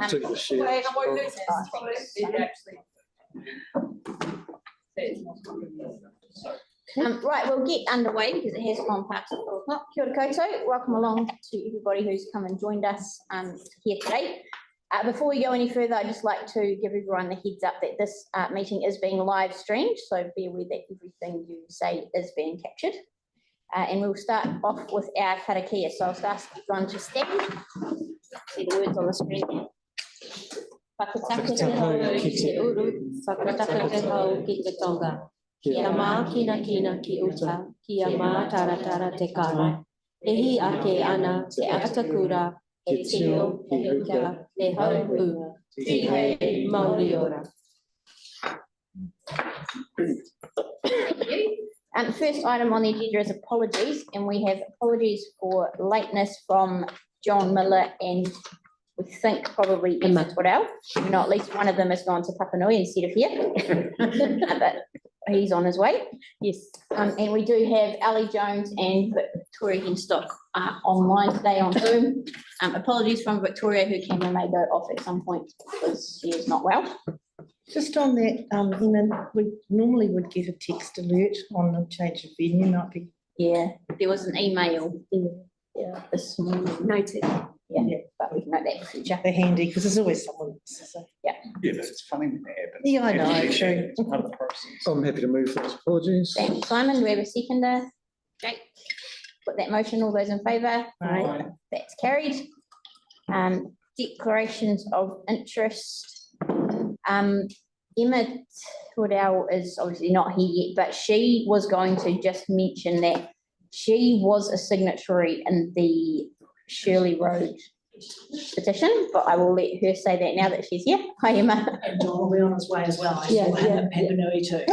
Took the share. Wait, I won't lose this. Right, we'll get underway because it has gone past 4 o'clock. Kia ora koutou. Welcome along to everybody who's come and joined us here today. Before we go any further, I'd just like to give everyone the heads up that this meeting is being live streamed, so be aware that everything you say is being captured. And we'll start off with our karakia. So I'll ask everyone to stand. See the words on the screen. Whakataka te hau ki te uru, whakataka te hau ki te tonga. Kia mā kina kina ki uta, kia mā tara tara te kara. Ehi ake ana te atakura, e tio, te huka, te haupu, te hei Māori ora. First item on the agenda is apologies, and we have apologies for lateness from John Miller and we think probably Emma Torell. You know, at least one of them has gone to Papanui instead of here, but he's on his way. Yes. And we do have Ali Jones and Victoria Henstock online today on Zoom. Apologies from Victoria, who can may go off at some point because she is not well. Just on that, Emma, we normally would get a text alert on the change of venue, might be. Yeah, there was an email this morning. Noted. Yeah, but we can note that for future. They're handy because there's always someone. So. Yeah. Yeah, but it's funny when it happens. Yeah, I know, true. It's part of the process. I'm happy to move those apologies. Thanks, Simon. Do we have a seconder? Jake. Put that motion. All those in favour? Aye. That's carried. Declarations of interest. Emma Torell is obviously not here yet, but she was going to just mention that she was a signatory in the Shirley Road petition, but I will let her say that now that she's here. Hi, Emma. And John will be on his way as well. I Yeah, saw him at Papanui too.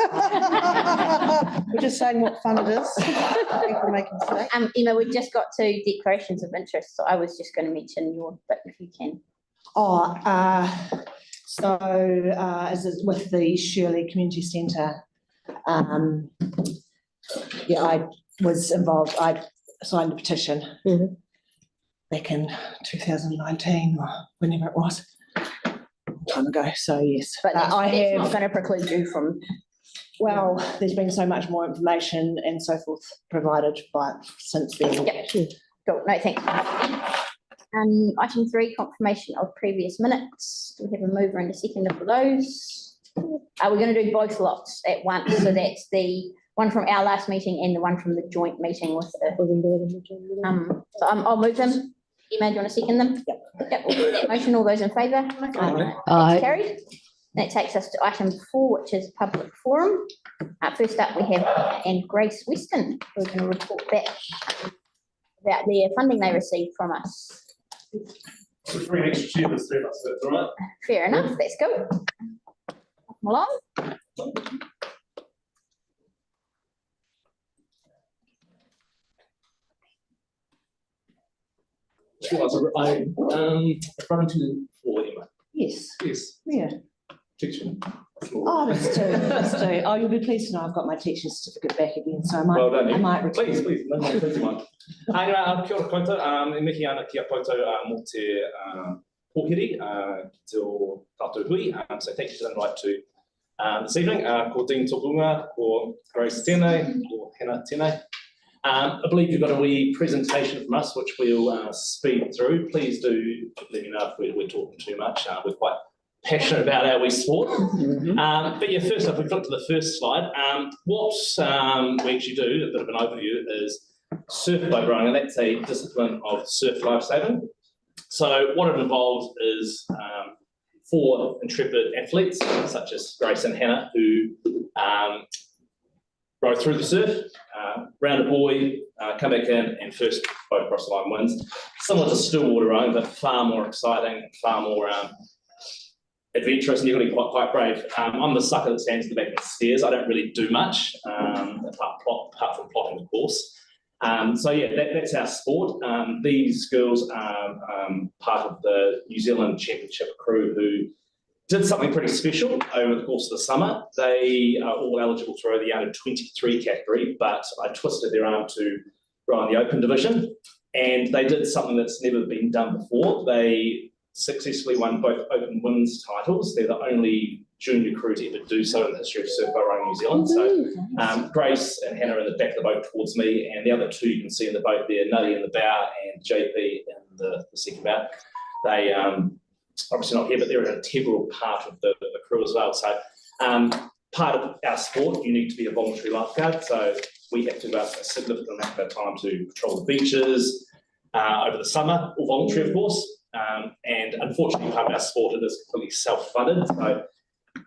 We're just saying what fun it is. People make mistakes. Emma, we just got to declarations of interest, so I was just going to mention your, but if you can. As is with the Shirley Community Centre, I was involved. I signed a petition back in 2019 or whenever it was, time ago. So yes, But I have not going to preclude you from. Well, there's been so much more information and so forth provided since then. Yep. Cool. No, thanks. Item 3, confirmation of previous minutes. Do we have a mover and a seconder for those? We're going to do both lots at once. So that's the one from our last meeting and the one from the joint meeting with the, so I'll move them. Emma, do you want to second them? Yep. We'll do that motion. All those in favour? Aye. Carried. That takes us to item 4, which is public forum. First up, we have Grace Weston, who's going to report back about their funding they received from us. So 3 extra cheer, there's 3 of us, that's all right. Fair enough, let's go. Come along. I'm running to the floor, Emma. Yes. Yes. Yeah. Teaching. Oh, that's two. Oh, you'll be pleased to know I've got my teaching certificate back again, so I might. Well done, I might return. please, no, please, Mike. Kia ora koutou, mihi ana kia koutou mo te pōkiri, te o tātou hui. So thank you for the invite to this evening. Ko Dean Tokunga, ko Grace tēnei, ko Hannah tēnei. I believe you've got a wee presentation from us, which we'll speed through. Please do let me know if we're talking too much. We're quite passionate about our wee sport. But yeah, first up, we've looked at the first slide. What we actually do, a bit of an overview, is surf boat rowing, and that's a discipline of surf lifesaving. So what it involves is 4 intrepid athletes, such as Grace and Hannah, who row through the surf, round a buoy, come back in, and first boat across the line wins. Similar to still water rowing, but far more exciting, far more adventurous, and you've got to be quite brave. I'm the sucker that stands in the back and stares. I don't really do much apart from plotting the course. So yeah, that's our sport. These girls are part of the New Zealand Championship crew who did something pretty special over the course of the summer. They are all eligible to row the under 23 category, but I twisted their arm to row in the open division, and they did something that's never been done before. They successfully won both open women's titles. They're the only junior crew to ever do so in the history of surf boat rowing in New Zealand. So Grace and Hannah are in the back of the boat towards me, and the other two you can see in the boat there, Nutty in the bow and JP in the second bow. They obviously not here, but they're an integral part of the crew as well. So part of our sport, you need to be a voluntary lifeguard. So we have to devote a significant amount of our time to patrol the beaches over the summer, all voluntary, of course. And unfortunately, part of our sport, it is completely self-funded. So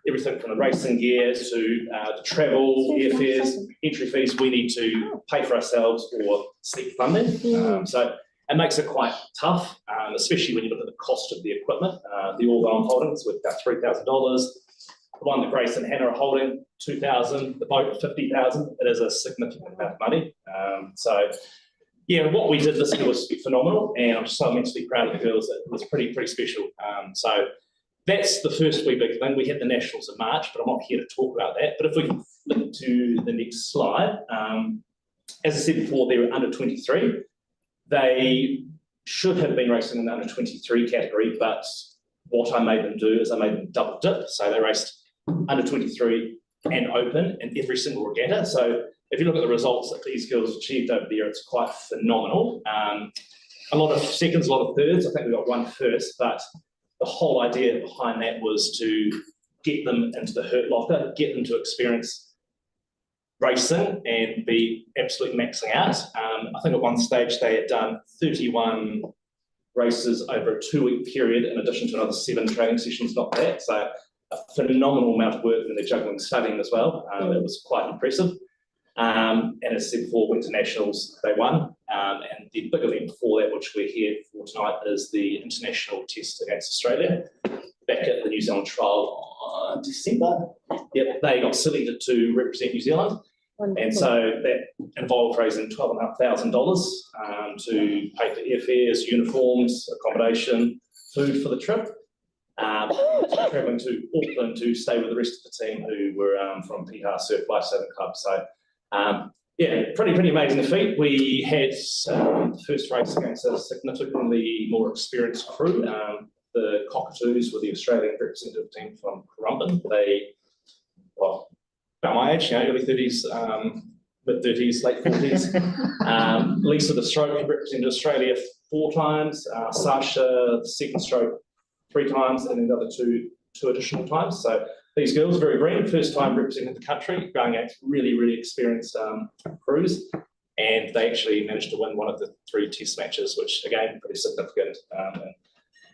everything from the racing gear to the travel, airfares, entry fees, we need to pay for ourselves or seek funding. So it makes it quite tough, especially when you look at the cost of the equipment. The all I'm holding is worth about $3,000. The one that Grace and Hannah are holding, $2,000. The boat, $50,000. It is a significant amount of money. So yeah, what we did this year was phenomenal, and I'm so immensely proud of the girls. It was pretty special. So that's the first wee big thing. We had the Nationals in March, but I'm not here to talk about that. But if we can flip to the next slide, as I said before, they were under 23. They should have been racing in the under 23 category, but what I made them do is I made them double dip. So they raced under 23 and open in every single regatta. So if you look at the results that these girls achieved over there, it's quite phenomenal. A lot of seconds, a lot of thirds. I think we got one first, but the whole idea behind that was to get them into the hurt locker, get them to experience racing and be absolutely maxing out. I think at one stage they had done 31 races over a 2-week period in addition to another 7 training sessions, not that. So a phenomenal amount of work, and they're juggling studying as well. It was quite impressive. And as I said before, went to Nationals, they won. And the big event before that, which we're here for tonight, is the international test against Australia, back at the New Zealand trial in December. Yep, they got selected to represent New Zealand. Wonderful. And so that involved raising $12,500 to pay for airfares, uniforms, accommodation, food for the trip. Travelling to Auckland to stay with the rest of the team who were from Piha Surf Lifesaving Club. So yeah, pretty amazing feat. We had the first race against a significantly more experienced crew. The Cockatoos were the Australian representative team from Currumbin. They, well, about my age, early 30s, mid-30s, late 40s. Lisa the Stroke represented Australia 4 times. Sasha, the second stroke, 3 times, and then the other two additional times. So these girls, very green, first time representing the country, going out really experienced crews, and they actually managed to win one of the 3 test matches, which again, pretty significant.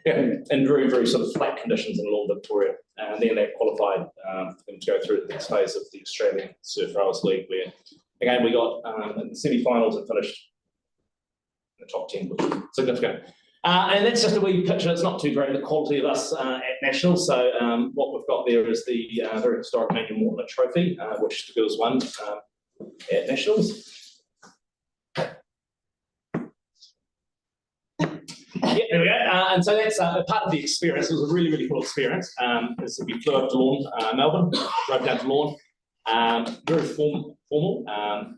Yeah, in very sort of flat conditions in Lawn, Victoria. And then they qualified for them to go through the next phase of the Australian Surf Rowers League, where again we got in the semi-finals and finished in the top 10, which is significant. And that's just a wee picture. It's not too great, the quality of us at Nationals. So what we've got there is the very historic Manuel Mortimer Trophy, which the girls won at Nationals. Yeah, there we go. And so that's part of the experience. It was a really cool experience. So we flew up to Lawn, Melbourne, drove down to Lawn. Very formal.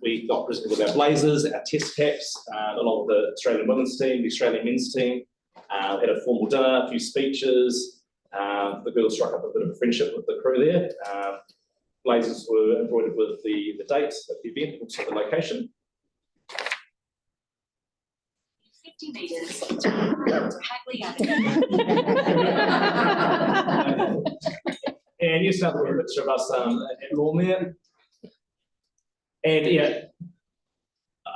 We got presented with our blazers, our test caps, along with the Australian women's team, the Australian men's team. Had a formal dinner, a few speeches. The girls struck up a bit of a friendship with the crew there. Blazers were embroidered with the date of the event, also the location. 50 metres to Hagley And you start with a picture of us at Lawn there. And yeah,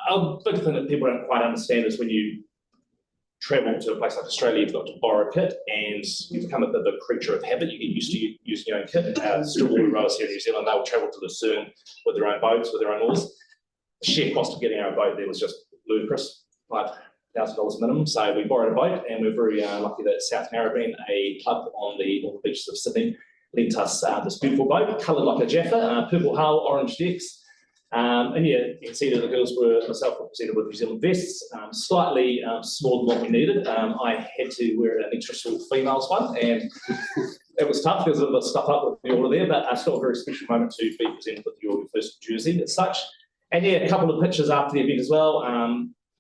a big thing that people don't quite understand is when you travel to a place like Australia, you've got to borrow a kit, and you become a bit of a creature of habit. You get used to using your own kit. Still rowers here in New Zealand, they'll travel to Lucerne with their own boats, with their own oars. The sheer cost of getting our boat there was just ludicrous, $5,000 minimum. So we borrowed a boat, and we're very lucky that South Narrabeen, a club on the northern beaches of Sydney, lent us this beautiful boat, coloured like a Jaffa, purple hull, orange decks. And yeah, you can see that the girls were myself represented with New Zealand vests, slightly smaller than what we needed. I had to wear an extra small females one, and it was tough. There was a little bit of stuff up with the order there, but still a very special moment to be presented with your first jersey as such. And yeah, a couple of pictures after the event as well.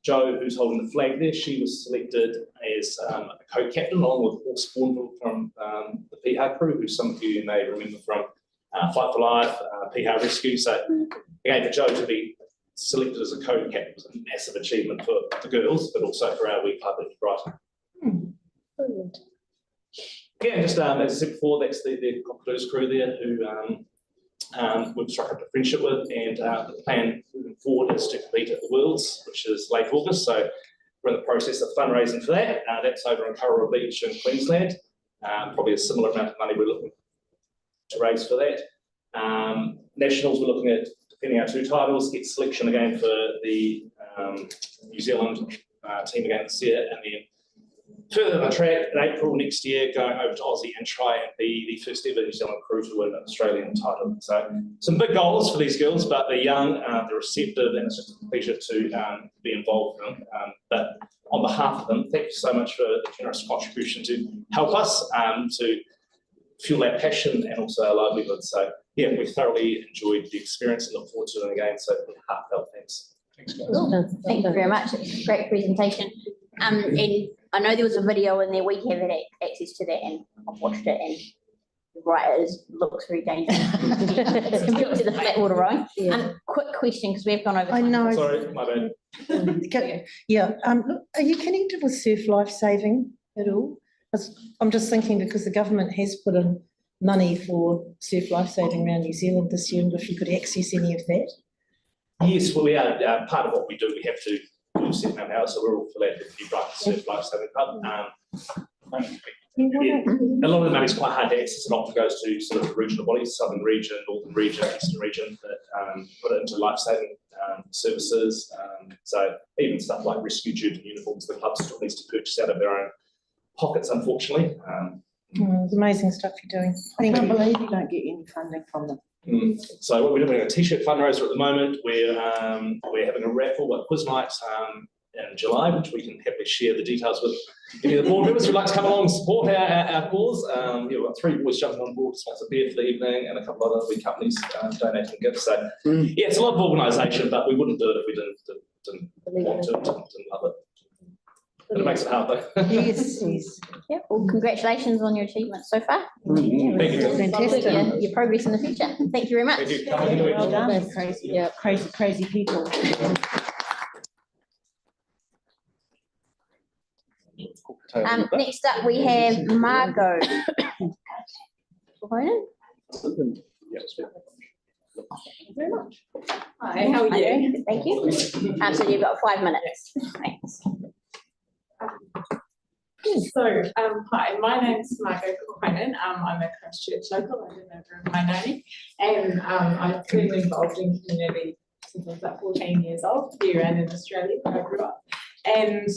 Jo, who's holding the flag there, she was selected as a co-captain along with Paul Spawnville from the PH crew, who some of you may remember from Fight for Life, PH Rescue. So again, for Jo to be selected as a co-captain was a massive achievement for the girls, but also for our wee public right. Brilliant. Yeah, just as I said before, that's the cockatoos crew there who we've struck up a friendship with, and the plan moving forward is to compete at the Worlds, which is late August. So we're in the process of fundraising for that. That's over in Kurrawa Beach in Queensland. Probably a similar amount of money we're looking to raise for that. Nationals, we're looking at defending our 2 titles, get selection again for the New Zealand team again this year, and then further down the track in April next year, going over to Aussie and try and be the first ever New Zealand crew to win an Australian title. So some big goals for these girls, but they're young, they're receptive, and it's just a pleasure to be involved in them. But on behalf of them, thank you so much for the generous contribution to help us to fuel our passion and also our livelihood. So yeah, we thoroughly enjoyed the experience and look forward to it again. So heartfelt thanks. Thanks, guys. Cool. Thank you very much. It's a great presentation. And I know there was a video in there. We have had access to that, and I've watched it, and right, it looks very dangerous compared to the flat water rowing. Yeah. Quick question, because we've gone over. I time. know. Sorry, my bad. Yeah, are you connected with surf life saving at all? 'Cause I'm just thinking, because the government has put in money for surf life saving around New Zealand this year, and if you could access any of that. Yes, well, we are part of what we do. We have to do set our house, so we're all affiliated with the Bright Surf Life Saving Club. Yeah, a lot of the money is quite hard to access, and often goes to sort of regional bodies, southern region, northern region, eastern region, that put it into life-saving services. So even stuff like rescue tube and uniforms, the club still needs to purchase out of their own pockets, unfortunately. It's amazing stuff you're doing. I can't believe you don't get any funding from them. So what we're doing, a t-shirt fundraiser at the moment. We're having a raffle at quiz night in July, which we can happily share the details with any of the board members who'd like to come along and support our cause. We've got 3 boys jumping on board to sponsor beer for the evening, and a couple of other wee companies donating gifts. So yeah, it's a lot of organisation, but we wouldn't do it if we didn't want to, didn't love it. But it makes it hard though. Yes, yes. Yeah, well, congratulations on your achievements so far. Thank you. Fantastic. Your progress in the future. Thank you very much. Thank you. Come on, do it. Well done, crazy people. Next up, we have Margot. Hi, how are you? Thank you. So you've got 5 minutes. Thanks. So, hi, my name's Margot Papanui-Innes. I'm a Christchurch local. I live over in Wainoni, and I've been involved in community since I was about 14 years old here and in Australia where I grew up. And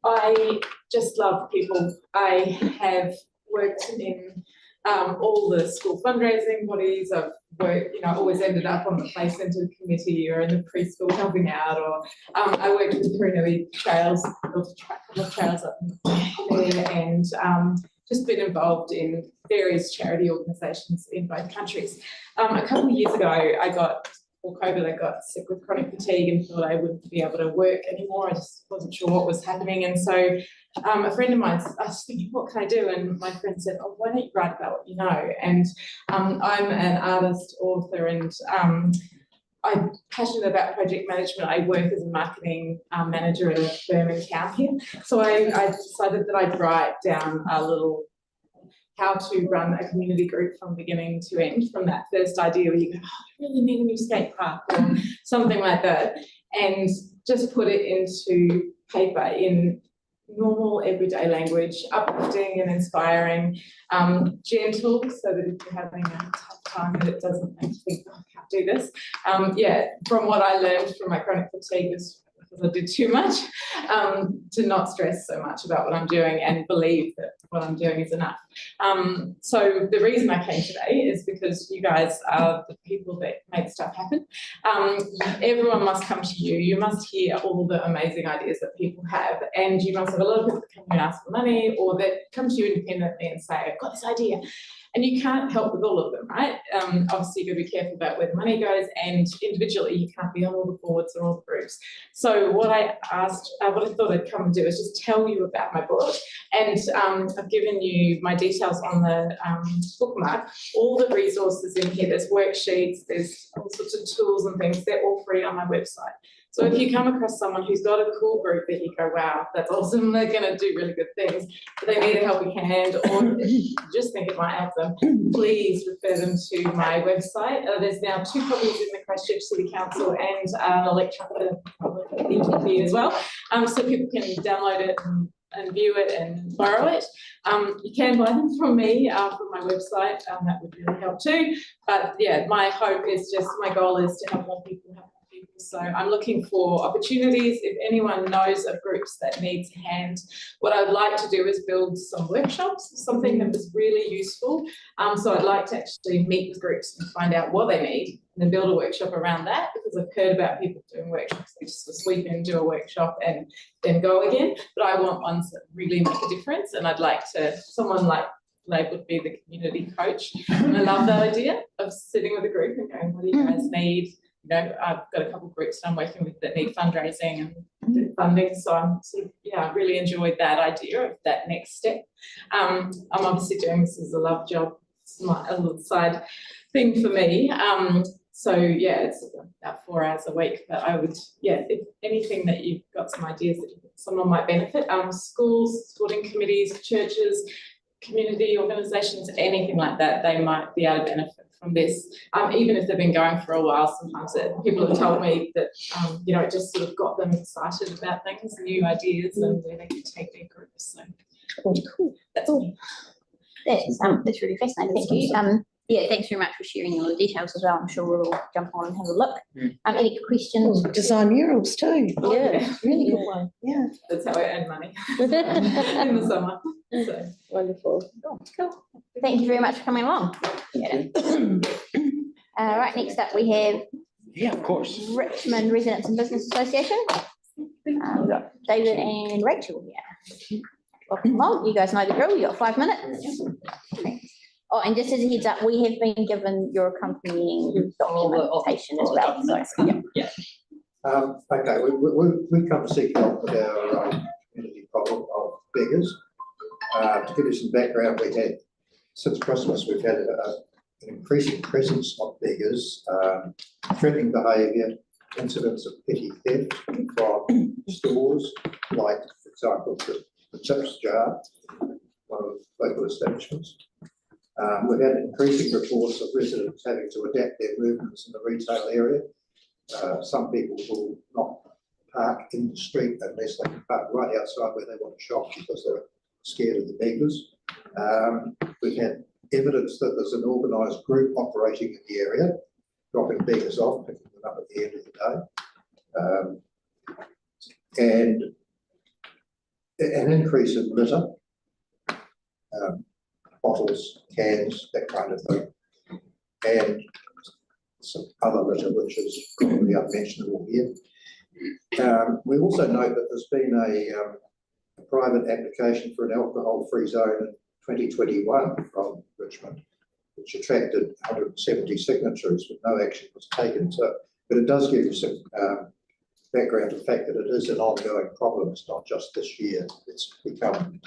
I just love people. I have worked in all the school fundraising bodies. I've worked, always ended up on the play centre committee or in the preschool helping out, or I worked with the Purunui Trails, built a couple of trails up there, and just been involved in various charity organisations in both countries. A couple of years ago, before COVID, I got sick with chronic fatigue and thought I wouldn't be able to work anymore. I just wasn't sure what was happening. And so a friend of mine, I was thinking, what can I do? And my friend said, oh, why don't you write about what you know? And I'm an artist, author, and I'm passionate about project management. I work as a marketing manager at a firm in town here. So I decided that I'd write down a little how to run a community group from beginning to end, from that first idea where you go, oh, I really need a new skate park or something like that, and just put it into paper in normal everyday language, uplifting and inspiring, gentle, so that if you're having a tough time that it doesn't make you think, oh, I can't do this. From what I learned from my chronic fatigue is because I did too much, to not stress so much about what I'm doing and believe that what I'm doing is enough. So the reason I came today is because you guys are the people that make stuff happen. Everyone must come to you. You must hear all the amazing ideas that people have, and you must have a lot of people that come and ask for money, or that come to you independently and say, I've got this idea. and you can't help with all of them, right? Obviously, you've got to be careful about where the money goes, and individually, you can't be on all the boards or all the groups. So what I thought I'd come and do is just tell you about my board, and I've given you my details on the bookmark. All the resources in here, there's worksheets, there's all sorts of tools and things, they're all free on my website. So if you come across someone who's got a cool group that you go, wow, that's awesome, they're going to do really good things, but they need a helping hand, or just think it might help them, please refer them to my website. There's now 2 copies in the Christchurch City Council and an electronic as well, so people can download it and view it and borrow it. You can buy them from me, from my website, that would really help too. But yeah, my goal is to have more people help people. So I'm looking for opportunities. If anyone knows of groups that needs a hand, what I'd like to do is build some workshops, something that was really useful. So I'd like to actually meet with groups and find out what they need, and then build a workshop around that, because I've heard about people doing workshops, they just sweep in, do a workshop and then go again. But I want ones that really make a difference, and I'd like someone like Lab would be the community coach. And I love that idea of sitting with a group and going, what do you guys need? You know, I've got a couple of groups that I'm working with that need fundraising and funding. So I'm I really enjoyed that idea of that next step. I'm obviously doing this as a love job. It's a little side thing for me. So yeah, it's about 4 hours a week, but I would, if anything that you've got some ideas that someone might benefit, schools, sporting committees, churches, community organisations, anything like that, they might be able to benefit from this. Even if they've been going for a while, sometimes people have told me that, it just sort of got them excited about things, new ideas, and where they can take their groups. So Cool. that's me. That's really fascinating. Thank you. Thanks very much for sharing all the details as well. I'm sure we'll all jump on and have a look. Any questions? Design murals too. Oh, Yeah, really good one. Yeah. That's how I earn money in the summer. So Wonderful. Cool. Thank you very much for coming along. Right, next up we have Of course. Richmond Residents and Business Association. We've got David and Rachel here. Welcome along. You guys know the drill. You've got 5 minutes. Oh, and just as a heads up, we have been given your accompanying documentation as well. So, Okay, we've come to seek help with our community problem of beggars. To give you some background, since Christmas, we've had an increasing presence of beggars, threatening behaviour, incidents of petty theft from stores, like, for example, the Chips Jar, one of the local establishments. We've had increasing reports of residents having to adapt their movements in the retail area. Some people will not park in the street unless they can park right outside where they want to shop because they're scared of the beggars. We've had evidence that there's an organised group operating in the area, dropping beggars off, picking them up at the end of the day. And an increase in litter. Bottles, cans, that kind of thing, and some other litter which is probably unmentionable here. We also note that there's been a private application for an alcohol-free zone in 2021 from Richmond, which attracted 170 signatures, but no action was taken. So, but it does give you some background to the fact that it is an ongoing problem. It's not just this year; it's become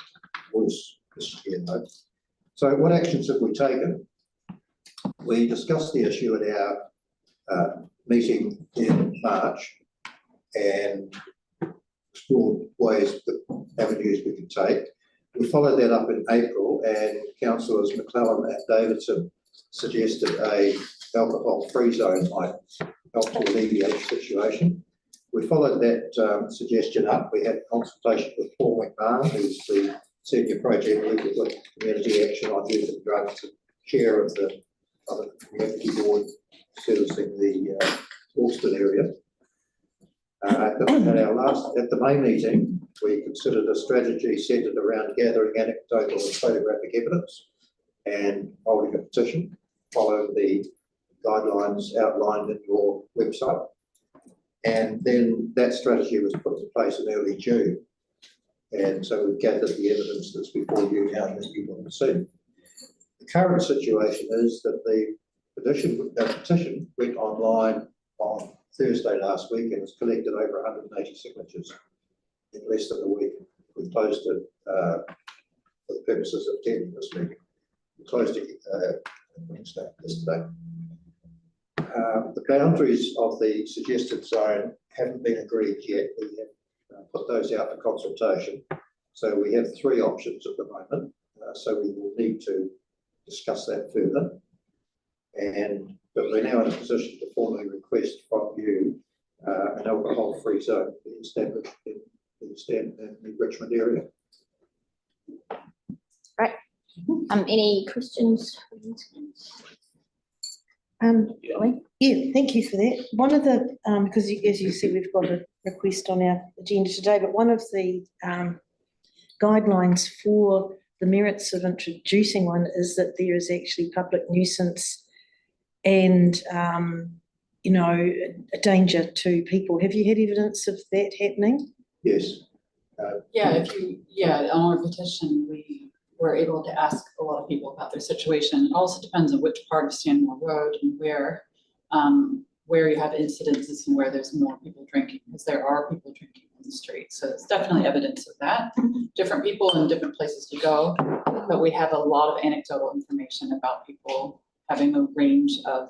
worse this year, though. So what actions have we taken? We discussed the issue at our meeting in March and explored avenues we could take. We followed that up in April, and councillors McClellan and Davidson suggested a alcohol-free zone might help to alleviate the situation. We followed that suggestion up. We had consultation with Paul McMahon, who's the Senior Project Leader with Community Action on Youth and Drugs, and Chair of the Community Board servicing the Alston area. At the May meeting, we considered a strategy centred around gathering anecdotal and photographic evidence and holding a petition, following the guidelines outlined in your website. And then that strategy was put in place in early June. And so we've gathered the evidence that's before you now that you want to see. The current situation is that the petition went online on Thursday last week and has collected over 180 signatures in less than a week. We closed it for the purposes of attending this meeting. We closed it Wednesday, yesterday. The boundaries of the suggested zone haven't been agreed yet. We have put those out for consultation. So we have 3 options at the moment. So we will need to discuss that further. But we're now in a position to formally request from you an alcohol-free zone to be established in the Richmond area. Right. Any questions? Julie? Yeah, thank you for that. One of the, because as you said, we've got a request on our agenda today, but one of the guidelines for the merits of introducing one is that there is actually public nuisance and, you know, a danger to people. Have you had evidence of that happening? Yes. On our petition, we were able to ask a lot of people about their situation. It also depends on which part of Stanmore Road and where you have incidences and where there's more people drinking, because there are people drinking in the street. So it's definitely evidence of that. Different people in different places to go, but we have a lot of anecdotal information about people having a range of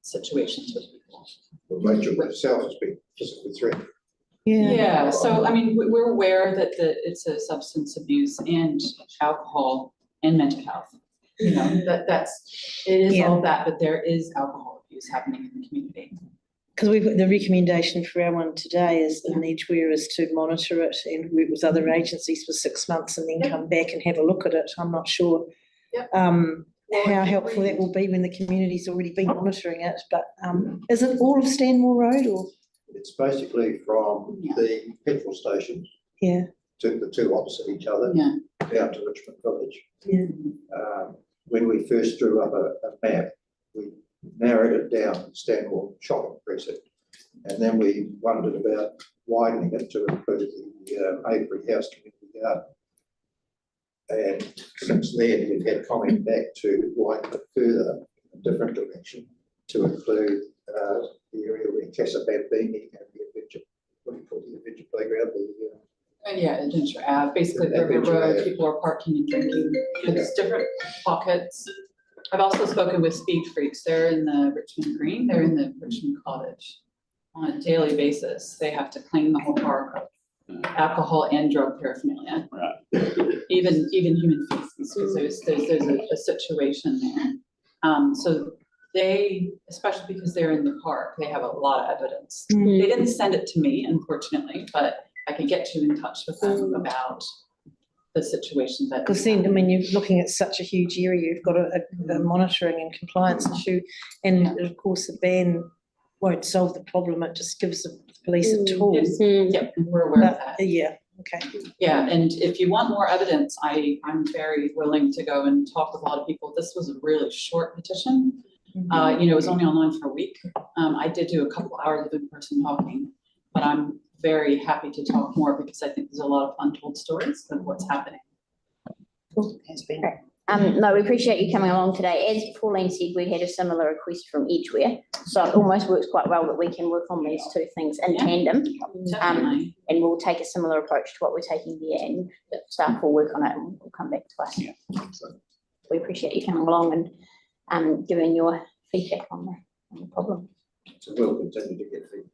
situations with people. Well, Rachel herself has been physically threatened. Yeah, so I mean, we're aware that it's a substance abuse and alcohol and mental health. You know, it is all that, but there is alcohol abuse happening in the community. Because we've got the recommendation for our one today is in Edgware is to monitor it and work with other agencies for 6 months and then come back and have a look at it. I'm not sure how helpful that will be when the community's already been monitoring it, but is it all of Stanmore Road or? It's basically from the petrol stations to the 2 opposite each other down to Richmond Village. When we first drew up a map, we narrowed it down to Stanmore shopping precinct, and then we wondered about widening it to include the Avery House community garden. And since then, we've had comment back to widen it further in a different direction to include the area where Casa Bambini and the adventure, what do you call the adventure playground? Adventure Ave, basically the road, people are parking and drinking. It's different pockets. I've also spoken with Speed Freaks. They're in the Richmond Green, they're in the Richmond Cottage on a daily basis. They have to clean the whole park of alcohol and drug paraphernalia. Even human feces, because there's a situation there. So they, especially because they're in the park, they have a lot of evidence. They didn't send it to me, unfortunately, but I could get you in touch with them about the situation that. Because then, I mean, you're looking at such a huge area, you've got a monitoring and compliance issue, and of course the ban won't solve the problem, it just gives the police a tool. Yep, we're aware of that. Yeah, okay. Yeah, and if you want more evidence, I'm very willing to go and talk with a lot of people. This was a really short petition. It was only online for a week. I did do a couple hours of in-person talking, but I'm very happy to talk more because I think there's a lot of untold stories of what's happening. Cool. No, we appreciate you coming along today. As Pauline said, we had a similar request from Edgware, so it almost works quite well that we can work on these 2 things in tandem. And we'll take a similar approach to what we're taking there, and the staff will work on it and we'll come back to us. We appreciate you coming along and giving your feedback on the problem. So we'll continue to get feedback.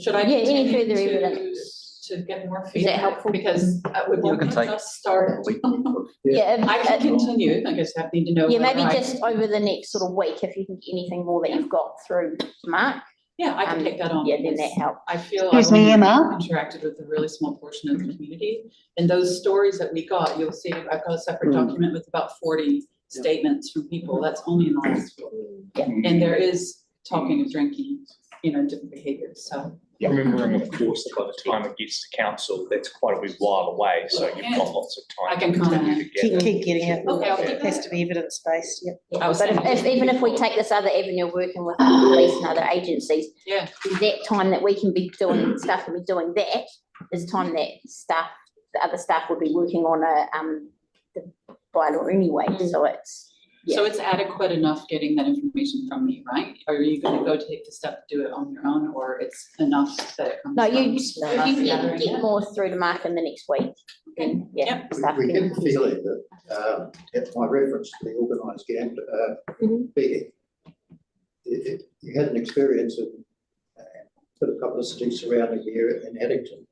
Should I any continue further evidence to get more feedback? Is that helpful? Because we've just started. I can continue. I just need to know. Maybe just over the next sort of week, if you can get anything more that you've got through to Mark. Yeah, I can take that on. Then that helps. I feel I've interacted with a really small portion of the community, and those stories that we got, you'll see, I've got a separate document with about 40 statements from people. That's only in the last week. And there is talking of drinking, different behaviors. So remembering, of course, that by the time it gets to council, that's quite a wee while away. So you've got lots of time. I can comment. Keep getting it. Okay, It has to be evidence-based, But even if we take this other avenue, working with the police and other agencies, that time that we can be doing stuff and be doing that is time that the other staff would be working on bylaw anyway, so it's. So it's adequate enough getting that information from me, right? Or are you gonna go take the step to do it on your own, or it's enough that it comes No, from you, us if you gathering get it? more through to Mark in the next week, then, yeah. Yep. start We getting- get the feeling that, at my reference to the organised gambling, betting, you had an experience of bit of publicity surrounding here in Addington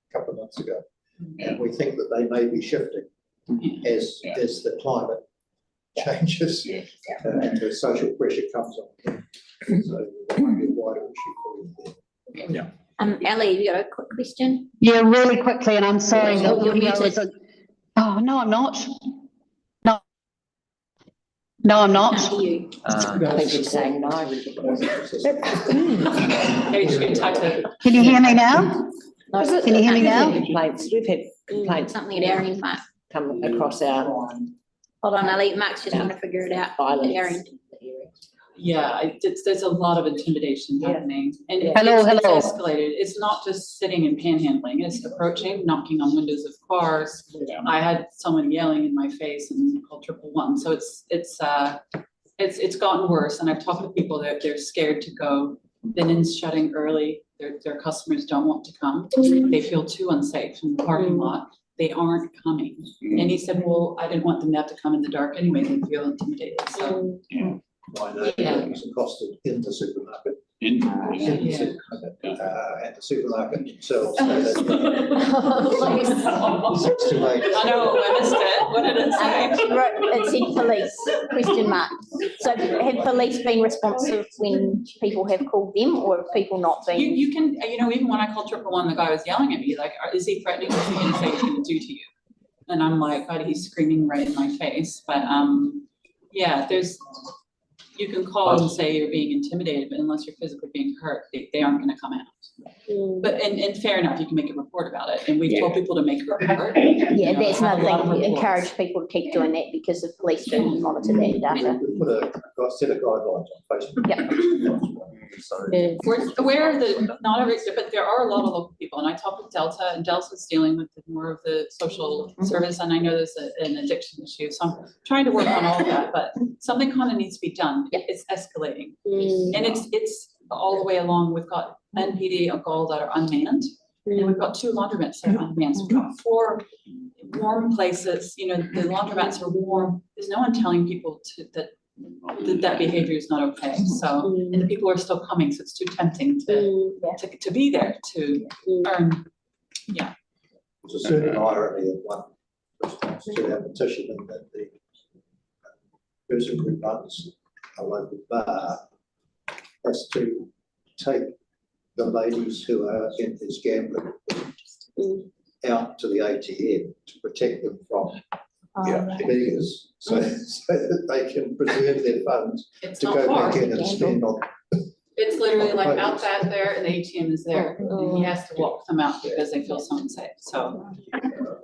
a couple of months ago. And we think that they may be shifting as the climate changes and the social pressure comes on. So there might be a wider issue for you there. Ali, you got a quick question? Yeah, really quickly, and I'm sorry. the You're audio muted. isn't- Oh, no, I'm not. No. No, I'm not. Can't hear you. I think she's saying no. Maybe you should type it. Can you hear me now? No, Can you hear me now? We've had complaints Something at our end, Mark. come across our Hold on, Ali, Mark's just trying to figure it out. At our violence. end. Yeah, there's a lot of intimidation Yeah. happening. And Hello, it's hello. escalated. It's not just sitting and panhandling, it's approaching, knocking on windows of cars. I had someone yelling in my face and called 111. So it's gotten worse. And I've talked to people that they're scared to go. Linen's shutting early. Their customers don't want to come. They feel too unsafe in the parking lot. They aren't coming. And he said, well, I didn't want them to have to come in the dark anyway. They feel intimidated. So I know it's accosted in the supermarket. In. In the Yeah. supermarket, at the supermarket themselves. So that's 6 to 8. I know, I missed it. What did it say? She wrote, it said police, question mark. So have police been responsive when people have called them, or have people not been? You can, even when I called 111, the guy was yelling at me, like, is he threatening? What's he gonna say he's gonna do to you? And I'm like, God, he's screaming right in my face. But, yeah, you can call and say you're being intimidated, but unless you're physically being hurt, they aren't gonna come out. But, and fair enough, you can make a report about it, and we've told people to make a report. Yeah, that's I have another a lot of thing, reports. encourage people to keep doing that because the police do monitor that data. We put a set of guidelines on Facebook. So We're aware that not every, but there are a lot of local people, and I talked with Delta, and Delta's dealing with more of the social service, and I know there's an addiction issue, so I'm trying to work on all of that, but something kind of needs to be done. It's escalating, and it's all the way along. We've got NPD of Gold that are unmanned, and we've got 2 laundromats that are unmanned. So we've got 4 warm places, the laundromats are warm. There's no one telling people that behavior is not okay. So, and the people are still coming, so it's too tempting to be there to earn. Yeah. there's a certain irony in one response to our petition, in that the person who runs a local bar has to take the ladies who are in this gambling out to the ATM to protect them from beggars, so that they can preserve their funds It's to not go far. back in and spend on. It's literally like out that there and the ATM is there. And he has to walk them out because they feel so unsafe. So,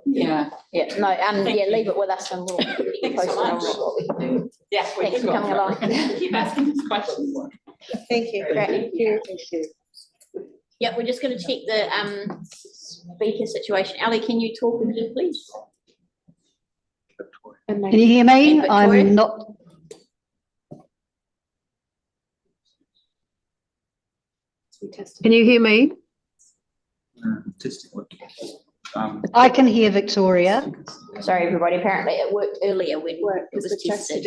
yeah. Yeah, no, Thank yeah, you. leave it with us and we'll keep Thanks so posted on much. what we can do. Yeah. Thanks for coming along. Keep asking these questions. Thank you. Great. Yeah, we're just gonna check the speaker situation. Ali, can you talk again, please? Can you hear me? And Victoria? I'm not. Can you hear me? I can hear Victoria. Sorry, everybody, apparently it worked earlier when it was tested.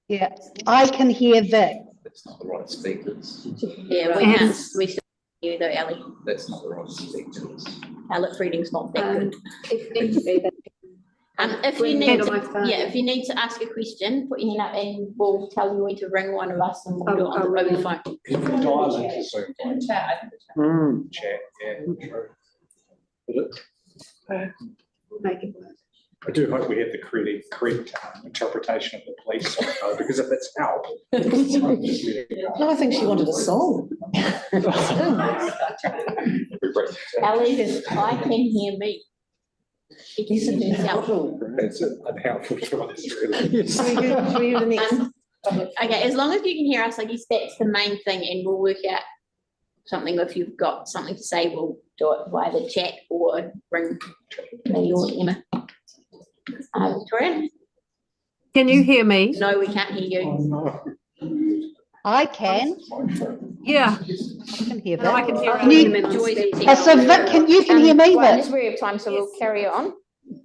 Yeah, I can hear Vic. That's not the right speakers. Yeah, we can't, we still hear you though, Ali. That's not the right speakers. Our lip reading's not that good. If you need to, yeah, if you need to ask a question, put your hand up and we'll tell you when to ring one of us and we'll do it on the over the phone. Dial into Zoom. Chat, yeah, true. Make it work. I do hope we have the correct interpretation of the police, because if it's help. No, I think she wanted a song. Ali, I can hear me. She can hear herself. That's unhelpful to us, really. Should we do the next? Okay, as long as you can hear us, I guess that's the main thing, and we'll work out something. If you've got something to say, we'll do it via the chat or ring me or Emma. Victoria? Can you hear me? No, we can't hear Oh, you. no. I can. Yeah, I can hear and I Vic. can hear Can you- her. Joy's So Vic, you can hear me, Right, Vic? unless we have time, so we'll carry on.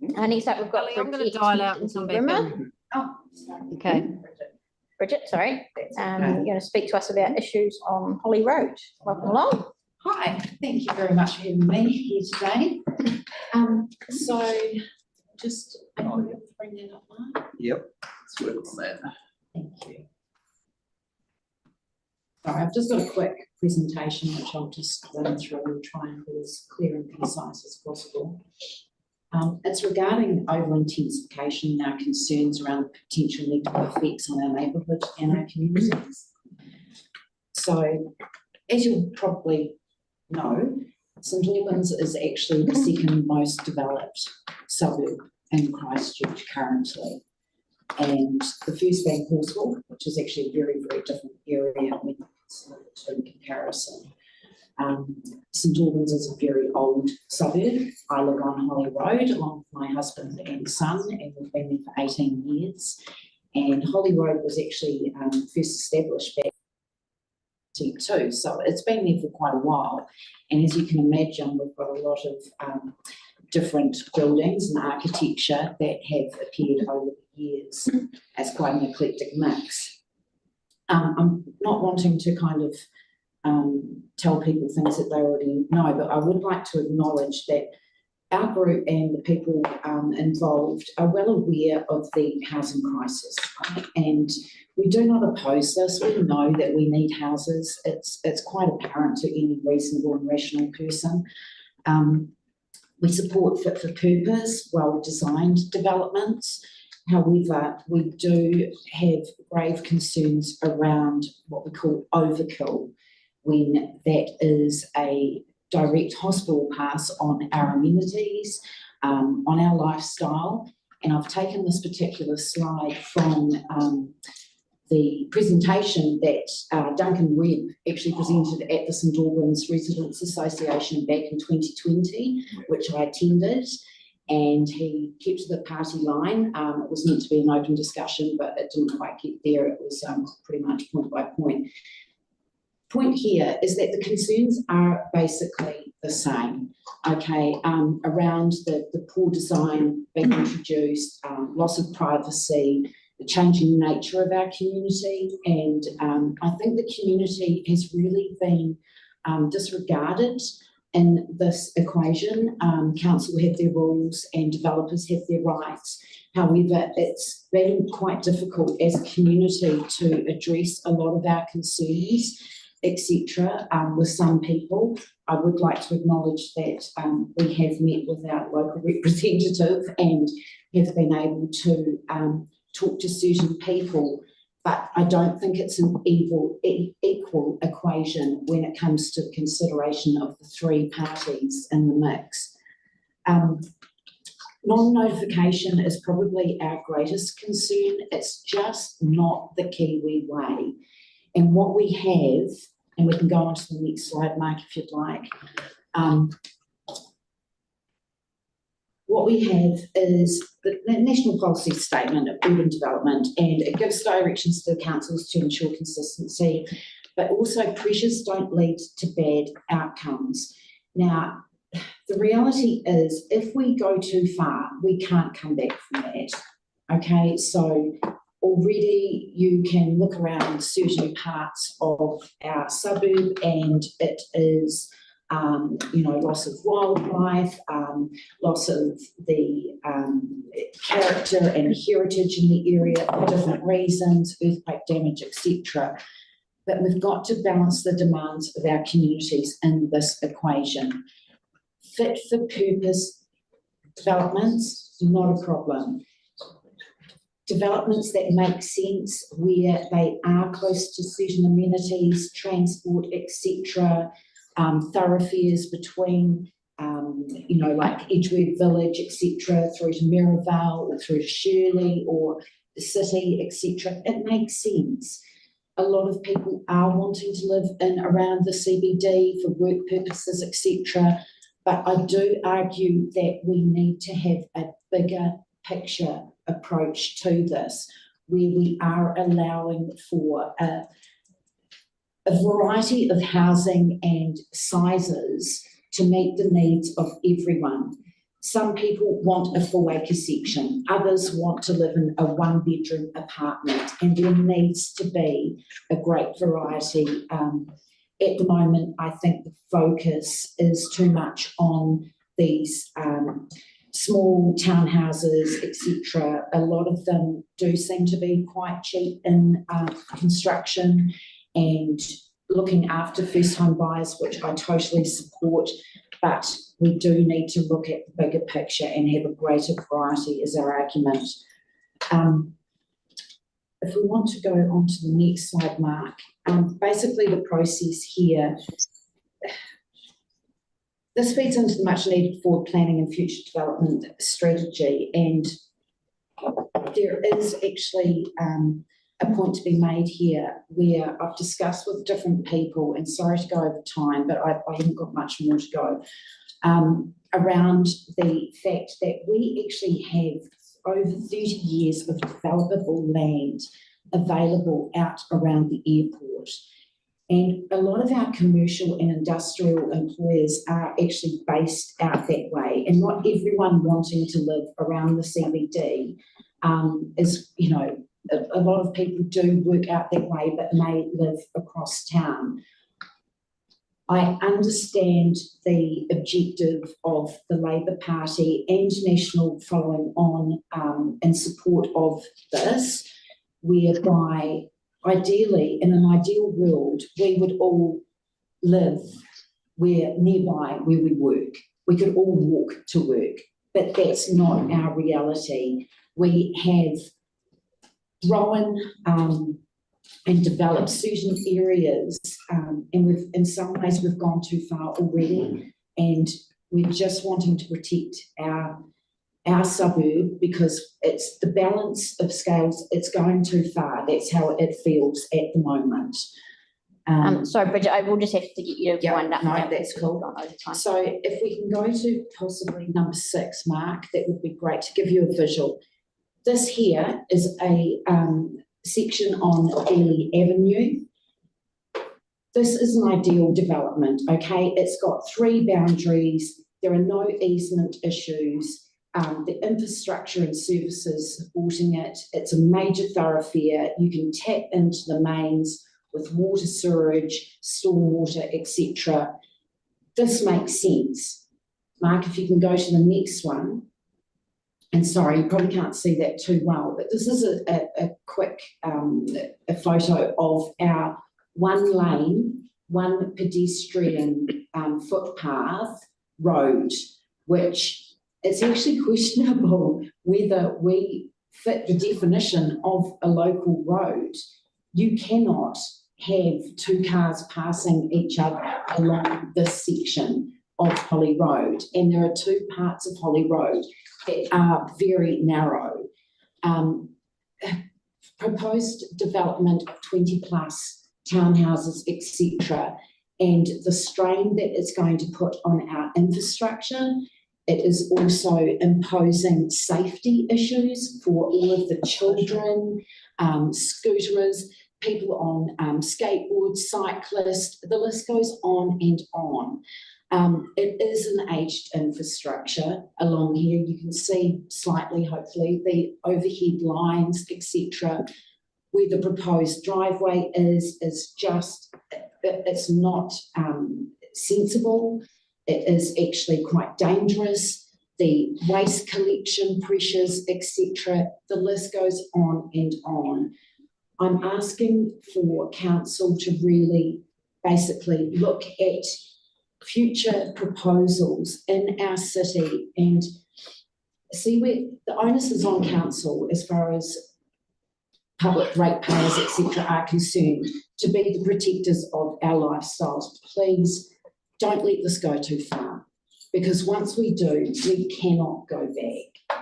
Next up, we've got Ellie, I'm going to Bridget dial out and come back Rimmer. in. Okay. Bridget, sorry. You're going to speak to us about issues on Holly Road. Welcome along. Hi, thank you very much for having me here today. So just bring that up now. Yep. Let's work on that. Thank you. Sorry, I've just got a quick presentation which I'll just run through and try and be as clear and concise as possible. It's regarding over-intensification and our concerns around potential negative effects on our neighbourhood and our communities. So, as you'll probably know, St Albans is actually the second most developed suburb in Christchurch currently. And the first being Horseville, which is actually a very, very different area when it's in comparison. St Albans is a very old suburb. I live on Holly Road along with my husband and son, and we've been there for 18 years. And Holly Road was actually first established back in 1992, so it's been there for quite a while. And as you can imagine, we've got a lot of different buildings and architecture that have appeared over the years as quite an eclectic mix. I'm not wanting to kind of tell people things that they already know, but I would like to acknowledge that our group and the people involved are well aware of the housing crisis, and we do not oppose this. We know that we need houses. It's quite apparent to any reasonable and rational person. We support fit for purpose, well-designed developments. However, we do have grave concerns around what we call overkill, when that is a direct hospital pass on our amenities, on our lifestyle. And I've taken this particular slide from the presentation that Duncan Webb actually presented at the St Albans Residents Association back in 2020, which I attended. And he kept to the party line. It was meant to be an open discussion, but it didn't quite get there. It was pretty much point by point. Point here is that the concerns are basically the same, okay, around the poor design being introduced, loss of privacy, the changing nature of our community, and I think the community has really been disregarded in this equation. Council have their rules and developers have their rights. However, it's been quite difficult as a community to address a lot of our concerns, etc. With some people. I would like to acknowledge that we have met with our local representative and have been able to talk to certain people, but I don't think it's an equal equation when it comes to consideration of the three parties in the mix. Non-notification is probably our greatest concern. It's just not the Kiwi way. And what we have, and we can go on to the next slide, Mike, if you'd like. What we have is the National Policy Statement of Urban Development, and it gives directions to the councils to ensure consistency, but also pressures don't lead to bad outcomes. Now, the reality is if we go too far, we can't come back from that. Okay, so already you can look around certain parts of our suburb and it is, loss of wildlife, loss of the character and heritage in the area for different reasons, earthquake damage, etc. But we've got to balance the demands of our communities in this equation. Fit for purpose developments, not a problem. Developments that make sense where they are close to certain amenities, transport, etc., thoroughfares between, like Edgewood Village, etc., through to Merivale or through to Shirley or the city, etc. It makes sense. A lot of people are wanting to live in around the CBD for work purposes, etc. But I do argue that we need to have a bigger picture approach to this, where we are allowing for a variety of housing and sizes to meet the needs of everyone. Some people want a full acre section, others want to live in a one-bedroom apartment, and there needs to be a great variety. At the moment, I think the focus is too much on these small townhouses, etc. A lot of them do seem to be quite cheap in construction and looking after first home buyers, which I totally support, but we do need to look at the bigger picture and have a greater variety is our argument. If we want to go on to the next slide, Mark, basically the process here, this feeds into the much needed forward planning and future development strategy, and there is actually a point to be made here where I've discussed with different people, and sorry to go over time, but I haven't got much more to go, around the fact that we actually have over 30 years of developable land available out around the airport. And a lot of our commercial and industrial employers are actually based out that way, and not everyone wanting to live around the CBD is, you know, a lot of people do work out that way but may live across town. I understand the objective of the Labor Party and National following on in support of this, whereby ideally, in an ideal world, we would all live nearby where we work. We could all walk to work, but that's not our reality. We have grown and developed certain areas, and in some ways we've gone too far already, and we're just wanting to protect our suburb because it's the balance of scales, it's going too far. That's how it feels at the moment. Sorry, Bridget, I will just have to get you to wind up. No, now that's because cool. we've gone over time. So if we can go to possibly number 6, Mark, that would be great to give you a visual. This here is a section on Ely Avenue. This is an ideal development, okay? It's got 3 boundaries. There are no easement issues. The infrastructure and services supporting it. It's a major thoroughfare. You can tap into the mains with water, sewerage, stormwater, etc. This makes sense. Mark, if you can go to the next one. And sorry, you probably can't see that too well, but this is a quick a photo of our 1 lane, 1 pedestrian footpath road, which it's actually questionable whether we fit the definition of a local road. You cannot have 2 cars passing each other along this section of Holly Road, and there are 2 parts of Holly Road that are very narrow. Proposed development of 20 plus townhouses, etc., and the strain that it's going to put on our infrastructure. It is also imposing safety issues for all of the children, scooterers, people on skateboards, cyclists, the list goes on and on. It is an aged infrastructure along here. You can see slightly, hopefully, the overhead lines, etc. Where the proposed driveway is just, it's not sensible. It is actually quite dangerous. The waste collection pressures, etc. The list goes on and on. I'm asking for council to really basically look at future proposals in our city and see where the onus is on council as far as public ratepayers, etc. are concerned, to be the protectors of our lifestyles. Please don't let this go too far, because once we do, we cannot go back.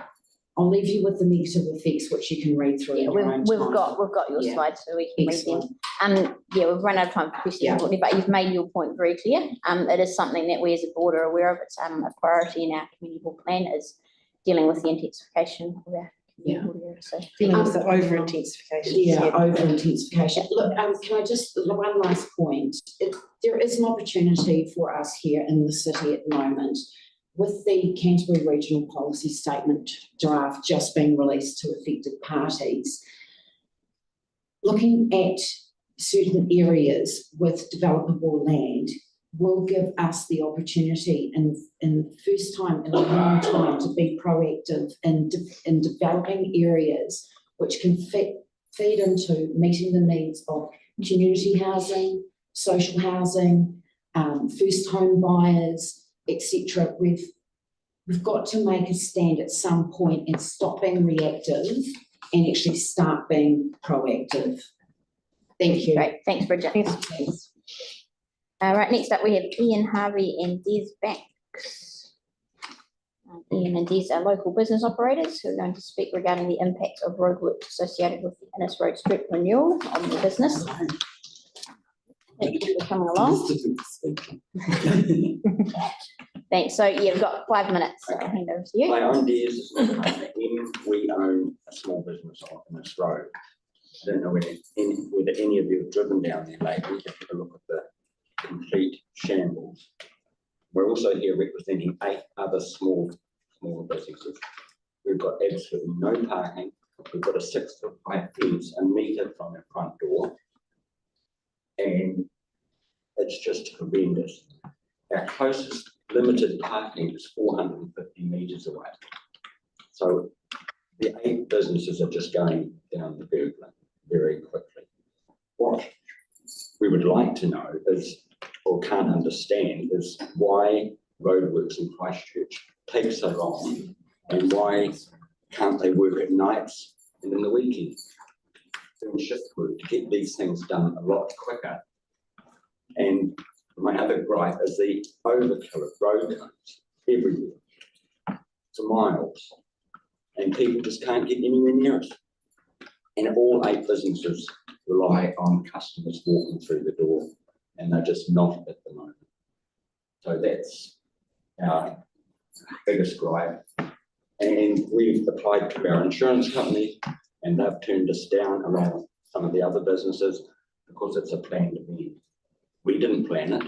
I'll leave you with the negative effects, which you can read through in your own We've time. got your Yeah. slides, so we can read Excellent. them. We've run out of time for questions, Yeah. but you've made your point very clear. It is something that we as a board are aware of. It's a priority in our community hall plan is dealing with the intensification of our Yeah. So, Dealing with the over intensification. Yeah, over intensification. Look, can I just, one last point? There is an opportunity for us here in the city at the moment with the Canterbury Regional Policy Statement draft just being released to affected parties. Looking at certain areas with developable land will give us the opportunity in the first time in a long time to be proactive in developing areas which can feed into meeting the needs of community housing, social housing, first home buyers, etc. We've got to make a stand at some point and stop being reactive and actually start being proactive. Thank you. great, thanks, Bridget. Thanks. Right, next up we have Ian Harvey and Des Banks. Ian and Des are local business operators who are going to speak regarding the impact of roadworks associated with the Innes Road Street renewal on the business. Thank you for coming along. Thanks, so you've got 5 minutes, so I'll hand over to you. My own Des, we own a small business on this road. I don't know whether any of you have driven down there lately to have a look at the complete shambles. We're also here representing 8 other smaller businesses. We've got absolutely no parking. We've got a 6-foot high fence, a metre from our front door. And it's just horrendous. Our closest limited parking is 450 metres away. So the 8 businesses are just going down the burglar very quickly. What we would like to know is, or can't understand, is why roadworks in Christchurch take so long, and why can't they work at nights and in the weekend doing shift work to get these things done a lot quicker. And my other gripe is the overkill of road cones everywhere for miles, and people just can't get anywhere near it. And all 8 businesses rely on customers walking through the door, and they're just not at the moment. So that's our biggest gripe. And we've applied to our insurance company, and they've turned us down along with some of the other businesses because it's a planned event. We didn't plan it,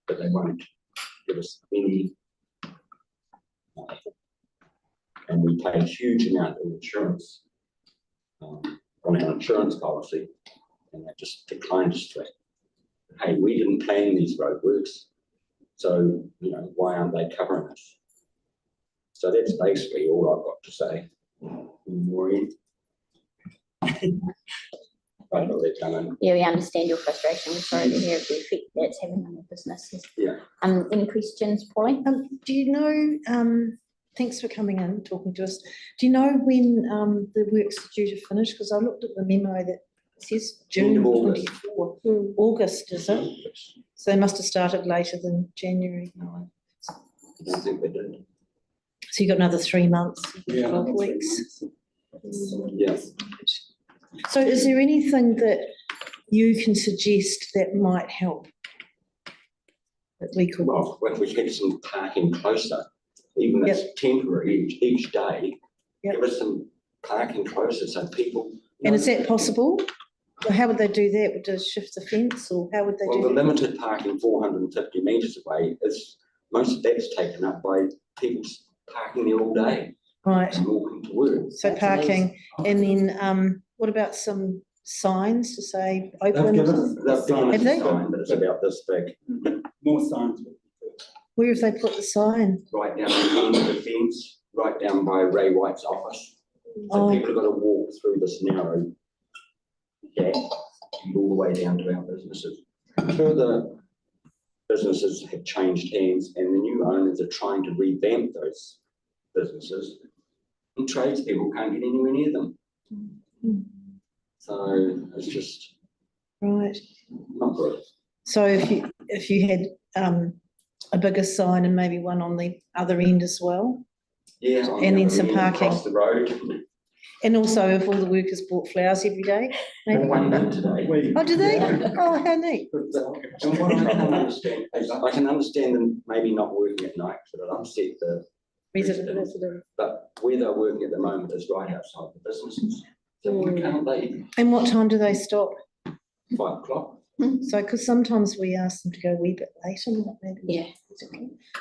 but they won't give us any money. And we pay a huge amount of insurance on our insurance policy, and they just declined us to it. Hey, we didn't plan these roadworks, so why aren't they covering us? So that's basically all I've got to say. Maureen. Yeah, we understand your frustration. We're sorry to hear of the effect that it's having on your businesses. Yeah. Any questions, Pauline? Do you know, thanks for coming in, talking to us. Do you know when the work's due to finish? Because I looked at the memo that says June 24. August, is it? So they must have started later than January. No, I don't think they did. So you've got another 3 months, Yeah. 12 weeks. Yes. So is there anything that you can suggest that might help? That we could. Well, if we get some parking closer, even if it's temporary each day, give us some parking closer so people. And is that possible? Or how would they do that? Would they shift the fence, or how would they do Well, that? the limited parking 450 metres away is, most of that's taken up by people parking there all day. Right. And walking to work. So parking, and then what about some signs to say open? They've given us Have a they? sign, but it's about this big. More signs. Where have they put the sign? Right down the end of the fence, right down by Ray White's office. So people have got to walk through this narrow gap and all the way down to our businesses. Further businesses have changed hands, and the new owners are trying to revamp those businesses, and tradespeople can't get anywhere near them. So it's just Right. not good. So if you had a bigger sign and maybe one on the other end as well, Yeah. and then some parking. Across the road. And also if all the workers bought flowers every day, maybe. One did today. Oh, do they? Oh, how neat. And what I can understand is, I can understand them maybe not working at night, but it upset the resident. But where they're working at the moment is right outside the businesses. So why can't they, And what time do they stop? 5 o'clock? So, because sometimes we ask them to go a wee bit later, maybe. Yeah.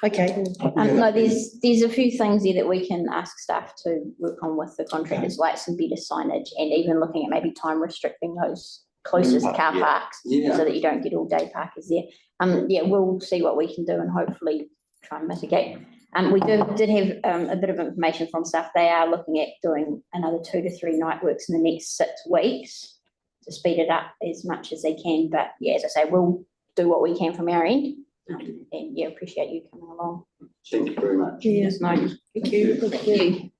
Okay, No, there's a few things there that we can ask staff to work on with the contractors, like some better signage and even looking at maybe time restricting those closest car Yeah. parks Yeah. so that you don't get all day parkers there. Yeah, we'll see what we can do and hopefully try and mitigate. We did have a bit of information from staff. They are looking at doing another 2 to 3 night works in the next 6 weeks to speed it up as much as they can. But yeah, as I say, we'll do what we can from our end. And yeah, appreciate you coming along. Thank you very much. Yes, no. thank you. Thank you.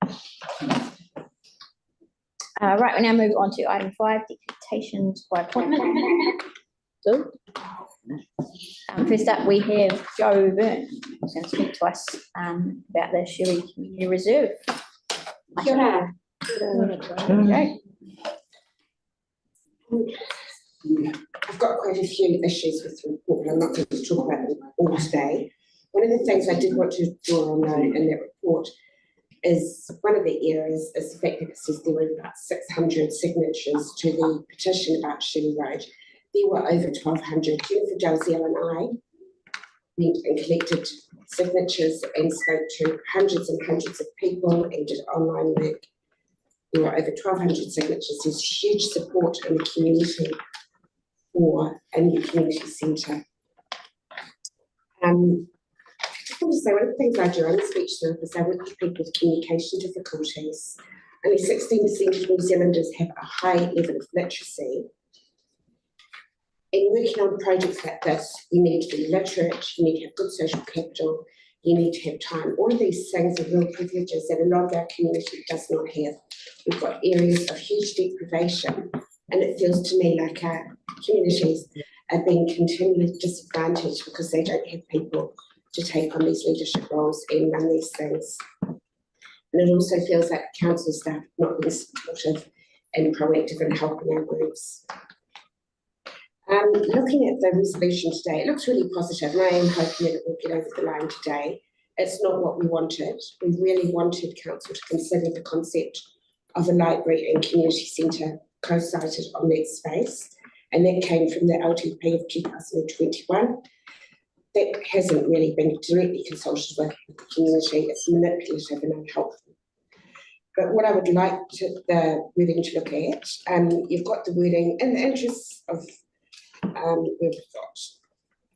Right, we now move on to item 5, deputations by appointment. So, first up, we have Joe Byrne, who's going to speak to us about the Sherry Community Reserve. Kia ora. Okay. I've got quite a few issues with the report, but I'm not going to talk about them all today. One of the things I did want to draw on though in that report is one of the areas is the fact that it says there were about 600 signatures to the petition about Shirley Road. There were over 1,200. Jennifer Dalziel and I went and collected signatures and spoke to hundreds and hundreds of people and did online work. There were over 1,200 signatures. There's huge support in the community for a new community centre. I just want to say one of the things I do, I'm a speech therapist, I work with people with communication difficulties. Only 16% of New Zealanders have a high level of literacy. In working on projects like this, you need to be literate, you need to have good social capital, you need to have time. All of these things are real privileges that a lot of our community does not have. We've got areas of huge deprivation, and it feels to me like our communities are being continually disadvantaged because they don't have people to take on these leadership roles and run these things. And it also feels like council staff not being supportive and proactive in helping our groups. Looking at the resolution today, it looks really positive, and I am hoping that it will get over the line today. It's not what we wanted. We really wanted council to consider the concept of a library and community centre co-sited on that space, and that came from the LTP of 2021. That hasn't really been directly consulted with the community. It's manipulative and unhelpful. But what I would like the wording to look at, you've got the wording in the interests of we've got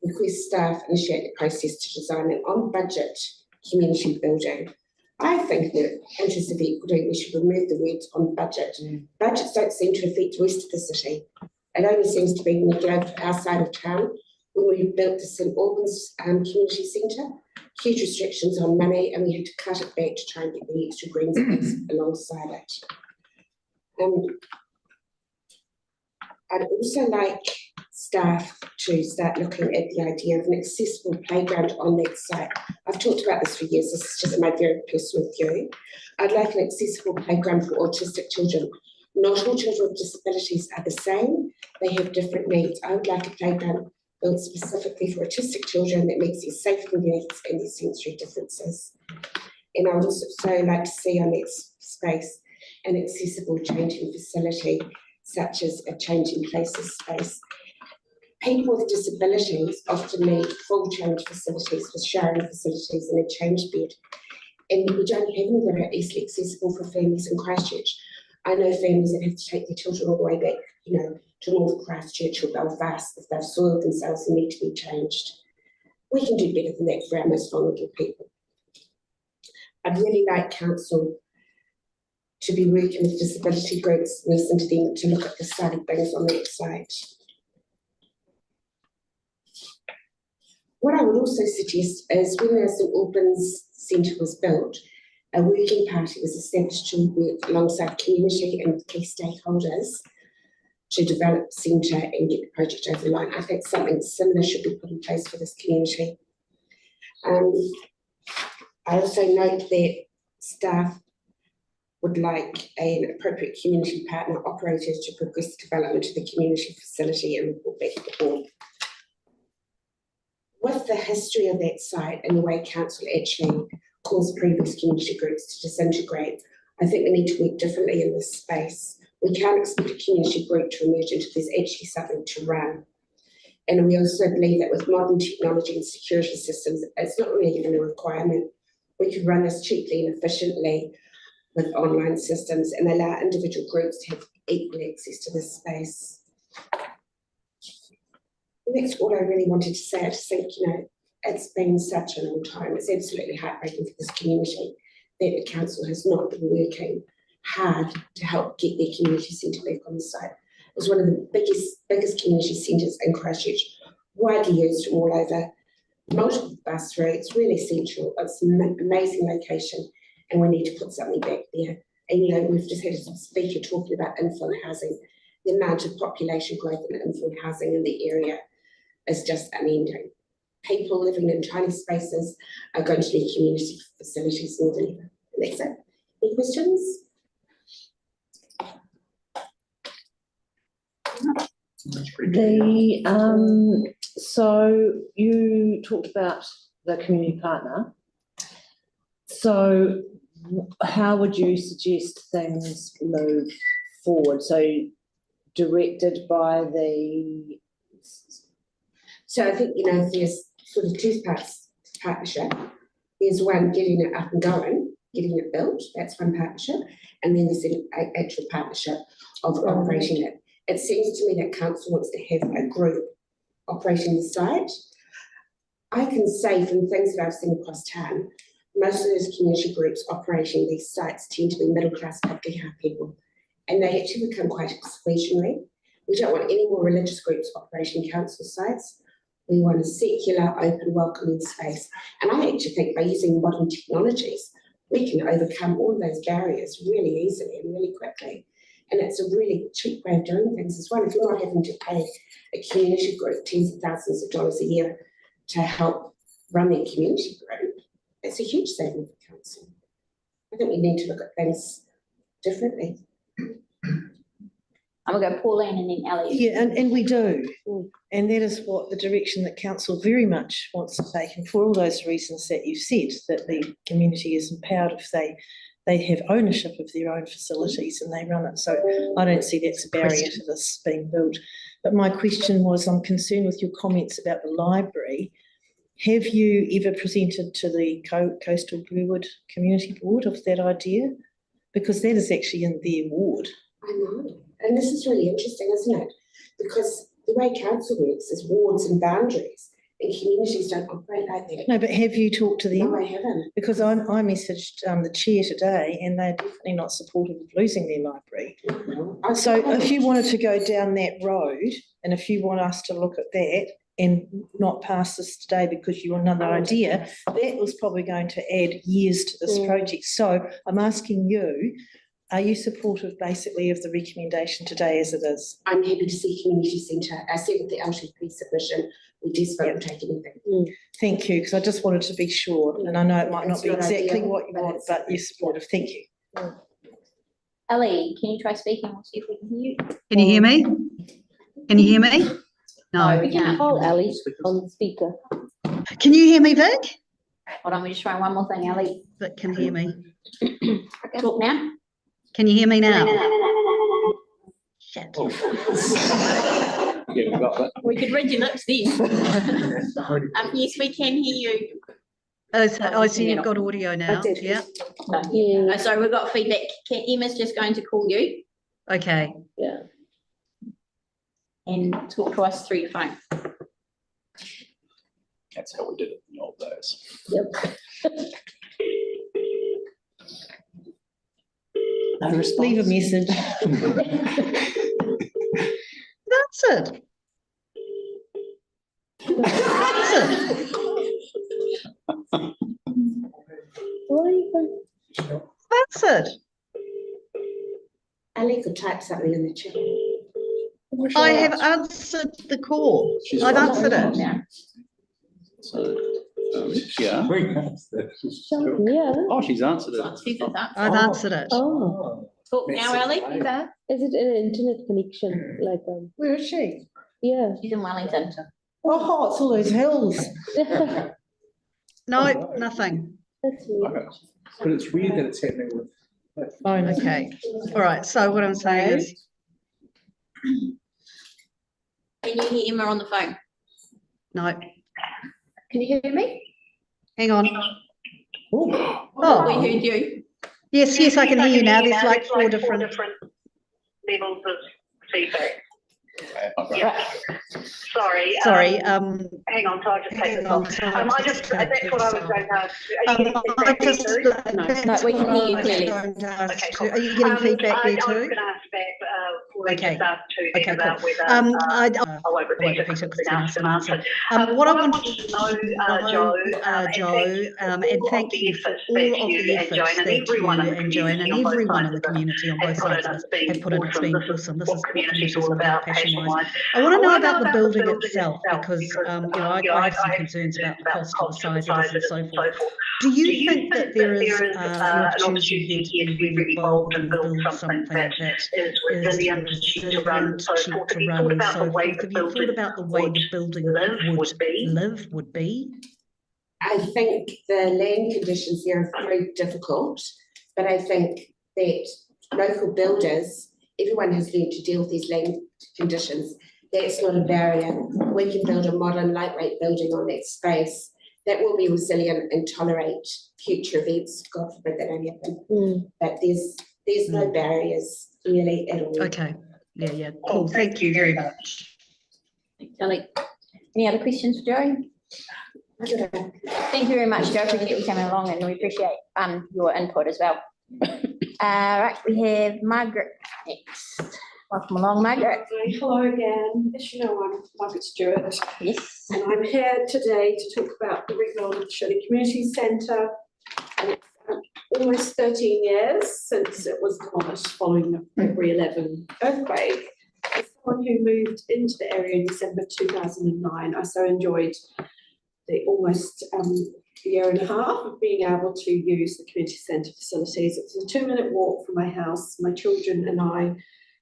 request staff initiate the process to design an on-budget community building. I think that in interest of equity, we should remove the words on budget. Budgets don't seem to affect the rest of the city. It only seems to be when you go to our side of town, when we built the St Albans Community Centre, huge restrictions on money, and we had to cut it back to try and get the extra green space alongside it. I'd also like staff to start looking at the idea of an accessible playground on that site. I've talked about this for years. This is just my very personal view. I'd like an accessible playground for autistic children. Not all children with disabilities are the same. They have different needs. I would like a playground built specifically for autistic children that meets their safety needs and their sensory differences. And I would also like to see on that space an accessible changing facility, such as a changing places space. People with disabilities often need full change facilities for showering facilities and a change bed. And we don't have any that are easily accessible for families in Christchurch. I know families that have to take their children all the way back, to North Christchurch or Belfast if they've soiled themselves and need to be changed. We can do better than that for our most vulnerable people. I'd really like council to be working with disability groups, listen to them, to look at the side of things on that side. What I would also suggest is when the St Albans Centre was built, a working party was established to work alongside community and key stakeholders to develop the centre and get the project over the line. I think something similar should be put in place for this community. I also note that staff would like an appropriate community partner operator to progress development of the community facility and report back to the board. With the history of that site and the way council actually caused previous community groups to disintegrate. I think we need to work differently in this space. We can't expect a community group to emerge until there's actually something to run. And we also believe that with modern technology and security systems, it's not really even a requirement. We could run this cheaply and efficiently with online systems and allow individual groups to have equal access to this space. And that's all I really wanted to say. I just think, it's been such a long time. It's absolutely heartbreaking for this community that the council has not been working hard to help get their community centre back on the site. It was one of the biggest community centres in Christchurch, widely used from all over, multiple bus routes, really central. It's an amazing location and we need to put something back there. And we've just had a speaker talking about infill housing. The amount of population growth in infill housing in the area is just unending. People living in tiny spaces are going to need community facilities more than ever. And that's it. Any questions? So you talked about the community partner. So how would you suggest things move forward? So directed by the... So I think, there's sort of two parts to partnership. There's one, getting it up and going, getting it built, that's one partnership. And then there's an actual partnership of operating it. It seems to me that council wants to have a group operating the site. I can say from things that I've seen across town, most of those community groups operating these sites tend to be middle-class, particularly people, and they actually become quite exclusionary. We don't want any more religious groups operating council sites. We want a secular, open, welcoming space. And I actually think by using modern technologies, we can overcome all of those barriers really easily and really quickly. And it's a really cheap way of doing things as well. If you're not having to pay a community group tens of thousands of dollars a year to help run their community group, it's a huge saving for council. I think we need to look at things differently. I'm going to go Pauline and then Ellie. Yeah, and we do. And that is what the direction that council very much wants to take. And for all those reasons that you've said, that the community is empowered if they have ownership of their own facilities and they run it. So I don't see that's a barrier to this being built. But my question was, I'm concerned with your comments about the library. Have you ever presented to the Coastal Bluewood Community Board of that idea? Because that is actually in their ward. I know. And this is really interesting, isn't it? Because the way council works is wards and boundaries, and communities don't operate like that. No, but have you talked to them? No, I haven't. Because I messaged the chair today and they're definitely not supportive of losing their library. So if you wanted to go down that road and if you want us to look at that and not pass this today because you want another idea, that was probably going to add years to this project. So I'm asking you, are you supportive basically of the recommendation today as it is? I'm happy to see community centre. I said with the LTP submission, we desperately will take anything. Thank you, because I just wanted to be sure, and I know it might not be exactly ideal, what you want, but you're supportive. Thank you. Ellie, can you try speaking? We'll see if we can hear you. Can you hear me? Can you hear me? No. We can't. Call Ellie on the speaker. Can you hear me, Vic? Hold on, we're just trying one more thing, Ellie. Vic can hear me. Talk now. Can you hear me now? Shit. Yeah, we got that. We could read your lips then. Yes, we can hear you. Oh, so you've got audio now, yeah? Yeah. So we've got feedback. Emma's just going to call you Okay. Yeah. and talk to us through your phone. That's how we did it in the old days. Yep. Leave a message. That's it. That's it. That's it. Ali could type something in the chat. I have answered the call. I've answered it. So, yeah. Yeah. Oh, she's answered it. I've answered it. Oh. Talk now, Ellie. Is it an internet connection? Like Where is she? yeah. She's in Wellington. Oh, it's all those hills. No, nothing. That's weird. But it's weird that it's happening with. Okay, all right, so what I'm saying is, Can you hear Emma on the phone? no, Can you hear me? hang on. We Oh, heard you. yes, I can hear you now. There's like four different. levels of feedback. Right. Sorry. Sorry, Hang on, so I just take hang this on, off. so That's what I was going to ask. Are you I getting just, feedback there too? No, we can hear you clearly. Okay, cool. Are you getting feedback there I was too? going to ask back, Pauline Okay. just asked too then Okay, about cool. whether, I I won't repeat it, because because it's it's been asked and answered. What I wanted wanted to know, Joe, and thank you for all of the efforts that you and Joanne and everyone in the community on both sides of this have put in. It's been awesome. This is what community's all about, passion-wise. I want to know about the building itself because, I have some concerns about the cost of the size of this and so forth. Do you think that there is an opportunity here to be really bold and build something that is resilient, cheap to run, and so forth? Have you thought about the way the building would be? I think the land conditions there are very difficult, but I think that local builders, everyone has learned to deal with these land conditions. That's not a barrier. We can build a modern, lightweight building on that space that will be resilient and tolerate future events. God forbid that don't happen. But there's no barriers really at all. Okay. Yeah. Cool. Thank you very much. Kelly, any other questions for Joe? Thank you very much, Joe. Appreciate you coming along, and we appreciate your input as well. Right, we have Margaret next. Welcome along, Margaret. Hello again. As you know, I'm Margaret Stewart. Yes. And I'm here today to talk about the rebuild of the Shirley Community Centre. And it's almost 13 years since it was demolished following the February 11 earthquake. As someone who moved into the area in December 2009, I so enjoyed the almost year and a half of being able to use the community centre facilities. It was a 2-minute walk from my house. My children and I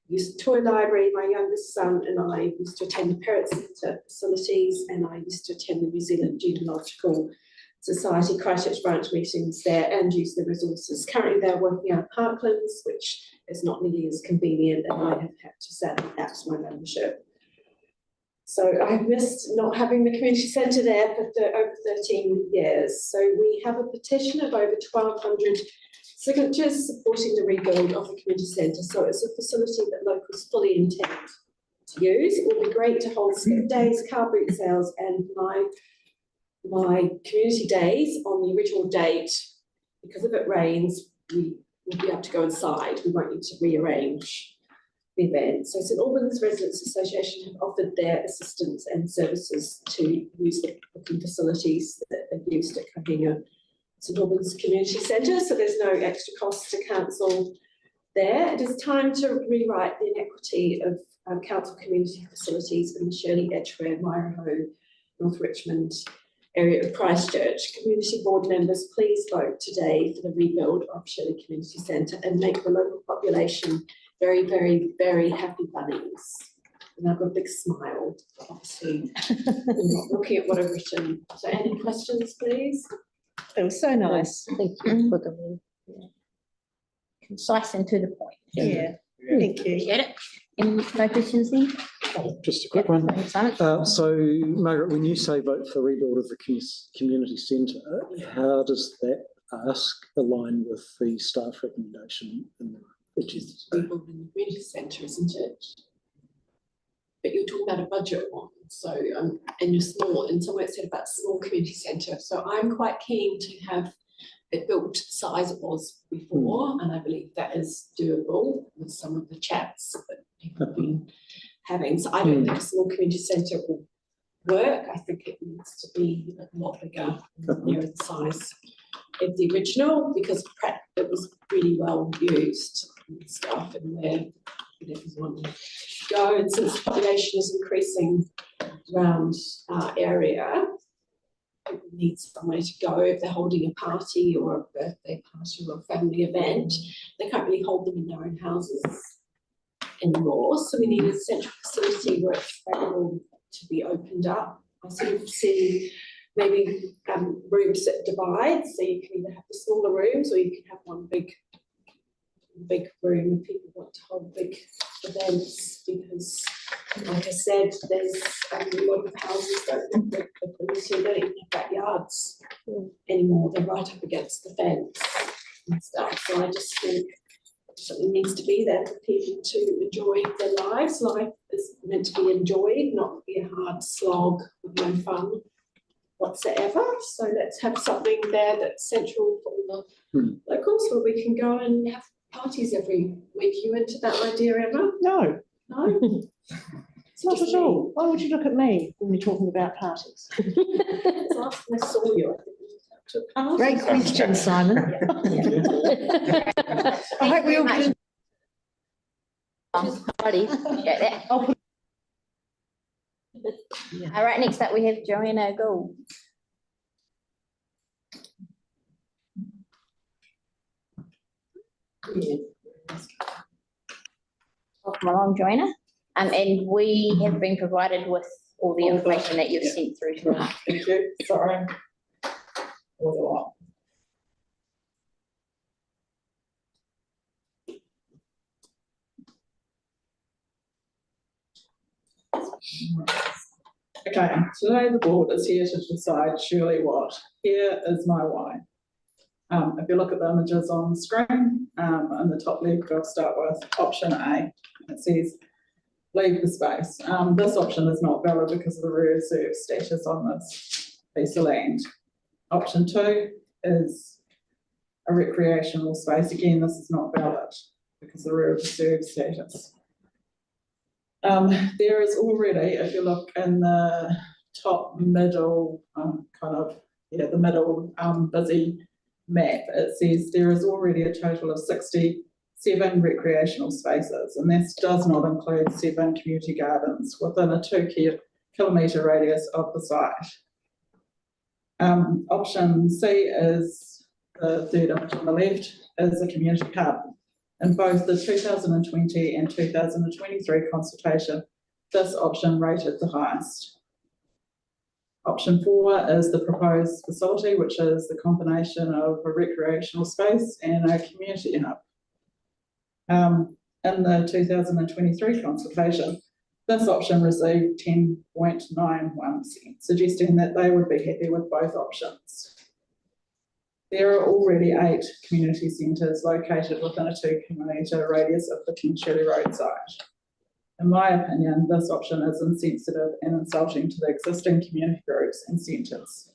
used the toy library. My youngest son and I used to attend the Parrot Centre facilities, and I used to attend the New Zealand Genealogical Society Christchurch branch meetings there and use the resources. Currently they're working out Parklands, which is not nearly as convenient, and I have had to sadly lapse my membership. So I've missed not having the community centre there for over 13 years. So we have a petition of over 1,200 signatures supporting the rebuild of the community centre. So it's a facility that locals fully intend to use. It will be great to hold skip days, car boot sales, and my community days on the original date. Because if it rains, we will be able to go inside. We won't need to rearrange the event. So St Albans Residents Association have offered their assistance and services to use the booking facilities that are used at Kahingha St Albans Community Centre. So there's no extra cost to council there. It is time to rewrite the inequity of council community facilities in the Shirley, Edgware, Maireho, North Richmond area of Christchurch. Community board members, please vote today for the rebuild of Shirley Community Centre and make the local population very, very, very happy bunnies. And I've got a big smile, obviously. I'm not looking at what I've written. So any questions, please? It was so nice. Thank you for the. Concise and to the point. Yeah. Thank you. Appreciate it. Any no questions then? Just a quick one. Simon? So, Margaret, when you say vote for rebuild of the community centre, how does that ask align with the staff recommendation? Which is rebuilding the community centre, isn't it? But you're talking about a budget one, so and you're small, and somewhere it said about small community centre. So I'm quite keen to have it built to the size it was before, and I believe that is doable with some of the chats that people have been having. So I don't think a small community centre will work. I think it needs to be a lot bigger, near the size of the original, because it was really well used and stuff, and where everyone would go. And since the population is increasing around our area, people need somewhere to go if they're holding a party or a birthday party or a family event. They can't really hold them in their own houses anymore. So we need a central facility where it's available to be opened up. I sort of see maybe rooms that divide, so you can either have the smaller rooms or you can have one big room if people want to hold big events, because like I said, there's a lot of houses that don't even have backyards anymore. They're right up against the fence and stuff. So I just think something needs to be there for people to enjoy their lives. Life is meant to be enjoyed, not be a hard slog with no fun whatsoever. So let's have something there that's central for all the locals, where we can go and have parties every week. You into that idea, Emma? No. No? It's not at all. Why would you look at me when we're talking about parties? It's last time I saw you. I think Great question, Simon. I hope we all can. Alrighty, appreciate that. All right, next up we have Joanna Gould. Welcome along, Joanna. And we have been provided with all the information that you've sent through to us. Thank you, sorry. Was a lot. Okay, today the board is here to decide surely what. Here is my why. If you look at the images on the screen, in the top left, I'll start with option A. It says, leave the space. This option is not valid because of the reserve status on this piece of land. Option 2 is a recreational space. Again, this is not valid because of the reserve status. There is already, if you look in the top middle, the middle busy map, it says there is already a total of 67 recreational spaces, and this does not include 7 community gardens within a 2 kilometre radius of the site. Option C is the third image on the left, is a community hub. In both the 2020 and 2023 consultation, this option rated the highest. Option 4 is the proposed facility, which is the combination of a recreational space and a community hub. In the 2023 consultation, this option received 10.91%, suggesting that they would be happy with both options. There are already 8 community centres located within a 2 kilometre radius of the Shirley Road site. In my opinion, this option is insensitive and insulting to the existing community groups and centres.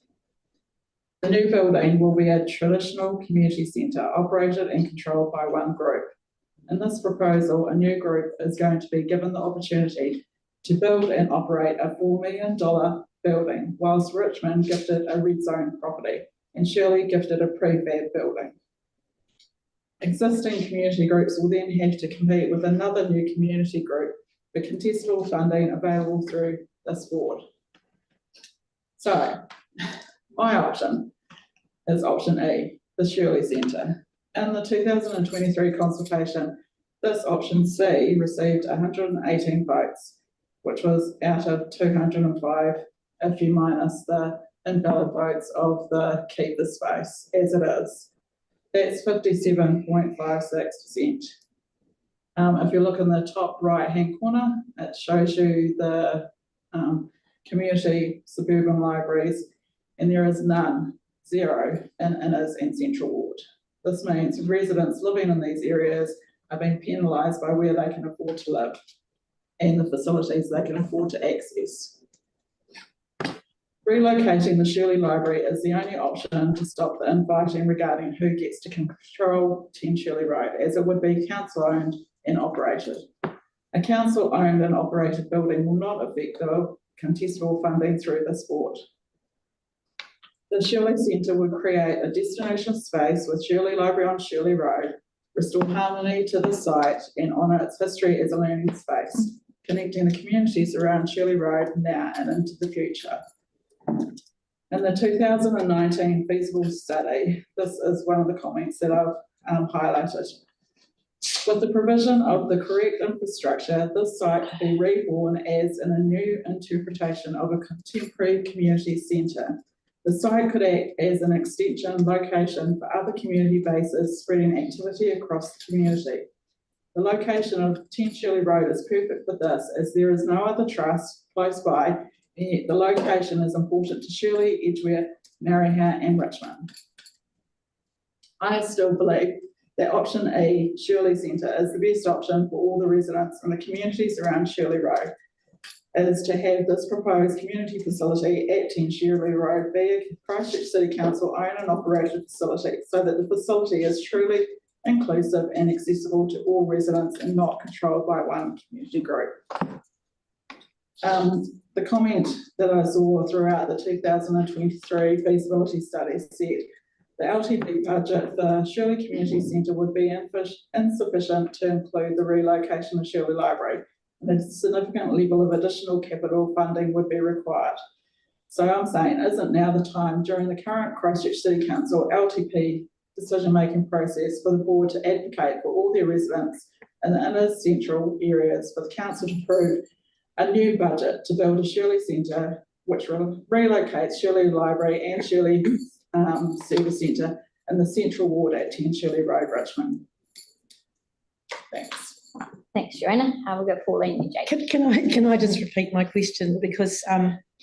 The new building will be a traditional community centre operated and controlled by one group. In this proposal, a new group is going to be given the opportunity to build and operate a $4 million building, whilst Richmond gifted a red zone property and Shirley gifted a prefab building. Existing community groups will then have to compete with another new community group for contestable funding available through this board. So, my option is option E, the Shirley Centre. In the 2023 consultation, this option C received 118 votes, which was out of 205 if you minus the invalid votes of the keep the space as it is. That's 57.56%. If you look in the top right-hand corner, it shows you the community suburban libraries, and there is none, 0, in Innes and Central Ward. This means residents living in these areas are being penalised by where they can afford to live and the facilities they can afford to access. Relocating the Shirley Library is the only option to stop the infighting regarding who gets to control 10 Shirley Road, as it would be council-owned and operated. A council-owned and operated building will not affect the contestable funding through this board. The Shirley Centre would create a destination space with Shirley Library on Shirley Road, restore harmony to the site and honour its history as a learning space, connecting the communities around Shirley Road now and into the future. In the 2019 feasible study, this is one of the comments that I've highlighted. With the provision of the correct infrastructure, this site could be reborn as in a new interpretation of a contemporary community centre, The site could act as an extension location for other community bases, spreading activity across the community. The location of 10 Shirley Road is perfect for this, as there is no other trust close by, and yet the location is important to Shirley, Edgware, Mariha and Richmond. I still believe that option E, Shirley Centre, is the best option for all the residents and the communities around Shirley Road, is to have this proposed community facility at 10 Shirley Road be a Christchurch City Council owned and operated facility, so that the facility is truly inclusive and accessible to all residents and not controlled by one community group. The comment that I saw throughout the 2023 feasibility study said the LTP budget for Shirley Community Centre would be insufficient to include the relocation of Shirley Library, and a significant level of additional capital funding would be required. So I'm saying, isn't now the time during the current Christchurch City Council LTP decision-making process for the board to advocate for all their residents in the inner central areas for the council to approve a new budget to build a Shirley Centre which relocates Shirley Library and Shirley Service Centre in the central ward at 10 Shirley Road, Richmond. Thanks. Thanks, Joanna. We'll go Pauline and Jake. Can I just repeat my question, because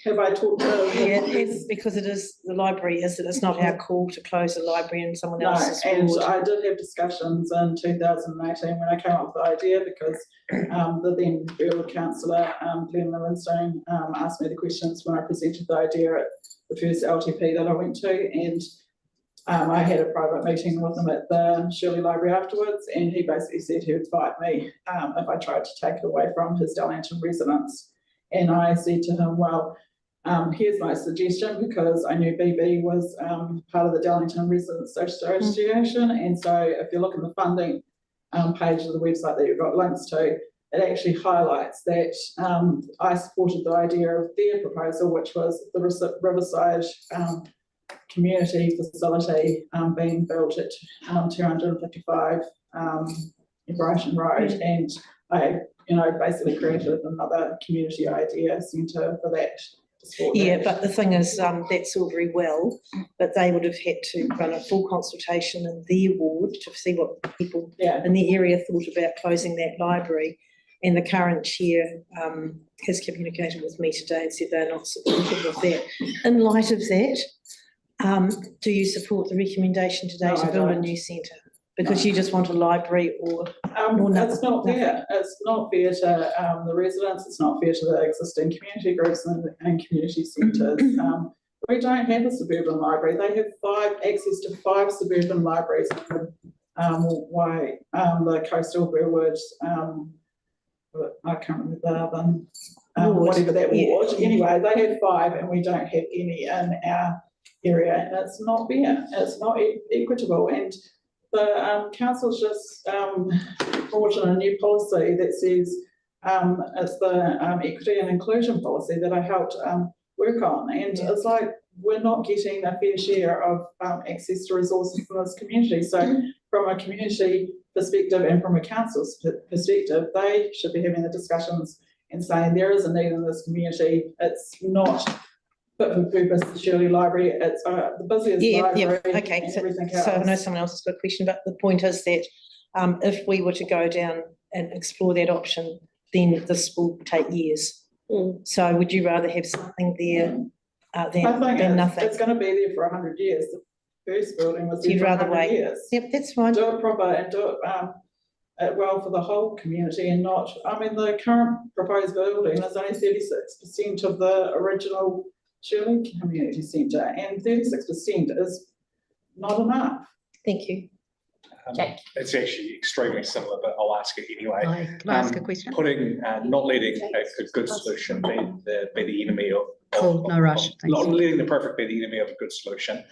have I talked to it's because it is the library, is it? It's not our call to close the library and someone else's and ward. I did have discussions in 2018 when I came up with the idea, because the then Field Councillor Glenn Livingstone asked me the questions when I presented the idea at the first LTP that I went to, and I had a private meeting with him at the Shirley Library afterwards, and he basically said he would fight me if I tried to take it away from his Darlington residents. And I said to him, well, here's my suggestion, because I knew BB was part of the Darlington Residents Association, and so if you look at the funding page of the website that you've got links to, it actually highlights that I supported the idea of their proposal, which was the Riverside community facility being built at 255 Brighton Road, and I, basically created another community idea centre for that. Yeah, but the thing is, that's all very well, but they would have had to run a full consultation in their ward to see what people in the area thought about closing that library. And the current chair has communicated with me today and said they're not supportive of that. In light of that, do you support the recommendation today to build a new centre? Because you just want a library or nothing? It's not fair. It's not fair to the residents. It's not fair to the existing community groups and community centres. We don't have a suburban library. They have access to 5 suburban libraries. The coastal Burwood, I can't remember the other whatever that ward. Anyway, they have 5 and we don't have any in our area, and it's not fair. It's not equitable, and the council's just brought in a new policy that says it's the equity and inclusion policy that I helped work on, and it's like we're not getting a fair share of access to resources for this community. So from a community perspective and from a council's perspective, they should be having the discussions and saying there is a need in this community. It's not fit for purpose, the Shirley Library. It's the busiest library. Okay, so I know someone else has got a question, but the point is that if we were to go down and explore that option, then this will take years. So would you rather have something there than nothing? It's going to be there for 100 years. The first building was there for 100 years. Yep, that's fine. Do it proper and do it well for the whole community, and not, the current proposed building is only 36% of the original Shirley Community Centre, and 36% is not enough. Thank you. It's actually extremely similar, but I'll ask it anyway. Can I ask a question? Putting, not letting a good solution be the enemy of. Cool, no rush. Not letting the perfect be the enemy of a good solution.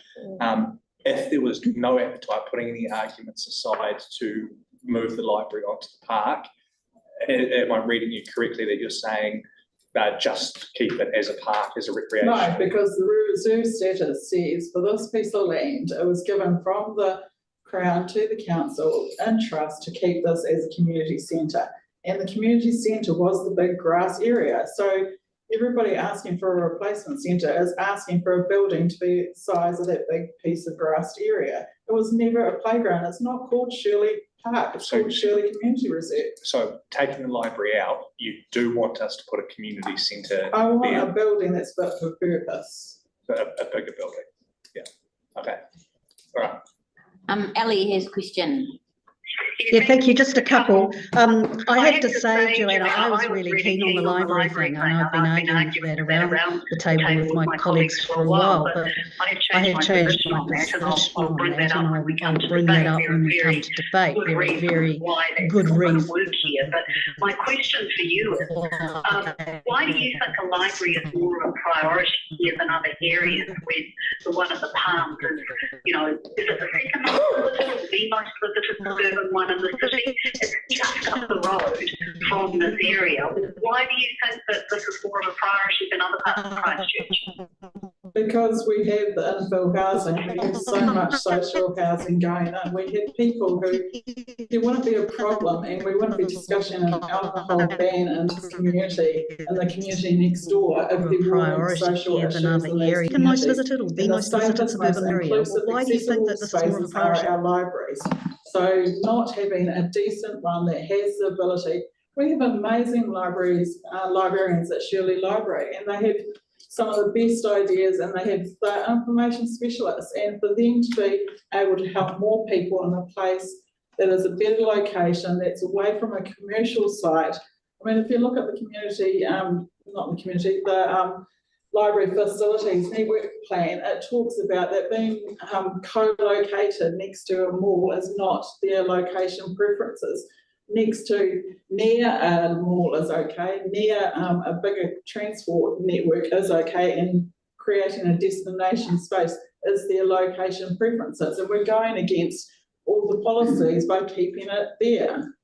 If there was no appetite, putting any arguments aside to move the library onto the park, am I reading you correctly that you're saying just keep it as a park, as a recreation? No, because the reserve status says for this piece of land, it was given from the Crown to the council in trust to keep this as a community centre. And the community centre was the big grass area. So everybody asking for a replacement centre is asking for a building to be the size of that big piece of grassed area. It was never a playground. It's not called Shirley Park, it's called Shirley Community Reserve. So taking the library out, you do want us to put a community centre I want there, a building that's fit for purpose. a bigger building. Yeah, okay, all right. Ellie has a question. Yeah, thank you. Just a couple. I have to say, Joanna, I was really keen on the library thing. I know I've been arguing for that around the table with my colleagues for a while, but I have changed my position on that, and I'll bring that up when we come to debate. There are very good reasons. But my question for you is, why do you think a library is more of a priority here than other areas when the one at the Palms is, you know, is it the second most visited, the most visited suburban one in the city? It's just up the road from this area. Why do you think that this is more of a priority than other parts of Christchurch? Because we have the infill housing, we have so much social housing going on. We have people who, there wouldn't be a problem and we wouldn't be discussing an alcohol ban in this community and the community next door if there weren't social issues in these communities. The most visited or the most visited suburban area. Why do you think that this is more of a priority? Our libraries. So not having a decent one that has the ability, we have amazing libraries, librarians at Shirley Library, and they have some of the best ideas and they have the information specialists, and for them to be able to help more people in a place that is a better location, that's away from a commercial site. I mean, if you look at the community, not the community, the library facilities network plan, it talks about that being co-located next to a mall is not their location preferences. Next to, near a mall is okay, near a bigger transport network is okay, and creating a destination space is their location preferences. And we're going against all the policies by keeping it there.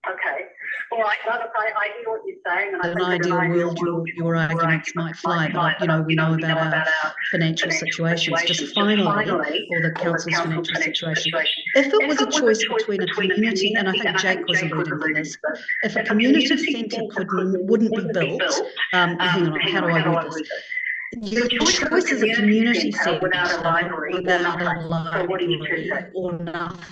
Okay. All right, I hear what you're saying. And In an ideal world, your arguments might fly, but you know, we know about our financial situations. Just finally, or the council's financial situation. If it was a choice between a community, and I think Jake was alluding to this, if a community centre wouldn't be built, hang on, how do I word this? Your choice is a community centre without a library or nothing.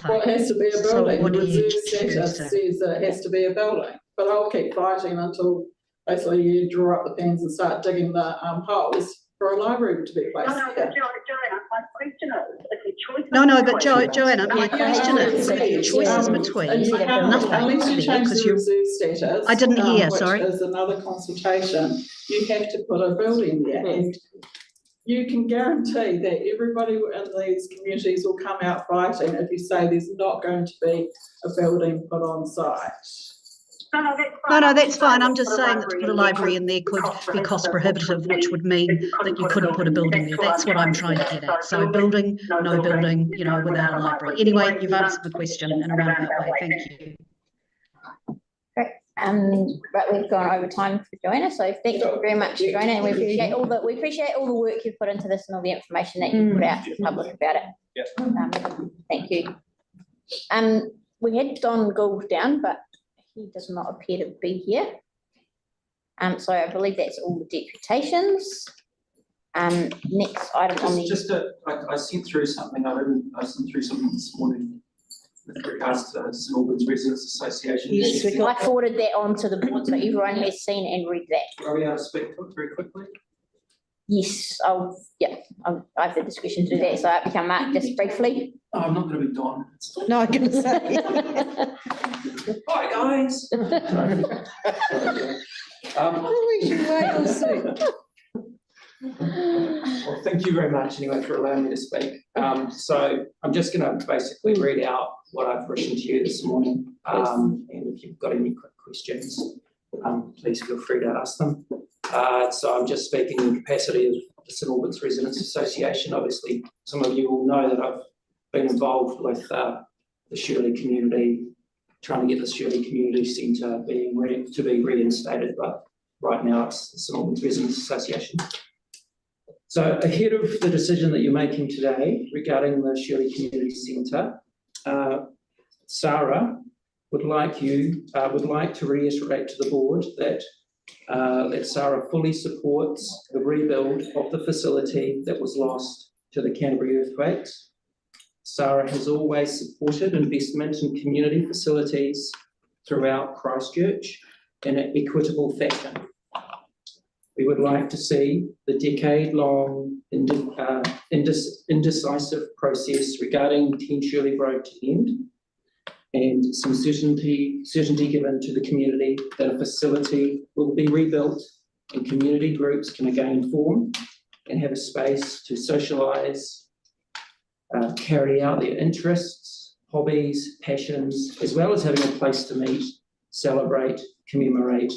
Well, it has to be a building. The reserve centre says that it has to be a building, but I'll keep fighting until basically you draw up the pens and start digging the holes for a library to be placed. No, but Joanna, my question is, the choices between nothing to be, because you, I didn't hear, sorry. Which is another consultation, you have to put a building there, and you can guarantee that everybody in these communities will come out fighting if you say there's not going to be a building put on site. No, that's fine. I'm just saying that to put a library in there could be cost prohibitive, which would mean that you couldn't put a building there. That's what I'm trying to get at. So building, no building, you know, without a library. Anyway, you've answered the question in a roundabout way. Thank you. Great. But we've gone over time for Joanna, so thank you very much, Joanna, and we appreciate all the work you've put into this and all the information that you put out to the public about it. Yeah. Thank you. We had Don Gould down, but he does not appear to be here. So I believe that's all the deputations. Next item on the. I sent through something. I sent through something this morning with regards to St Albans Residents Association. Yes, I forwarded that on to the board, so everyone has seen and read that. Are we able to speak to it very quickly? Yes, I have the discretion to do that, so I become Mark just briefly. Oh, I'm not going to be Don. No, I'm going to say. Hi, guys. We should wait or see. Well, thank you very much anyway for allowing me to speak. So I'm just going to basically read out what I've written to you this morning. And if you've got any quick questions, please feel free to ask them. So I'm just speaking in capacity of the St Albans Residents Association. Obviously, some of you will know that I've been involved with the Shirley community, trying to get the Shirley Community Centre to be reinstated, but right now it's the St Albans Residents Association. So ahead of the decision that you're making today regarding the Shirley Community Centre, Sarah would like to reiterate to the board that that Sarah fully supports the rebuild of the facility that was lost to the Canterbury earthquakes. Sarah has always supported investment in community facilities throughout Christchurch in an equitable fashion. We would like to see the decade-long indecisive process regarding 10 Shirley Road to end, and some certainty given to the community that a facility will be rebuilt and community groups can again form and have a space to socialise, carry out their interests, hobbies, passions, as well as having a place to meet, celebrate, commemorate,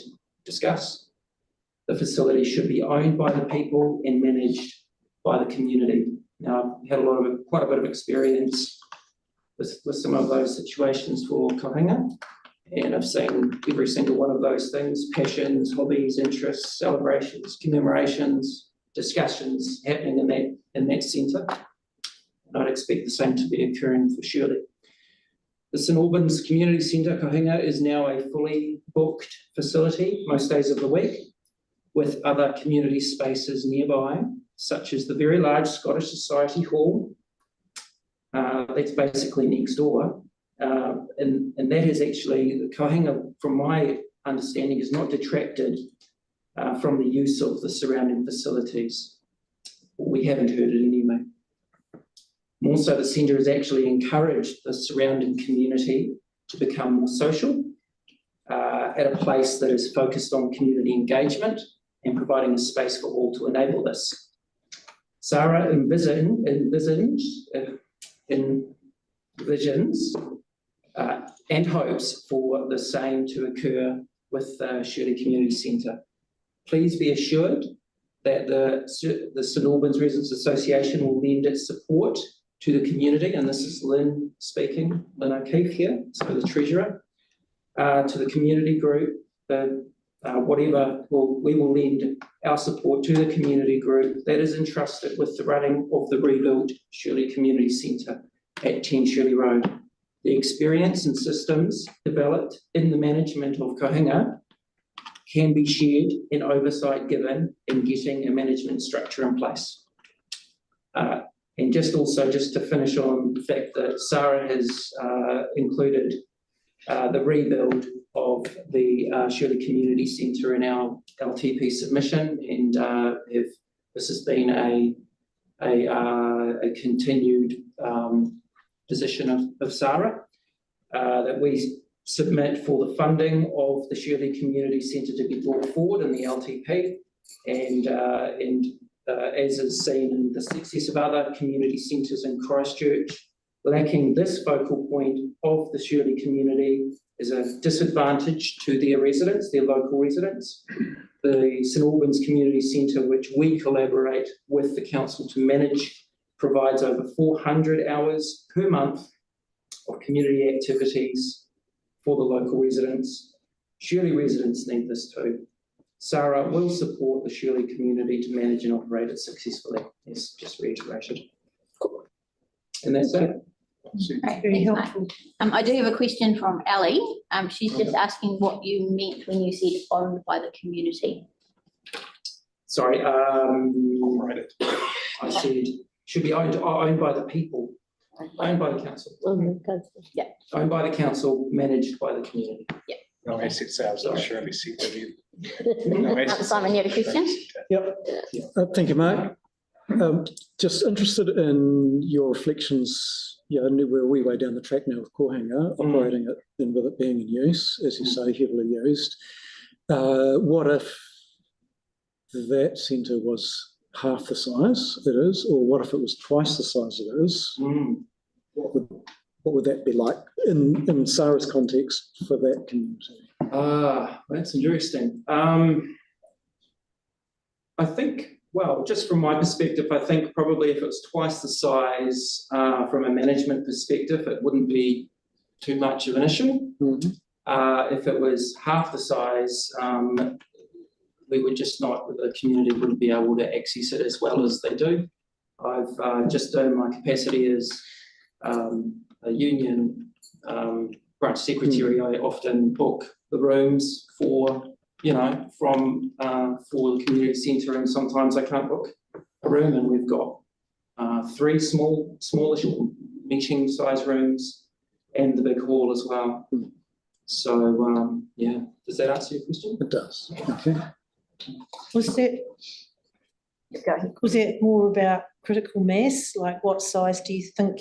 discuss. The facility should be owned by the people and managed by the community. Now, I've had quite a bit of experience with some of those situations for Kohinga, and I've seen every single one of those things: passions, hobbies, interests, celebrations, commemorations, discussions happening in that centre. And I'd expect the same to be occurring for Shirley. The St Albans Community Centre, Kohinga, is now a fully booked facility most days of the week, with other community spaces nearby, such as the very large Scottish Society Hall. That's basically next door. And that is actually, Kohinga, from my understanding, is not detracted from the use of the surrounding facilities. We haven't heard it anyway. More so, the centre has actually encouraged the surrounding community to become more social at a place that is focused on community engagement and providing a space for all to enable this. Sarah envisions and hopes for the same to occur with the Shirley Community Centre. Please be assured that the St Albans Residents Association will lend its support to the community, and this is Lynn speaking, Lynn O'Keefe here, so the Treasurer, to the community group, we will lend our support to the community group that is entrusted with the running of the rebuilt Shirley Community Centre at 10 Shirley Road. The experience and systems developed in the management of Kohinga can be shared and oversight given in getting a management structure in place. And just to finish on the fact that Sarah has included the rebuild of the Shirley Community Centre in our LTP submission, and this has been a continued position of Sarah that we submit for the funding of the Shirley Community Centre to be brought forward in the LTP, and as is seen in the success of other community centres in Christchurch, lacking this focal point of the Shirley community is a disadvantage to their residents, their local residents. The St Albans Community Centre, which we collaborate with the council to manage, provides over 400 hours per month of community activities for the local residents. Shirley residents need this too. Sarah will support the Shirley community to manage and operate it successfully, as just reiterated. And that's it. Right, thanks, Mark. I do have a question from Ali. She's just asking what you meant when you said owned by the community. Sorry, I said should be owned by the people, owned by the council. Yeah. Owned by the council, managed by the community. Yeah. No asset sales, I'm sure we see that. Simon, you had a question? Yep. Thank you, Mark. Just interested in your reflections, we're a wee way down the track now with Kohinga, operating it and with it being in use, as you say, heavily used. What if that centre was half the size it is, or what if it was twice the size it is? What would that be like in Sarah's context for that community? That's interesting. I think, well, just from my perspective, I think probably if it was twice the size from a management perspective, it wouldn't be too much of an issue. If it was half the size, we would just not, the community wouldn't be able to access it as well as they do. I've just in my capacity as a union branch secretary, I often book the rooms for you know, from, for the community centre, and sometimes they can't book a room, and we've got, 3 smallish meeting size rooms and the big hall as well. So, yeah, does that answer your question? It does. Okay. Was that more about critical mass? Like what size do you think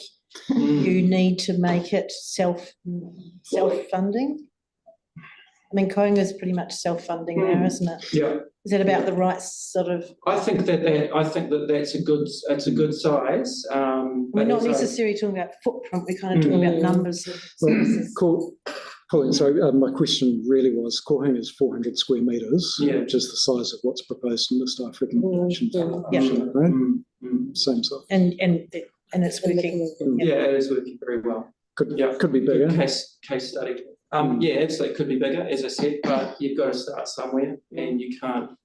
you need to make it self-funding? I mean, Koinga is pretty much self-funding now, isn't it? Yeah. Is that about the right sort of? I think that's a good size. We're not necessarily talking about footprint, we're kind of talking about numbers of spaces. Cool. Colin, sorry, my question really was, Koinga is 400 square metres, which is the size of what's proposed in the staff recommendation. Right? Same size. And it's working. Yeah, it is working very well. Could be bigger. Good case study. Yeah, it could be bigger, as I said, but you've got to start somewhere, and you can't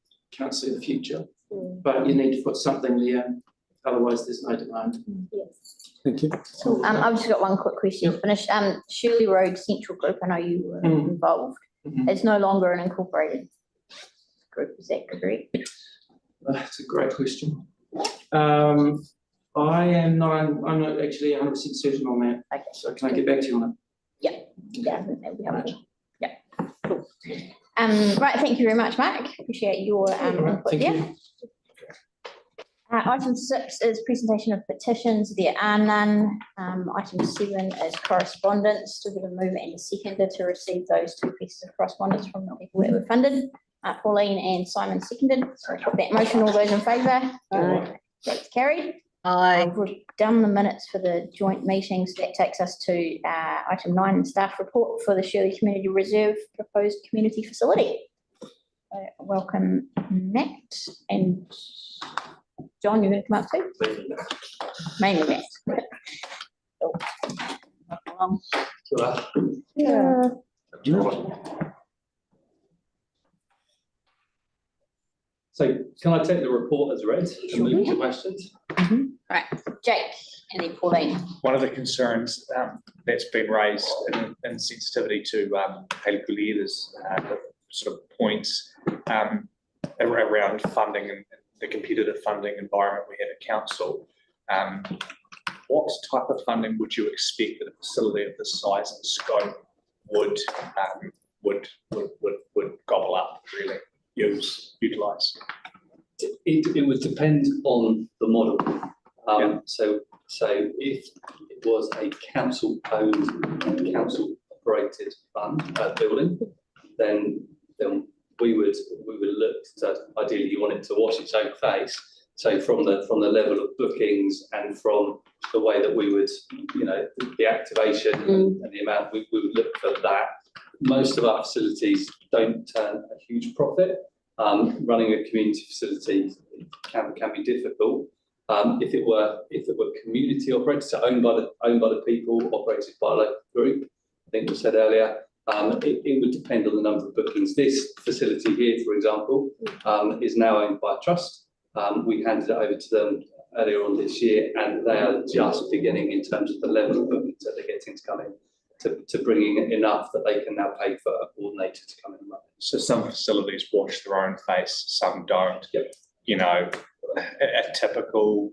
see the future. But you need to put something there, otherwise there's no demand. Thank you. So, I've just got one quick question to finish. Shirley Road Central Group, I know you were involved. It's no longer an incorporated group, is that correct? That's a great question. I'm not actually 100% certain on that. Okay. So can I get back to you on it? Yeah, that'd be helpful. Yeah, cool. Right, thank you very much, Mark. Appreciate your input there. Item 6 is presentation of petitions. There are none. Item 7 is correspondence. Do we have a mover and a seconder to receive those 2 pieces of correspondence from the people that were funded? Pauline and Simon seconded. So for that motion, all those in favour? That's carried. We've done the minutes for the joint meetings. That takes us to item 9, staff report for the Shirley Community Reserve proposed community facility. Welcome, Matt, and John, you're going to come up too? Mainly Matt. So can I take the report as read and move to questions? Right, Jake, and then Pauline. One of the concerns that's been raised in sensitivity to Hayley Couliera's sort of points around funding and the competitive funding environment we have at council. What type of funding would you expect that a facility of this size and scope would gobble up, really utilise? It would depend on the model. So if it was a council-owned and council-operated building, then we would look to, ideally you want it to wash its own face. So from the level of bookings and from the way that we would, the activation and the amount, we would look for that. Most of our facilities don't turn a huge profit. Running a community facility can be difficult. If it were community operated, so owned by the people, operated by a local group, I think we said earlier, it would depend on the number of bookings. This facility here, for example, is now owned by a trust. We handed it over to them earlier on this year, and they are just beginning in terms of the level of bookings that they're getting to come in, to bringing in enough that they can now pay for a coordinator to come in and run it. So some facilities wash their own face, some don't. Yep. A typical.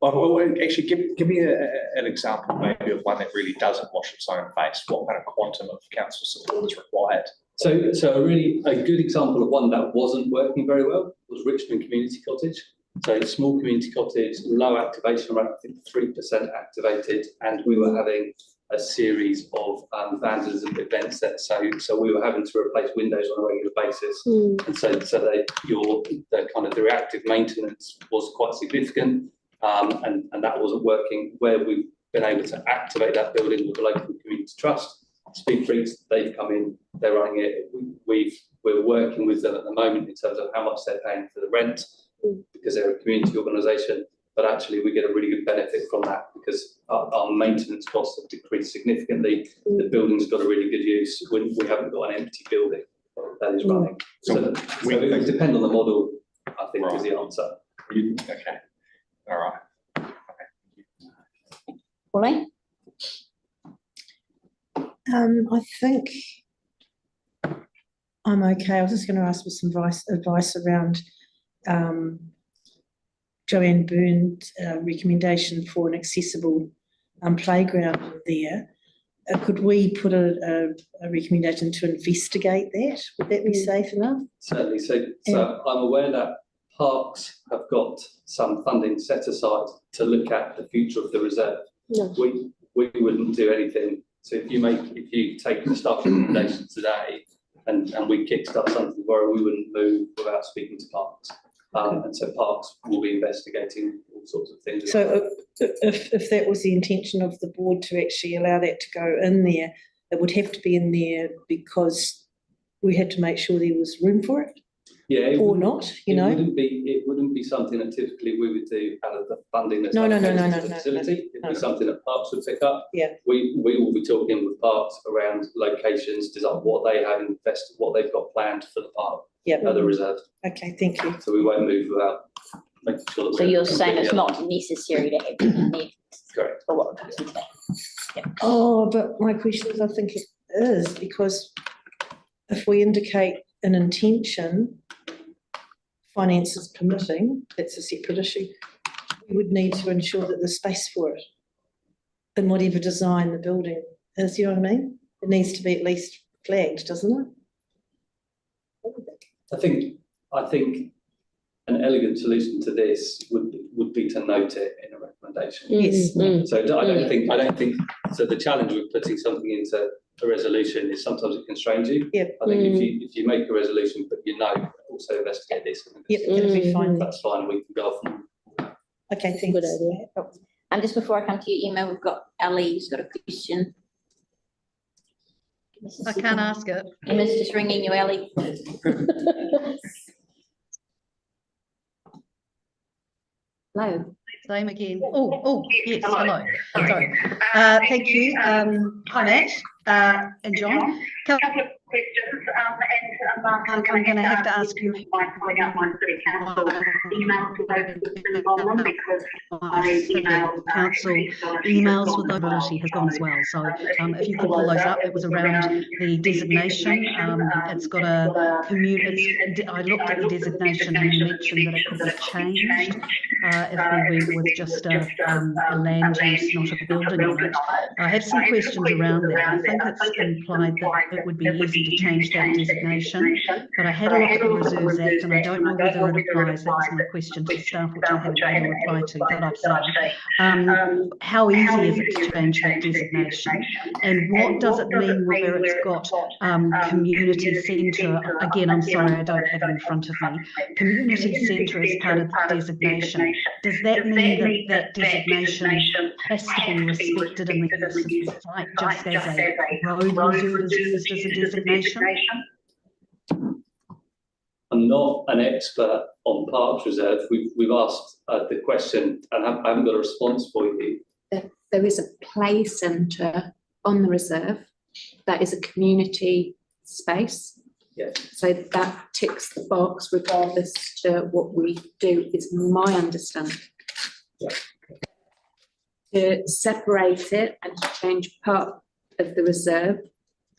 Well, actually, give me an example maybe of one that really doesn't wash its own face. What kind of quantum of council support is required? So a good example of one that wasn't working very well was Richmond Community Cottage. So small community cottage, low activation rate, I think 3% activated, and we were having a series of vandalism events that so we were having to replace windows on a regular basis, and so the reactive maintenance was quite significant, and that wasn't working. Where we've been able to activate that building with the local community trust, Speed Freaks, they've come in, they're running it. We're working with them at the moment in terms of how much they're paying for the rent, because they're a community organisation, but actually we get a really good benefit from that because our maintenance costs have decreased significantly. The building's got a really good use when we haven't got an empty building that is running. So it would depend on the model, I think, is the answer. Okay, all right. Pauline? I think I'm okay. I was just going to ask for some advice around Joanne Byrne's recommendation for an accessible playground there. Could we put a recommendation to investigate that? Would that be safe enough? Certainly. So I'm aware that parks have got some funding set aside to look at the future of the reserve. No. We wouldn't do anything. So if you take the staff recommendation today and we kickstart something tomorrow, we wouldn't move without speaking to parks. And so parks will be investigating all sorts of things. So if that was the intention of the board to actually allow that to go in there, it would have to be in there because we had to make sure there was room for it. Yeah, or not, you know. It wouldn't be something that typically we would do out of the funding that's No. allocated to the facility. It'd be something that parks would pick up. Yeah. We will be talking with parks around locations, design, what they have invested, what they've got planned for the park. Yeah. The reserve. Okay, thank you. So we won't move without making sure that. So you're saying it's not necessary to have it in there? Correct. For what purpose? Yeah. Oh, but my question is, I think it is, because if we indicate an intention, finances permitting, that's a separate issue, we would need to ensure that there's space for it in whatever design the building is, you know what I mean? It needs to be at least flagged, doesn't it? I think an elegant solution to this would be to note it in a recommendation. Yes. So I don't think, so the challenge with putting something into a resolution is sometimes it constrains you. Yeah. I think if you make a resolution, but also investigate this. Yep, that'll be fine. That's fine, we can go off. Okay, thanks. Good idea. And just before I come to your email, we've got Ali who's got a question. I can't ask it. Emma's just ringing you, Ali. Hello. Same again. Oh, yes, hello. Sorry. Thank you. Hi, Matt and John. Couple of questions, and I'm going to have to ask you. by pulling out my city council email to those on them because I emailed council emails with mobility has gone as well. So if you could pull those up, it was around the designation. It's got a community. I looked at the designation and you mentioned that it could be changed if we went with just a land use, not a building on it. I have some questions around that. I think it's implied that it would be easy to change that designation, but I had a look at the Reserves Act and I don't know whether it applies. That was my question to staff, which I haven't had a reply to that I've done. How easy is it to change that designation? And what does it mean where it's got community centre? Again, I'm sorry, I don't have it in front of me. Community centre as part of the designation. Does that mean that designation has to be respected in the use of the site just as a road reserve is used as a designation? I'm not an expert on Parks Reserve. We've asked the question and I haven't got a response for you. There is a play centre on the reserve that is a community space. Yes. So that ticks the box regardless to what we do, is my understanding. Yeah. To separate it and to change part of the reserve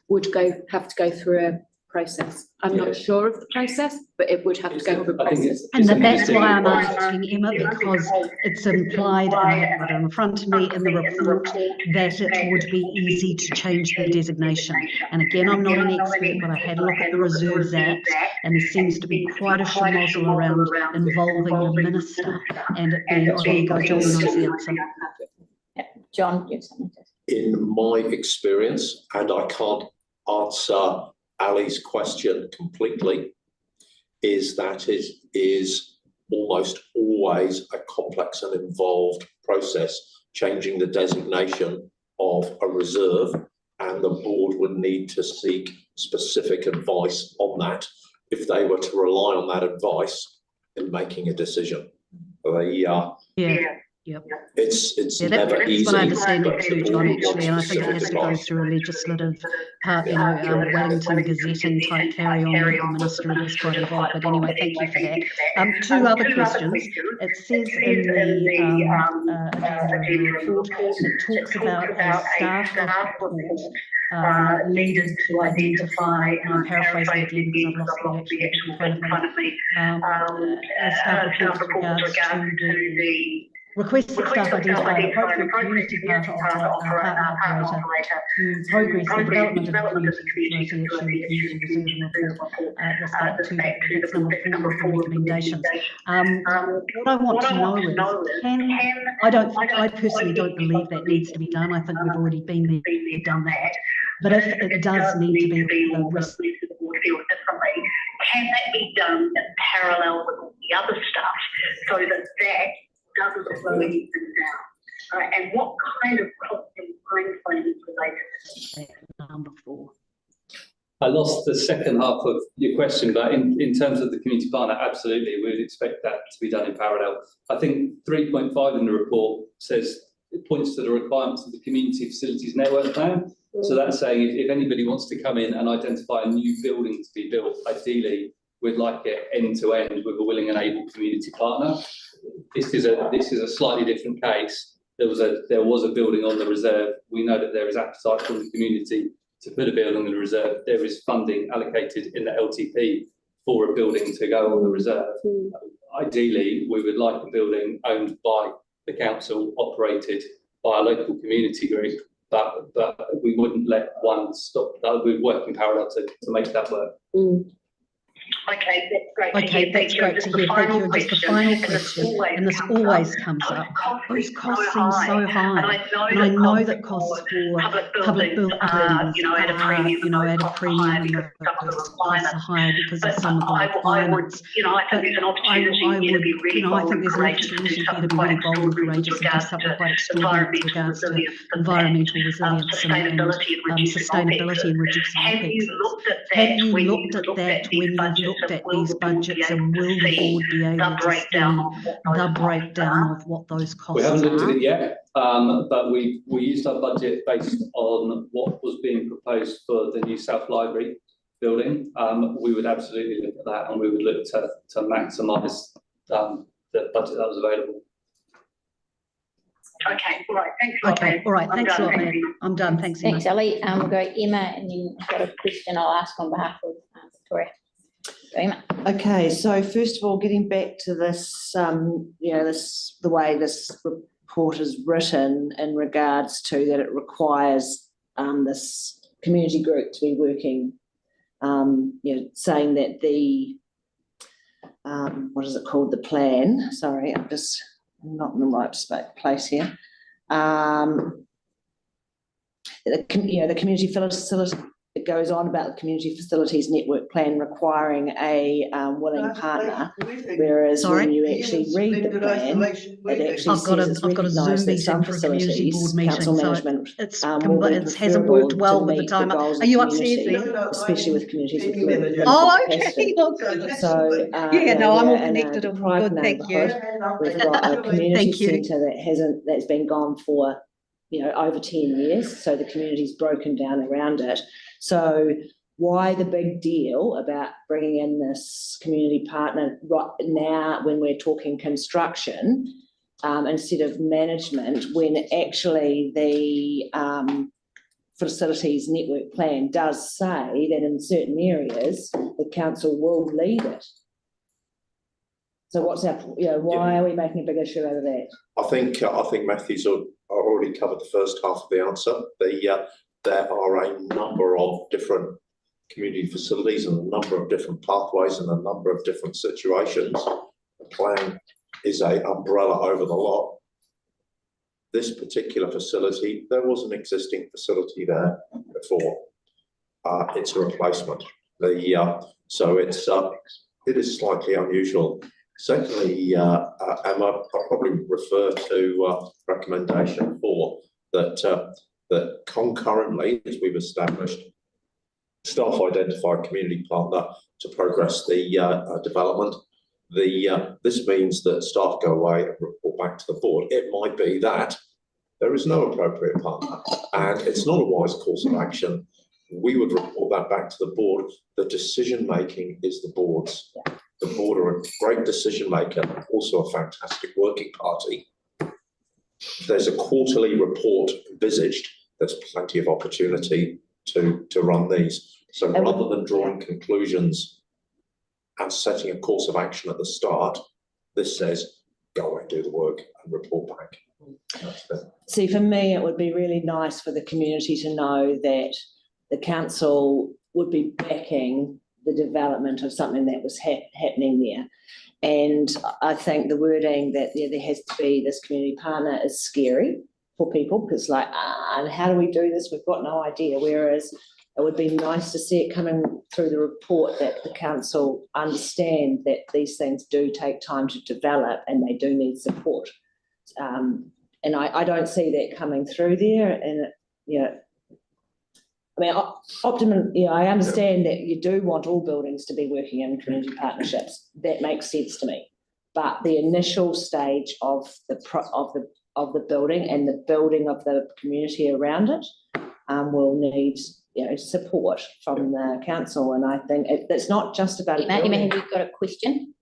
would have to go through a process. I'm not sure of the process, but it would have to go through a process. And that's why I'm asking Emma, because it's implied, and I have it in front of me in the report, that it would be easy to change the designation. And again, I'm not an expert, but I had a look at the Reserves Act, and there seems to be quite a schmozzle around involving the minister and it being, oh, there you go, John knows the answer. John, you have something to say? In my experience, and I can't answer Ali's question completely, is that it is almost always a complex and involved process, changing the designation of a reserve, and the board would need to seek specific advice on that if they were to rely on that advice in making a decision. Yep. It's Yeah, never that's easy. what I understand it but too, the John, board actually, and I wants think it has to go simplify. through a legislative part, Wellington gazetting type carry on with the minister. It is quite involved, but anyway, thank you for that. Two other questions. It says in the agenda of the report, it talks about a staff report needed to identify, and I'm paraphrasing again because I've lost the actual bit in front of me, a staff report with regards to the request that staff identify an appropriate community partner operator to progress the development of the community facility at Shirley Community Reserve and report respect to that's number 4 of the recommendations. What I want to know is, I personally don't believe that needs to be done. I think we've already been there, done that. But if it does need to be the risk, can that be done in parallel with all the other stuff so that doesn't slow anything down? And what kind of cost and time frame is related to number 4? I lost the second half of your question, but in terms of the community partner, absolutely, we would expect that to be done in parallel. I think 3.5 in the report says, it points to the requirements of the community facilities network plan. So that's saying if anybody wants to come in and identify a new building to be built, ideally, we'd like it end to end with a willing and able community partner. This is a slightly different case. There was a building on the reserve. We know that there is appetite from the community to put a building on the reserve. There is funding allocated in the LTP for a building to go on the reserve. Ideally, we would like a building owned by the council, operated by a local community group, but we wouldn't let one stop. We'd work in parallel to make that work. Okay, that's great. Okay, that's great to hear. Thank you. And just the final question, and this always comes up. Those costs seem so high, and I know that costs for public buildings are, at a premium, and the costs are higher because of some of the requirements. I think there's an opportunity here to be really bold and courageous and do something quite extraordinary with regards to environmental resilience and sustainability and reducing OpEx. Have you looked at that when you've looked at these budgets, and will the board be able to see the breakdown of what those costs are? We haven't looked at it yet, but we used our budget based on what was being proposed for the new South Library building. We would absolutely look at that, and we would look to maximise the budget that was available. Okay, all right, thanks a lot. Okay, all right, thanks a lot, Matt. I'm done, thanks, Emma. Thanks, Ellie. We'll go Emma, and then I've got a question I'll ask on behalf of Victoria. Go, Emma. Okay, so first of all, getting back to this, the way this report is written in regards to that it requires this community group to be working, saying that the, what is it called, the plan, sorry, I'm not in the right place here. The community facility, it goes on about the community facilities network plan requiring a willing partner, whereas when you actually read the plan, it actually says it's recognised that some facilities, council management, will be hasn't worked well with the meet time. goals Are of you community, upstairs? especially with communities with limited Okay. capacity. So, yeah, no, I'm all in a connected. deprived Good, thank you. neighbourhood, we've got a community centre that's been gone for over 10 years, so the community's broken down around it. So why the big deal about bringing in this community partner right now when we're talking construction instead of management, when actually the facilities network plan does say that in certain areas the council will lead it? So what's our, why are we making a big issue out of that? I think Matthew's already covered the first half of the answer. There are a number of different community facilities and a number of different pathways and a number of different situations. The plan is an umbrella over the lot. This particular facility, there was an existing facility there before. It's a replacement. So it is slightly unusual. Secondly, Emma, I'll probably refer to recommendation 4 that concurrently, as we've established, staff identify a community partner to progress the development. This means that staff go away and report back to the board. It might be that there is no appropriate partner, and it's not a wise course of action. We would report that back to the board. The decision-making is the board's. The board are a great decision-maker, also a fantastic working party. If there's a quarterly report envisaged, there's plenty of opportunity to run these. So rather than drawing conclusions and setting a course of action at the start, this says, go away, do the work and report back. See, for me, it would be really nice for the community to know that the council would be backing the development of something that was happening there. And I think the wording that there has to be this community partner is scary for people, because like, and how do we do this? We've got no idea. Whereas it would be nice to see it coming through the report that the council understand that these things do take time to develop and they do need support. And I don't see that coming through there. And, I mean, optimum, I understand that you do want all buildings to be working in community partnerships. That makes sense to me. But the initial stage of the building and the building of the community around it will need support from the council. And I think it's not just about Emma, have you got a question?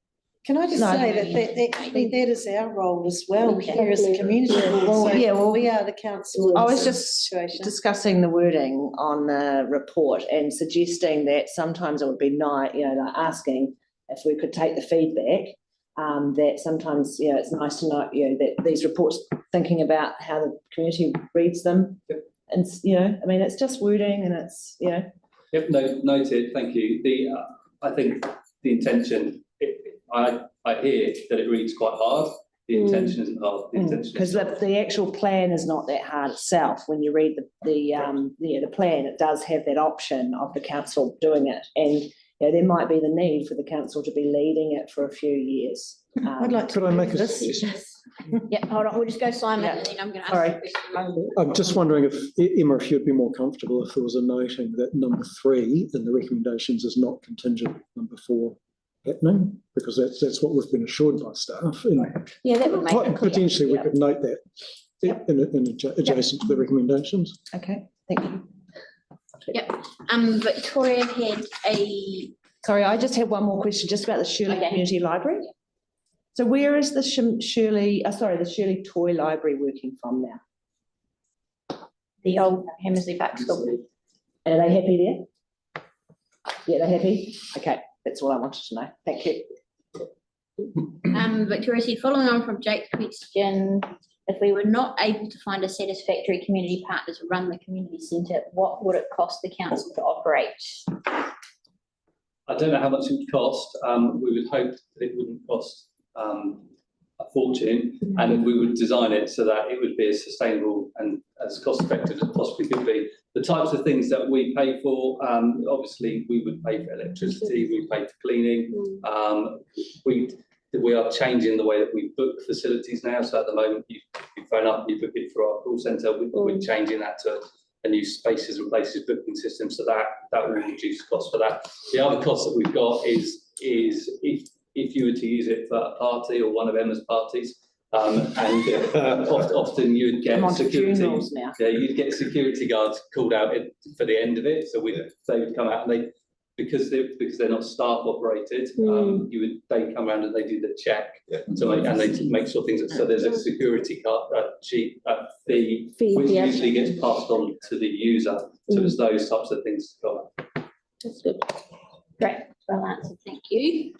Can I just say that actually that is our role as well, here as the community board. So we are the council. I was just discussing the wording on the report and suggesting that sometimes it would be nice, like asking if we could take the feedback, that sometimes, it's nice to know, that these reports, thinking about how the community reads them. And, I mean, it's just wording and it's, Yep, noted, thank you. I think the intention, I hear that it reads quite hard. The intention isn't hard. The intention because the actual plan is not that hard itself. When you read the plan, it does have that option of the council doing it, and there might be the need for the council to be leading it for a few years. I'd like to. Could I make a suggestion? Yeah, hold on. We'll just go Simon, and then I'm going to ask the question. I'm just wondering if, Emma, if you'd be more comfortable if there was a noting that number 3 in the recommendations is not contingent, number 4 happening, because that's what we've been assured by staff. And yeah, that would make it clear. Potentially we could note that adjacent to the recommendations. Okay, thank you. Yep. Victoria had a. Sorry, I just had one more question, just about the Shirley Community Library. So where is the Shirley Toy Library working from now? The old Hammersley Park School. And are they happy there? Yeah, they're happy? Okay, that's all I wanted to know. Thank you. Victoria said, following on from Jake's question, if we were not able to find a satisfactory community partner to run the community centre, what would it cost the council to operate? I don't know how much it would cost. We would hope that it wouldn't cost a fortune, and we would design it so that it would be as sustainable and as cost effective as possibly could be. The types of things that we pay for, obviously we would pay for electricity, we pay for cleaning. We are changing the way that we book facilities now. So at the moment, you phone up, you book it through our call centre. We're changing that to a new spaces and places booking system, so that will reduce costs for that. The other cost that we've got is if you were to use it for a party or one of Emma's parties, often you would get security. Yeah, you'd get security guards called out for the end of it. So they would come out and because they're not staff operated, they come around and they do the check and they make sure things. So there's a security card fee which usually gets passed on to the user. So there's those types of things to cover. That's good. Great, well answered. Thank you.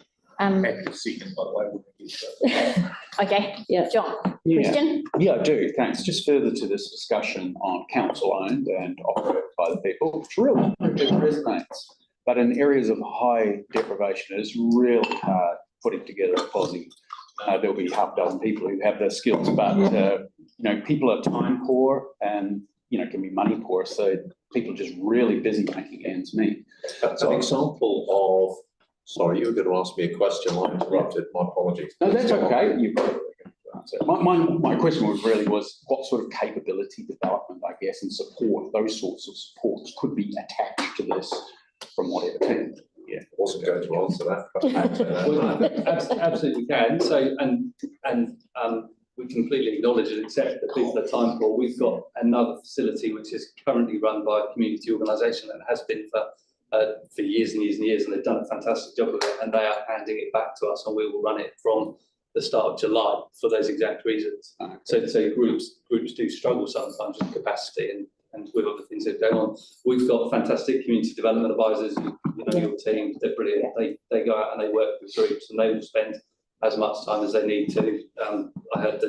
Okay, John, question? Yeah, I do, thanks. Just further to this discussion on council-owned and operated by the people, it's really, it resonates. But in areas of high deprivation, it's really hard putting together a posse. There'll be half a dozen people who have the skills, but people are time poor and can be money poor. So people are just really busy making ends meet. So an example of, sorry, you were going to ask me a question. I interrupted. My apologies. No, that's okay. You've got to answer. My question was what sort of capability development, I guess, and support, those sorts of supports could be attached to this from whatever team. Yeah, I wasn't going to answer that, but Absolutely can. So, we completely acknowledge and accept that people are time poor. We've got another facility which is currently run by a community organisation and has been for years and years and years, and they've done a fantastic job of it, and they are handing it back to us, and we will run it from the start of July for those exact reasons. So groups do struggle sometimes with capacity and with other things that go on. We've got fantastic community development advisors, you know, your team, they're brilliant. They go out and they work with groups, and they will spend as much time as they need to. I heard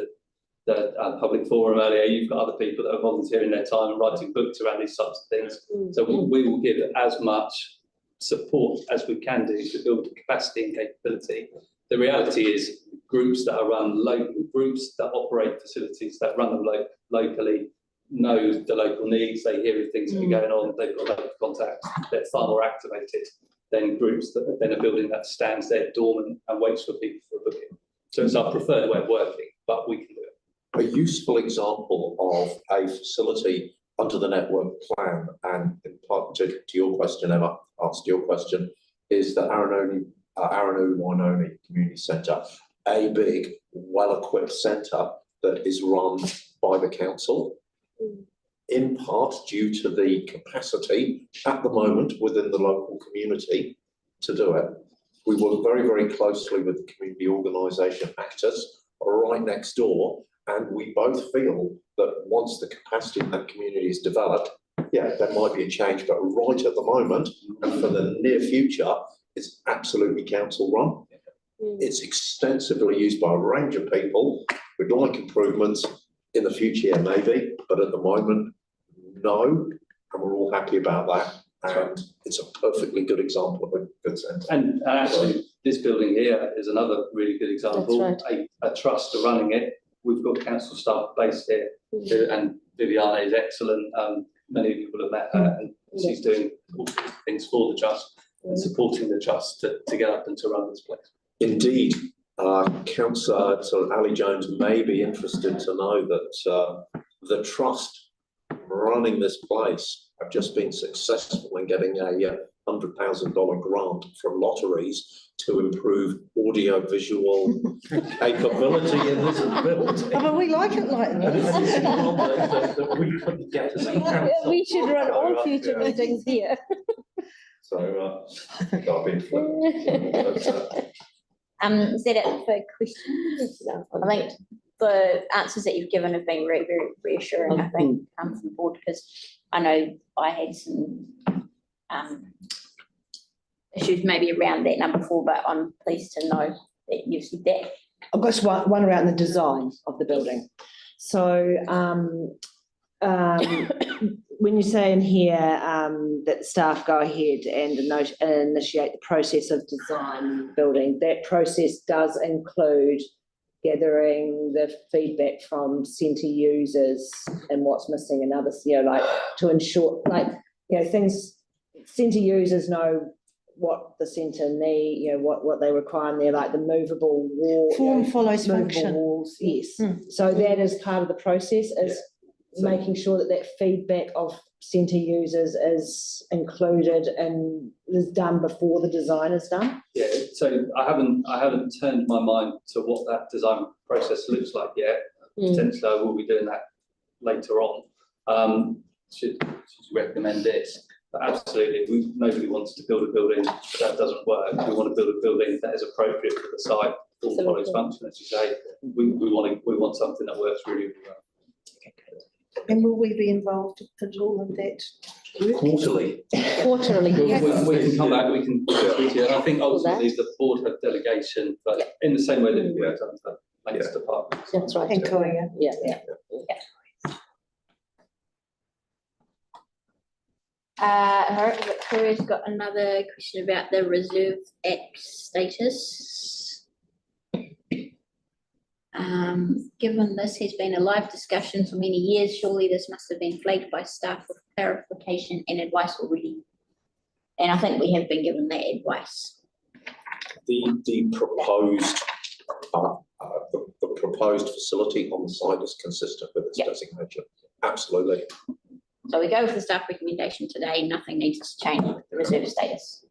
the public forum earlier, you've got other people that are volunteering their time and writing books around these types of things. So we will give as much support as we can do to build capacity and capability. The reality is groups that operate facilities that run them locally know the local needs, they hear of things that are going on, they've got local contacts, they're far more activated than groups that then a building that stands there dormant and waits for people for a booking. So it's our preferred way of working, but we can do it. a useful example of a facility under the network plan, and in part to your question, Emma, asked your question, is the Aranui-Wainoni Community Centre, a big, well-equipped centre that is run by the council, in part due to the capacity at the moment within the local community to do it. We work very, very closely with the community organisation actors right next door, and we both feel that once the capacity in that community is developed, yeah, there might be a change, but right at the moment and for the near future, it's absolutely council run. It's extensively used by a range of people. We'd like improvements in the future, maybe, but at the moment, no, and we're all happy about that. And it's a perfectly good example of a good centre. And actually, this building here is another really good example. That's A trust are running it. We've got council staff based here, and Viviana is excellent. Many people have met her, and she's doing all sorts of things for the trust and supporting the trust to get up and to run this place. Indeed, Councillor Ali Jones may be interested to know that the trust running this place have just been successful in getting a $100,000 grant from lotteries to improve audio-visual capability in this building. Oh, but we like it like And it's all on that we couldn't get as a council. We should run all future meetings here. So, I've been Is that it for questions? I think the answers that you've given have been very, very reassuring, I think, from the board, because I know I had some issues maybe around that number 4, but I'm pleased to know that you've said that. I've got one around the design of the building. So when you say in here that staff go ahead and initiate the process of design building, that process does include gathering the feedback from centre users and what's missing and others, like to ensure, things, centre users know what the centre need, what they require, and they're like the movable wall. Form follows movable function. walls, yes. So that is part of the process, is making sure that feedback of centre users is included and is done before the design is done. Yeah, so I haven't turned my mind to what that design process looks like yet. Potentially I will be doing that later on. Should recommend this. But absolutely, nobody wants to build a building that doesn't work. We want to build a building that is appropriate for the site, all follows function, as you say. We want something that works really, really well. And will we be involved in all of that? Quarterly. Quarterly, yes. We can come back, we can speak to you. And I think ultimately the board have delegation, but in the same way that we have done for Lancaster departments. That's right. And Korea. Yeah. Victoria's got another question about the Reserve Act status. Given this has been a live discussion for many years, surely this must have been flagged by staff with clarification and advice already. And I think we have been given that advice. The proposed facility on the site is consistent with its designation. Absolutely. So we go with the staff recommendation today, nothing needs to change with the reserve status.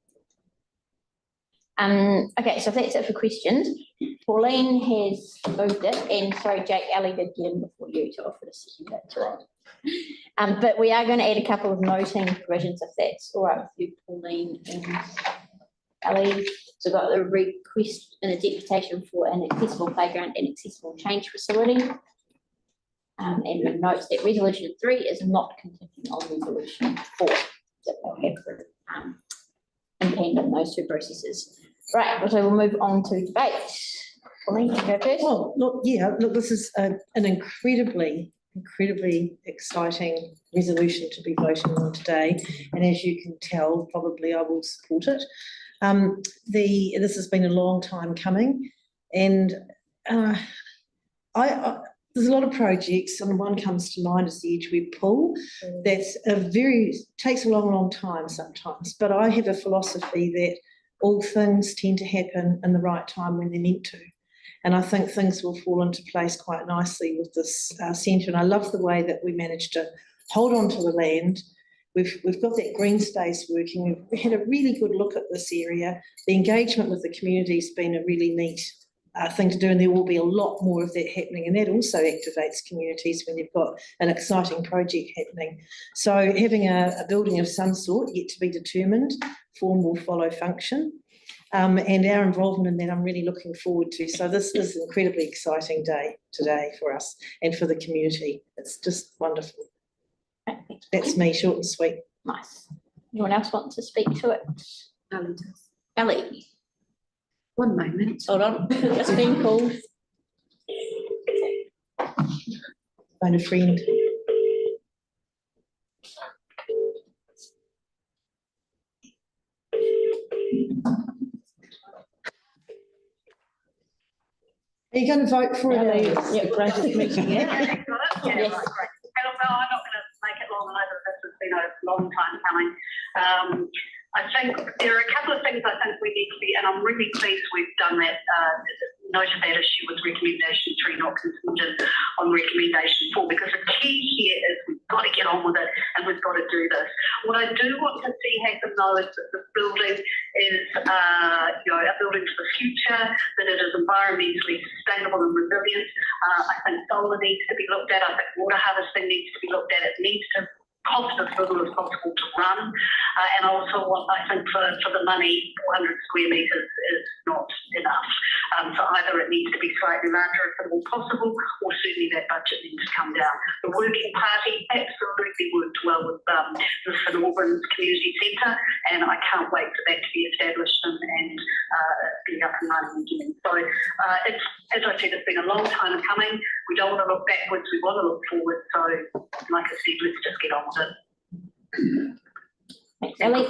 Okay, so that's it for questions. Pauline has moved it, and sorry, Jake, Ali did get in before you to offer a second to it. But we are going to add a couple of noting provisions if that's all right with you, Pauline and Ali. So got the request and a deputation for an accessible playground and accessible change facility. And it notes that resolution 3 is not contingent on resolution 4. That they'll have to impede on those two processes. Right, so we'll move on to debate. Pauline, you go first. Well, look, this is an incredibly exciting resolution to be voting on today. And as you can tell, probably I will support it. This has been a long time coming, and there's a lot of projects, and one comes to mind is the Edgeware Pool. That's takes a long time sometimes, but I have a philosophy that all things tend to happen in the right time when they're meant to. And I think things will fall into place quite nicely with this centre. And I love the way that we managed to hold on to the land. We've got that green space working. We've had a really good look at this area. The engagement with the community has been a really neat thing to do, and there will be a lot more of that happening, and that also activates communities when you've got an exciting project happening. So having a building of some sort, yet to be determined, form will follow function, and our involvement in that I'm really looking forward to. So this is an incredibly exciting day today for us and for the community. It's just wonderful. That's me, short and sweet. Nice. Anyone else want to speak to it? Ali does. Ali. One moment. Hold on, it's been called. Find a friend. Are you going to vote for it? Yeah, great. Yeah, got it. Yeah, Yes. right, great. And I'm not going to make it long either. This has been a long time coming. I think there are a couple of things I think we need to be, and I'm really pleased we've done that, noted that issue with recommendation 3 not contingent on recommendation 4, because the key here is we've got to get on with it and we've got to do this. What I do want to see happen though is that the building is a building for the future, that it is environmentally sustainable and resilient. I think solar needs to be looked at. I think water harvesting needs to be looked at. It needs to cost as little as possible to run, and also I think for the money, 400 square metres is not enough. So either it needs to be slightly larger if at all possible, or certainly that budget needs to come down. The Working Party absolutely worked well with the St Albans Community Centre, and I can't wait for that to be established and be up and running again. So it's, as I said, it's been a long time coming. We don't want to look backwards, we want to look forward. So like I said, let's just get on with it. Thanks, Ali.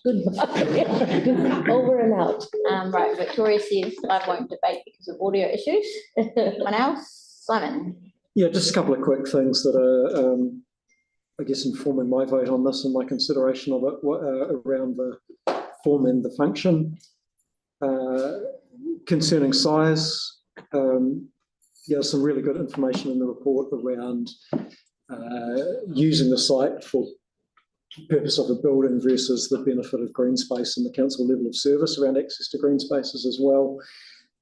Goodbye. Over and out. Right, Victoria says I won't debate because of audio issues. Anyone else? Simon. Yeah, just a couple of quick things that are, I guess, informing my vote on this and my consideration of it around the form and the function. Concerning size, some really good information in the report around using the site for purpose of a building versus the benefit of green space and the council level of service around access to green spaces as well.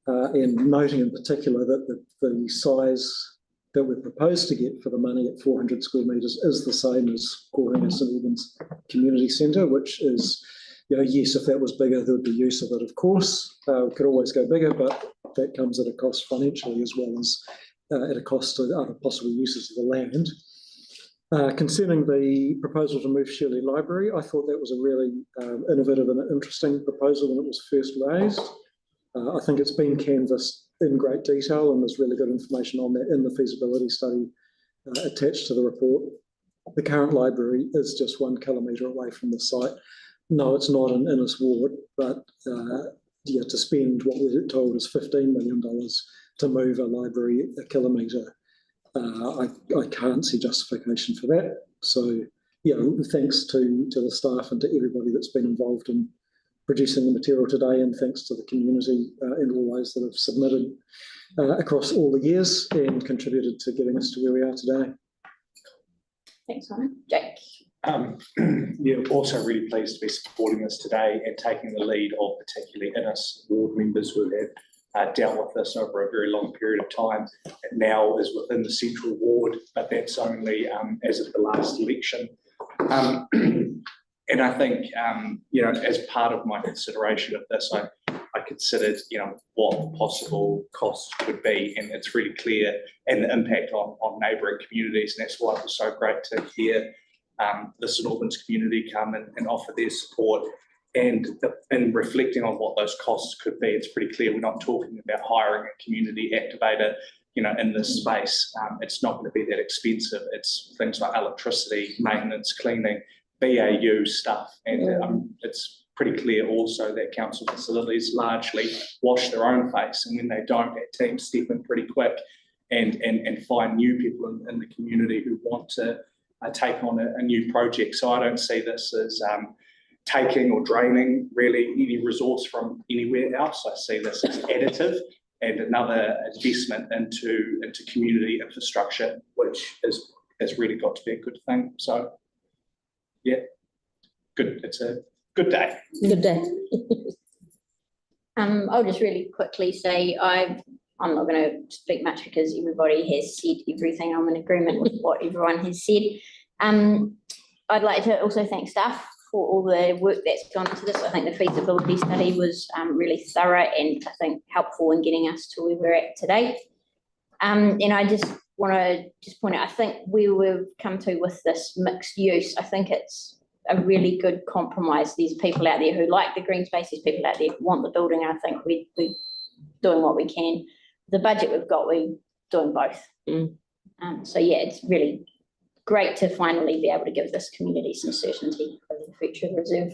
And noting in particular that the size that we're proposed to get for the money at 400 square metres is the same as Kohanga St Albans Community Centre, which is, yes, if that was bigger, there would be use of it, of course. We could always go bigger, but that comes at a cost financially as well as at a cost to other possible uses of the land. Concerning the proposal to move Shirley Library, I thought that was a really innovative and interesting proposal when it was first raised. I think it's been canvassed in great detail, and there's really good information on that in the feasibility study attached to the report. The current library is just 1 kilometre away from the site. No, it's not in Innes Ward, but to spend what we're told is $15 million to move a library a kilometre, I can't see justification for that. So, thanks to the staff and to everybody that's been involved in producing the material today, and thanks to the community and all those that have submitted across all the years and contributed to getting us to where we are today. Thanks, Simon. Jake. Yeah, also really pleased to be supporting this today and taking the lead of particularly Innes ward members who have dealt with this over a very long period of time. It now is within the central ward, but that's only as of the last election. And I think, as part of my consideration of this, I considered, what the possible costs could be, and it's really clear, and the impact on neighbouring communities, and that's why it was so great to hear the St Albans community come and offer their support. And in reflecting on what those costs could be, it's pretty clear we're not talking about hiring a community activator, in this space. It's not going to be that expensive. It's things like electricity, maintenance, cleaning, BAU stuff. And it's pretty clear also that council facilities largely wash their own face. And when they don't, our teams step in pretty quick and find new people in the community who want to take on a new project. So I don't see this as taking or draining really any resource from anywhere else. I see this as additive and another investment into community infrastructure, which has really got to be a good thing. So yeah, good. It's a good day. Good day. I'll just really quickly say I'm not going to speak much because everybody has said everything. I'm in agreement with what everyone has said. I'd like to also thank staff for all the work that's gone into this. I think the feasibility study was really thorough and I think helpful in getting us to where we're at today. And I just want to point out, I think where we've come to with this mixed use, I think it's a really good compromise. There's people out there who like the green space, there's people out there who want the building. I think we're doing what we can. The budget we've got, we're doing both. So yeah, it's really great to finally be able to give this community some certainty for the future of the reserve.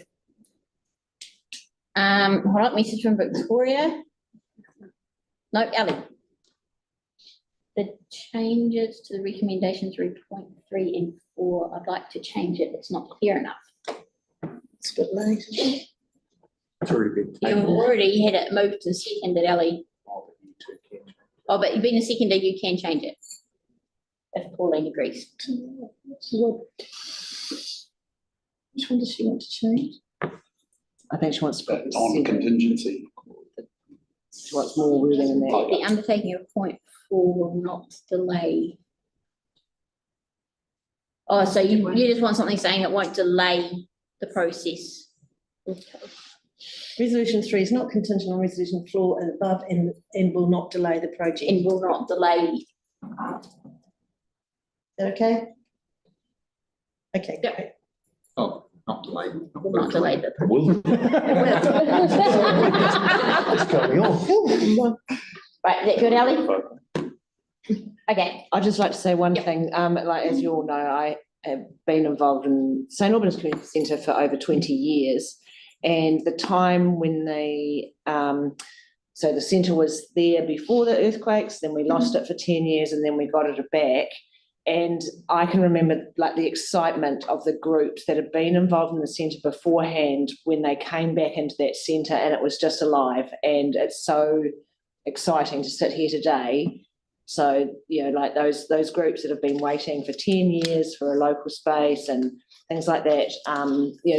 Hold up, message from Victoria. No, Ali. The changes to the recommendation 3.3 and 4, I'd like to change it. It's not clear enough. It's a bit late, isn't it? It's already been taken. You've already had it moved to seconded, Ali. Oh, but you've been a seconder, you can change it. If Pauline agrees. Which one does she want to change? I think she wants to put on contingency. She wants more wording in there. The undertaking of point 4 will not delay. Oh, so you just want something saying it won't delay the process. Okay. Resolution 3 is not contingent on resolution 4 and above and will not delay the project. And will not delay. Is that okay? Okay, great. Oh, not delayed. Will not delay the Will. It's going on. Right, is that good, Ali? Okay. I'd just like to say one thing. Like, as you all know, I have been involved in St Albans Community Centre for over 20 years. And the time when so the centre was there before the earthquakes, then we lost it for 10 years and then we got it back. And I can remember like the excitement of the groups that had been involved in the centre beforehand when they came back into that centre and it was just alive. And it's so exciting to sit here today. So, like those groups that have been waiting for 10 years for a local space and things like that,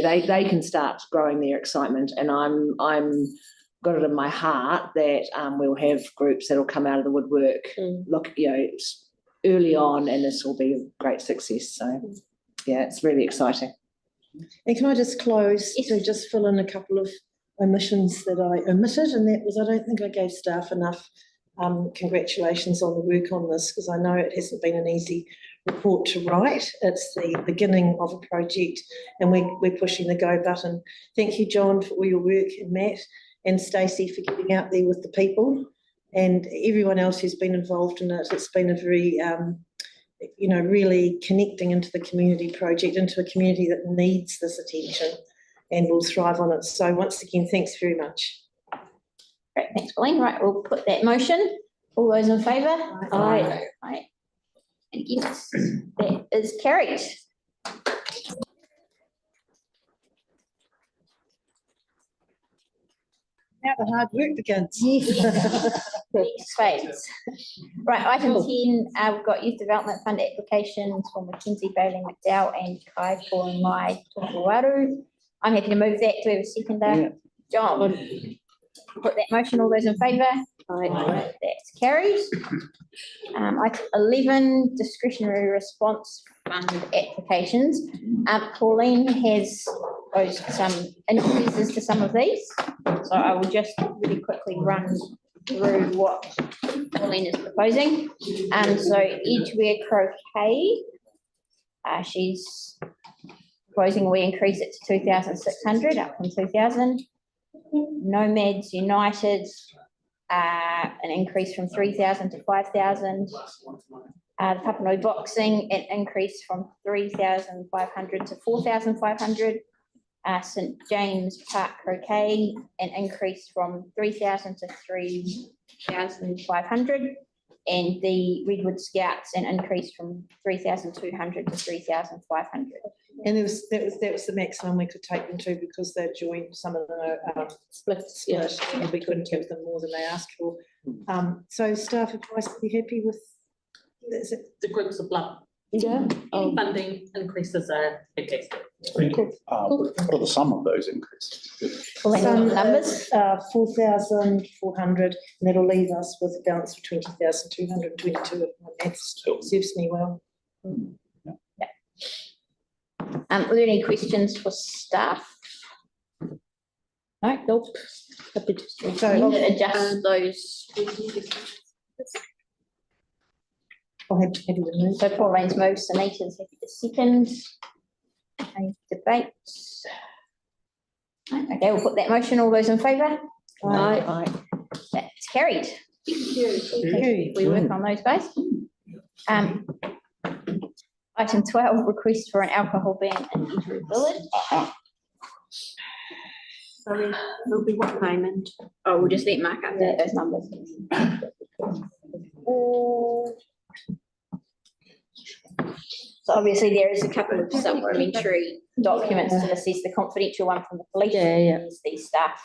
they can start growing their excitement. And I'm got it in my heart that we'll have groups that'll come out of the woodwork, look, early on, and this will be a great success. So, yeah, it's really exciting. And can I just close to just fill in a couple of omissions that I omitted, and that was I don't think I gave staff enough congratulations on the work on this, because I know it hasn't been an easy report to write. It's the beginning of a project and we're pushing the go button. Thank you, John, for all your work, and Matt and Stacey for getting out there with the people, and everyone else who's been involved in it. It's been a very, really connecting into the community project, into a community that needs this attention and will thrive on it. So once again, thanks very much. Great, thanks, Pauline. Right, we'll put that motion. All those in favour? Aye. Aye. And yes, that is carried. Now the hard work begins. Spades. Right, item 10, we've got youth development fund applications for Mackenzie, Bailey, McDowell and Kai for my Tokowaru. I'm happy to move that. Do we have a seconder? John, put that motion. All those in favour? Aye. That's carried. Item 11, discretionary response fund applications. Pauline has proposed some increases to some of these. So I will just really quickly run through what Pauline is proposing. So Edgeware Croquet, she's proposing we increase it to 2,600 up from 2,000. Nomads United, an increase from 3,000 to 5,000. The Papanui Boxing, an increase from 3,500 to 4,500. St James Park Croquet, an increase from 3,000 to 3,500. And the Redwood Scouts, an increase from 3,200 to 3,500. And that was the maximum we could take them to because they joined some of the splits, and we couldn't give them more than they asked for. So staff advice, are you happy with? The groups of blood. Yeah. Funding increases are fantastic. What are the sum of those increases? Some numbers, 4,400, and that'll leave us with a balance of 20,222. That serves me well. Were there any questions for staff? No, nope. So adjust those. I'll have to move. So Pauline's moved, Sunita's happy to second. Any debate? Okay, we'll put that motion. All those in favour? Aye. That's carried. Thank you. We work on those guys. Item 12, request for an alcohol ban in Edgewood Village. Sorry, will be what payment? Oh, we'll just let Mark update those numbers. So obviously there is a couple of supplementary documents to assess, the confidential one from the police. There's the staff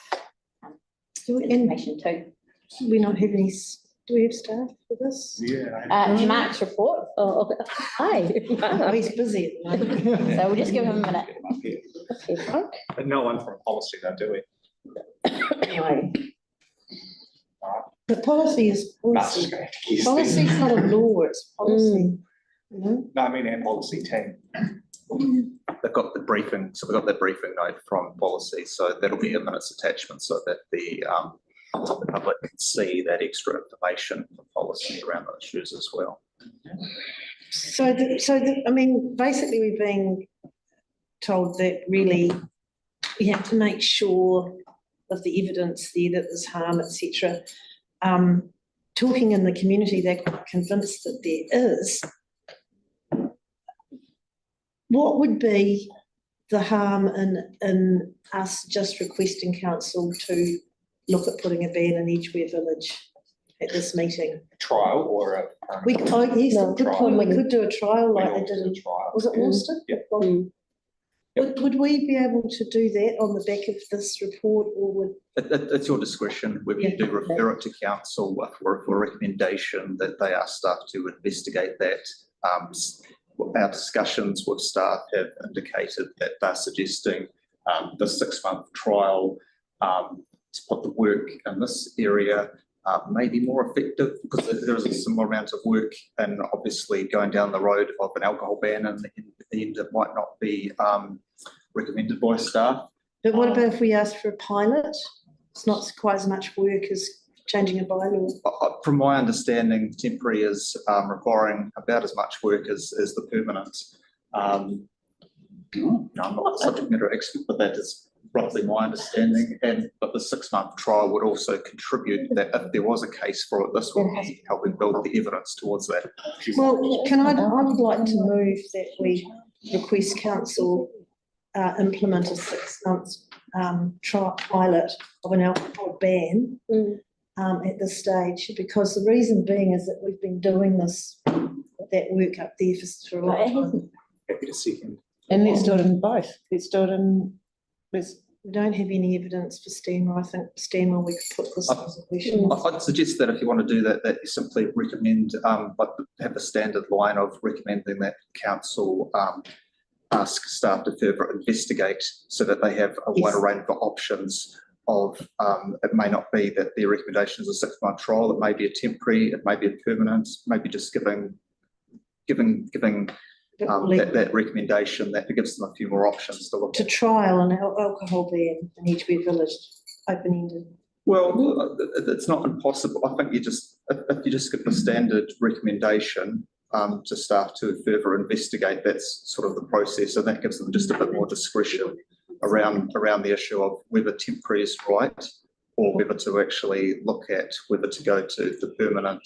information too. Do we not have any, do we have staff for this? Mark's report. Oh, okay. Hi. Oh, he's busy at the moment. So we'll just give him a minute. But no one from policy though, do we? Anyway. The policy is policy. Yes. Policy is not a law, it's policy. No, I mean our policy team. They've got the briefing, so we've got that briefing note from policy, so that'll be a minutes attachment so that the public can see that extra information from policy around those issues as well. I mean, basically we're being told that really we have to make sure of the evidence there that there's harm, etc. Talking in the community, they're quite convinced that there is. What would be the harm in us just requesting council to look at putting a ban in Edgeware Village at this meeting? Trial or a We could do a trial like they did in, was it Worcester? Would we be able to do that on the back of this report, or would? It's your discretion whether you do refer it to council for a recommendation that they ask staff to investigate that. Our discussions with staff have indicated that they're suggesting the 6-month trial to put the work in this area may be more effective because there is a similar amount of work, and obviously going down the road of an alcohol ban and in the end it might not be recommended by staff. But what about if we ask for a pilot? It's not quite as much work as changing a bylaw. From my understanding, temporary is requiring about as much work as the permanent. I'm not a subject matter expert, but that is roughly my understanding. But the 6-month trial would also contribute that if there was a case for it, this would be helping build the evidence towards that. Well, I would like to move that we request council implement a 6-month pilot of an alcohol ban at this stage, because the reason being is that we've been doing that work up there for a long time. Happy to second. And let's do it in both. Let's do it in, let's We don't have any evidence for STEMA. I think STEMA, we could put this as a question. I'd suggest that if you want to do that, that you simply recommend, but have a standard line of recommending that council ask staff to further investigate so that they have a wider range of options of, it may not be that their recommendation is a 6-month trial, it may be a temporary, it may be a permanent, maybe just giving that recommendation that gives them a few more options to look to trial an alcohol ban in Edgeware Village, open-ended. Well, it's not impossible. I think if you just give the standard recommendation to staff to further investigate, that's sort of the process, and that gives them just a bit more discretion around the issue of whether temporary is right or whether to actually look at whether to go to the permanent.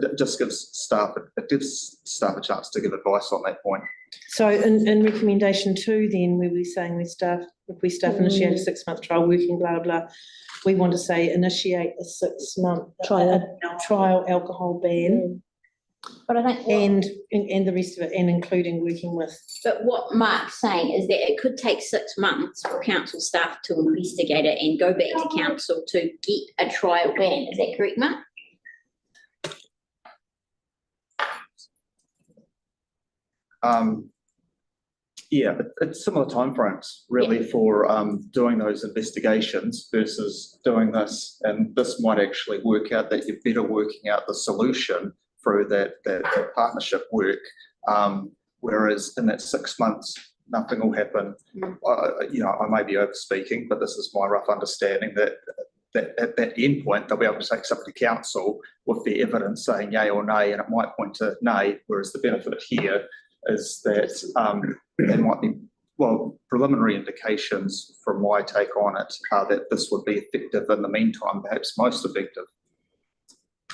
It just gives staff a chance to give advice on that point. So in recommendation 2 then, where we're saying if we staff initiate a 6-month trial working, blah, blah, we want to say initiate a 6-month trial alcohol ban. But I think and the rest of it, and including working with. But what Mark's saying is that it could take 6 months for council staff to investigate it and go back to council to get a trial ban. Is that correct, Mark? Yeah, it's similar timeframes really for doing those investigations versus doing this, and this might actually work out that you're better working out the solution through that partnership work, whereas in that 6 months nothing will happen. I may be overspeaking, but this is my rough understanding that at that end point they'll be able to take something to council with the evidence saying yay or nay, and it might point to nay, whereas the benefit here is that there might be, preliminary indications from my take on it are that this would be effective in the meantime, perhaps most effective.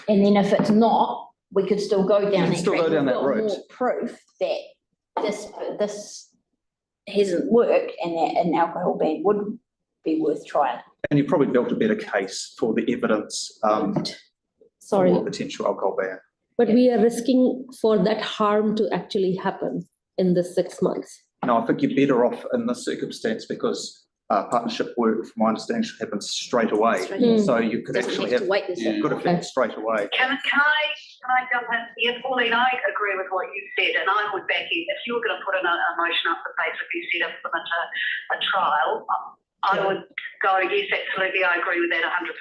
And then if it's not, we could still go down that track. We've got more proof that this hasn't worked and that an alcohol ban would be worth trying. And you probably built a better case for the evidence for a potential alcohol ban. But we are risking for that harm to actually happen in the 6 months. No, I think you're better off in this circumstance because partnership work, from my understanding, should happen straight away. So you could actually have good effect straight away. Can I jump in? Yes, Pauline, I agree with what you said, and I would back you. If you were going to put a motion up for basically set up a trial, I would go, yes, absolutely, I agree with that 100%.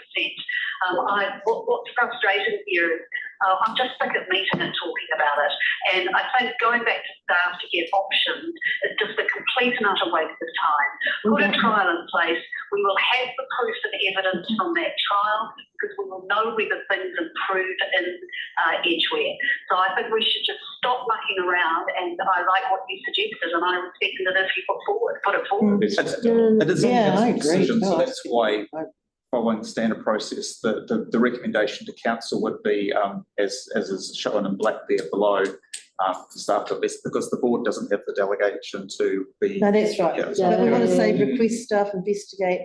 What's frustrating here is I'm just sick of meeting and talking about it. And I think going back to staff to get options is just a complete and utter waste of time. Put a trial in place. We will have the proof and evidence from that trial because we will know whether things improved in Edgeware. So I think we should just stop mucking around, and I like what you suggested, and I respect that if you put it forward. It is a decision, so that's why following the standard process, the recommendation to council would be, as is shown in black there below, staff to invest, because the board doesn't have the delegation to be. No, that's right. But we want to say request staff investigate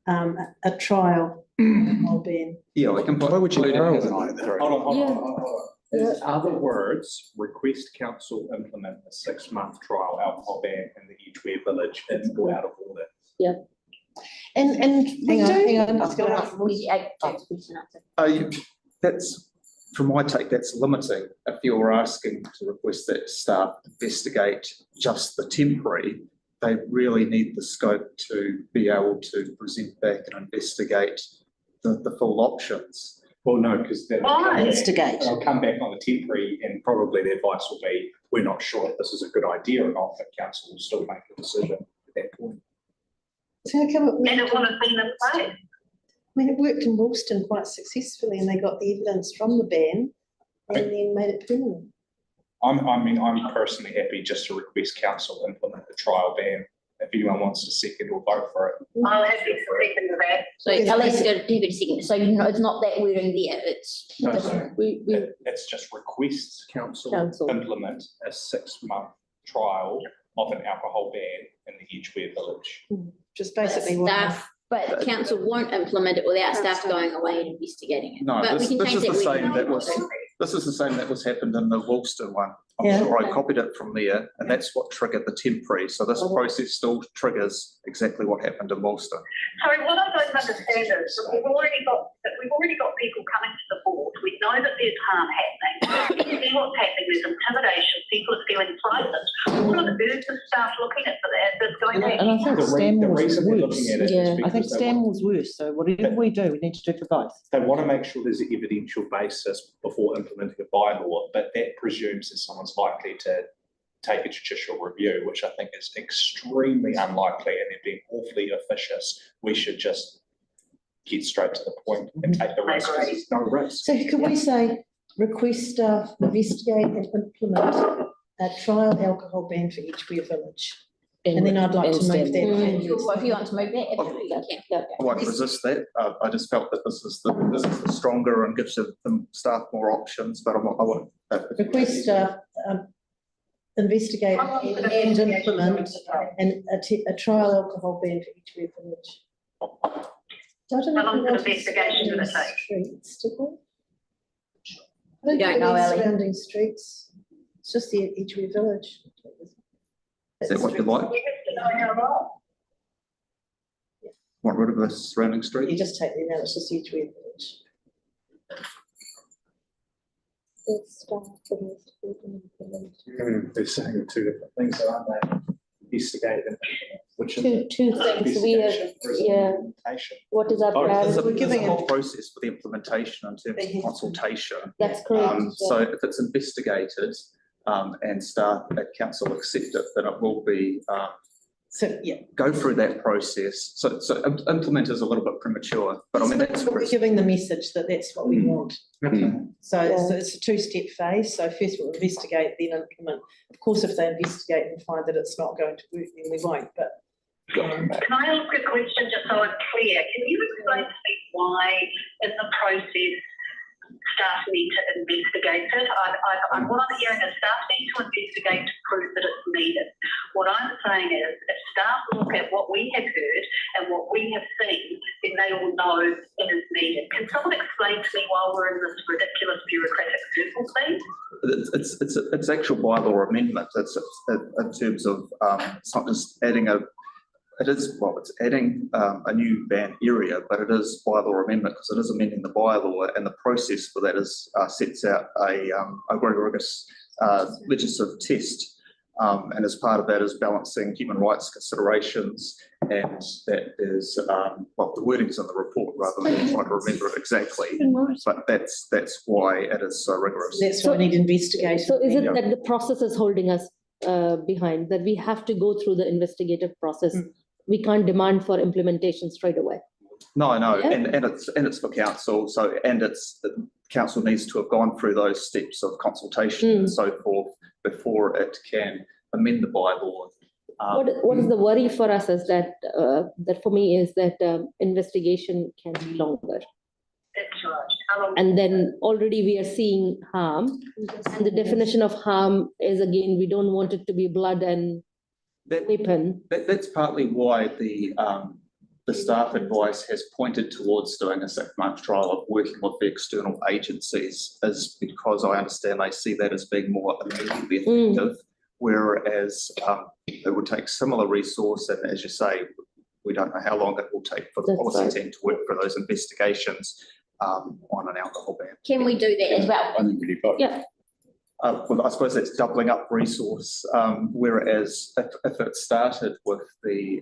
a trial ban. Yeah, we can put. Why would you include it as an trial? item. Hold on. In other words, request council implement a 6-month trial alcohol ban in the Edgeware Village in or out of order. Yeah. And Hang on. That's, from my take, that's limiting. If you're asking to request that staff investigate just the temporary, they really need the scope to be able to present back and investigate the full options. Well, no, because they'll Instigate. they'll come back on the temporary, and probably the advice will be, we're not sure if this is a good idea or not, but council will still make a decision at that point. So how come And it would have been in place. I mean, it worked in Woolston quite successfully, and they got the evidence from the ban and then made it permanent. I'm personally happy just to request council implement the trial ban. If anyone wants to second or vote for it. I'll have to second that. So Ellie's got to do a second. So it's not that wording there. It's No, so it's just request council implement a 6-month trial of an alcohol ban in the Edgeware Village. Just basically but council won't implement it without staff going away and investigating it. No, But this we can is change the that. same that was. This is the same that was happened in the Woolston one. I'm Yeah. sure I copied it from there, and that's what triggered the temporary. So this process still triggers exactly what happened in Woolston. Sorry, what I don't understand is that we've already got people coming to the board. We know that there's harm happening. We see what's happening. There's intimidation. People are feeling frightened. What on earth is staff looking at for that? That's going on. And I think Stanmore's reason we're worse. looking at it is I because think they Stanmore's worse, so whatever we do, we need to do for both. They want to make sure there's an evidential basis before implementing a bylaw, but that presumes that someone's likely to take a judicial review, which I think is extremely unlikely, and they're being awfully officious. We should just get straight to the point and take the risk, because there's no risk. So can we say, request staff investigate and implement a trial alcohol ban for Edgware Village? And then I'd like to move that. Well, if you want to move that, absolutely. I won't resist that. I just felt that this is the stronger and gives them staff more options, but I won't. Request staff investigate and implement a trial alcohol ban for Edgware Village. I don't know. How long does the investigation going to take? Streets, do we? I Don't know, Ellie. Surrounding streets. It's just the Edgware Village. Is that what you like? We have to know how long. Want rid of the surrounding street? You just take them out, it's just Edgware Village. They're saying two different things, aren't they? Investigate and which is Two things, we have, yeah, what is our There's a priority? whole process for the implementation in terms of consultation. That's correct. So if it's investigated, and staff at council accept it, then it will be, So, yeah. go through that process. So implement is a little bit premature, but I mean, that's. We're giving the message that that's what we want. Okay. So it's a two-step phase. So first we'll investigate, then implement. Of course, if they investigate and find that it's not going to work, then we won't, but. Can I ask a question just so I'm clear? Can you explain to me why in the process staff need to investigate it? What I'm hearing is staff need to investigate to prove that it's needed. What I'm saying is if staff look at what we have heard and what we have seen, then they will know it is needed. Can someone explain to me while we're in this ridiculous bureaucratic circle, please? It's actual bylaw amendment. It's in terms of, it's not just adding it's adding a new ban area, but it is bylaw amendment because it is amending the bylaw, and the process for that is sets out a rigorous legislative test. And as part of that is balancing human rights considerations, and that is, the wording's in the report rather than trying to remember it exactly. But that's why it is so rigorous. That's why we need investigation. So is it that the process is holding us behind, that we have to go through the investigative process? We can't demand for implementation straight away. No, Yeah. and it's for council. So the council needs to have gone through those steps of consultation and so forth before it can amend the bylaw. What is the worry for us is that for me is that investigation can be longer. That's right. How long? And then already we are seeing harm, and the definition of harm is, again, we don't want it to be blood and weapon. That's partly why the staff advice has pointed towards doing a 6-month trial of working with the external agencies, is because I understand they see that as being more immediately effective, whereas it would take similar resource, and as you say, we don't know how long it will take for the policy team to work for those investigations on an alcohol ban. Can we do that as well? Yeah. Well, I suppose that's doubling up resource, whereas if it started with the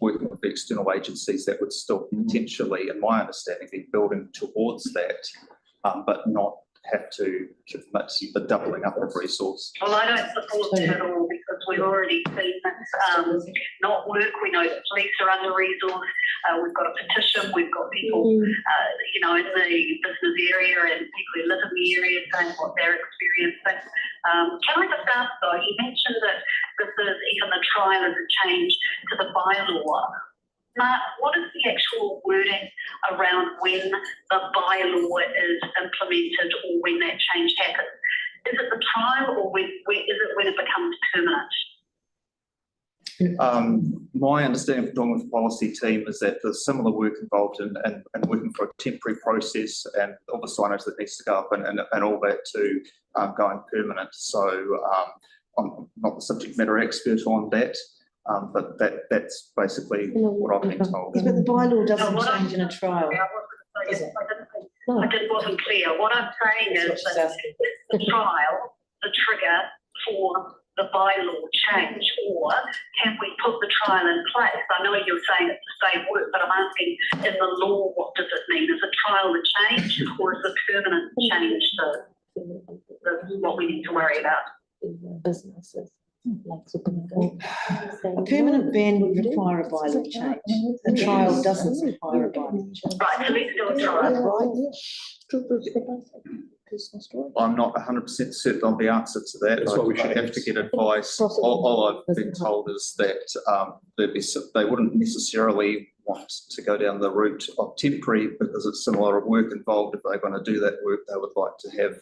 working with the external agencies, that would still potentially, in my understanding, be building towards that, but not have to commit the doubling up of resource. Well, I don't support that at all because we've already seen that not work. We know that police are under-resourced. We've got a petition. We've got people, in the business area and people who live in the area saying what they're experiencing. Can I just ask though, you mentioned that this is even the trial is a change to the bylaw. Mark, what is the actual wording around when the bylaw is implemented or when that change happens? Is it the trial or is it when it becomes permanent? My understanding from talking with the policy team is that there's similar work involved in working for a temporary process and all the signage that needs to go up and all that to going permanent. So I'm not the subject matter expert on that, but that's basically what I've been told. But the bylaw doesn't change in a trial. I just wasn't clear. What I'm saying is that is the trial the trigger for the bylaw change, or can we put the trial in place? I know you're saying it's the same word, but I'm asking in the law, what does it mean? Is a trial the change, or is a permanent change what we need to worry about? Businesses. A permanent ban would require a bylaw change. A trial doesn't require a bylaw change. Right, so let's do a trial. I'm not 100% certain on the answer to that. That's what we should have to get advice. All I've been told is that they wouldn't necessarily want to go down the route of temporary because it's similar work involved. If they're going to do that work, they would like to have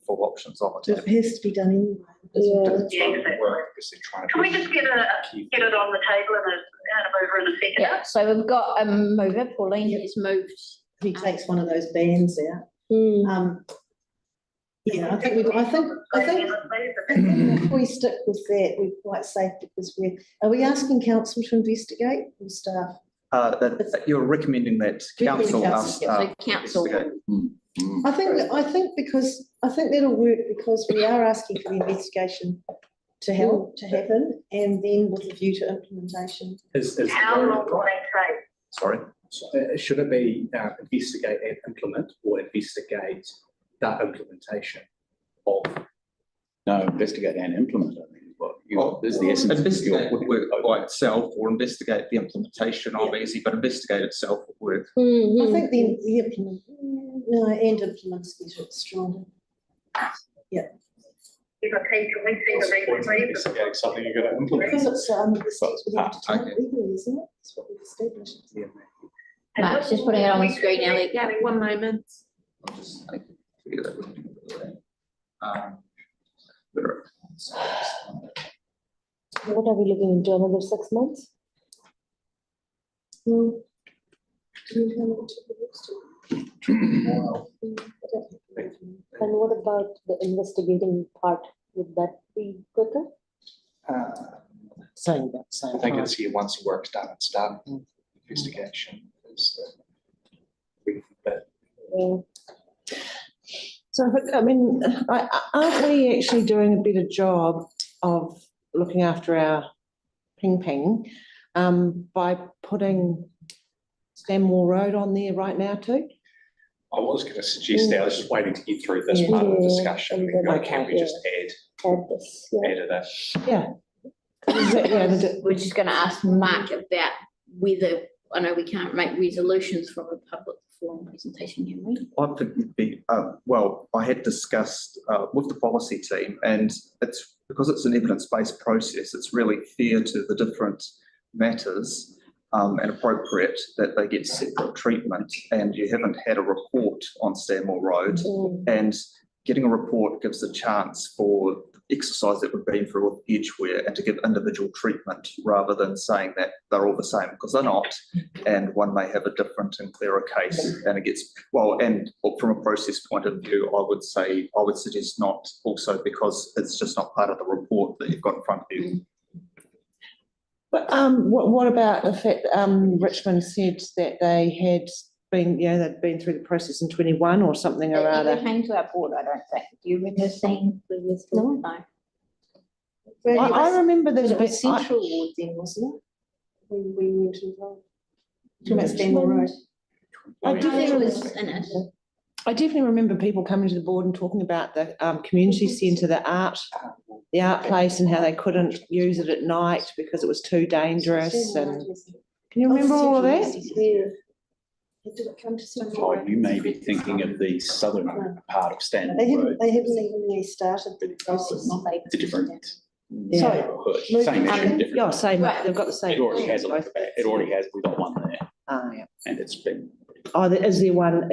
full options on the table. It has to be done anyway. Yeah, exactly. Can we just get it on the table and over in a second? Yeah, so we've got a mover, Pauline has moved. He takes one of those bands out. Yeah, I think if we stick with that, we're quite safe because are we asking council to investigate or staff? You're recommending that council Council. investigate. I think that'll work because we are asking for the investigation to happen and then with a view to implementation. How long will they take? Sorry? Should it be investigate and implement, or investigate the implementation of? No, investigate and implement. I mean, this is the essence. Investigate would work by itself, or investigate the implementation of easy, but investigate itself would work. I think the implement, and implement is stronger. Yeah. Can we see the reason, please? Investigating something you're going to implement. Because it's legally, isn't it? That's what we've established. Yeah. Mark's just putting it on the screen, Ellie. Yeah, 1 moment. I'll just figure that out. What are we looking into, another 6 months? And what about the investigating part? Would that be quicker? Same. I think it's here once the work's done, it's done. Investigation is So, I mean, aren't we actually doing a better job of looking after our ping by putting Stanmore Road on there right now too? I was going to suggest that. I was just waiting to get through this part of the discussion. Can we just add to that? Yeah. We're just going to ask Mark about whether, I know we can't make resolutions from a public forum presentation, can we? I think it'd be, I had discussed with the policy team, and it's because it's an evidence-based process, it's really fair to the different matters and appropriate that they get separate treatment, and you haven't had a report on Stanmore Road, and getting a report gives a chance for exercise that we've been through with Edgeware and to give individual treatment rather than saying that they're all the same, because they're not, and one may have a different and clearer case, and it gets, and from a process point of view, I would suggest not also, because it's just not part of the report that you've got in front of you. But what about the fact Richmond said that they had been, they'd been through the process in 21 or something or other? It came to our board, I don't think. Do you remember seeing this? No. I remember that it was Central Ward then, wasn't it? We went involved. Talking about Stanmore Road. I definitely remember people coming to the board and talking about the community centre, the art place, and how they couldn't use it at night because it was too dangerous. And can you remember all of that? Oh, you may be thinking of the southern part of Stanmore Road. They haven't even really started the process. It's a different neighbourhood, same issue, different. Yeah, same. They've got the same. It already has. We've got one there, yeah. and it's been pretty Oh, is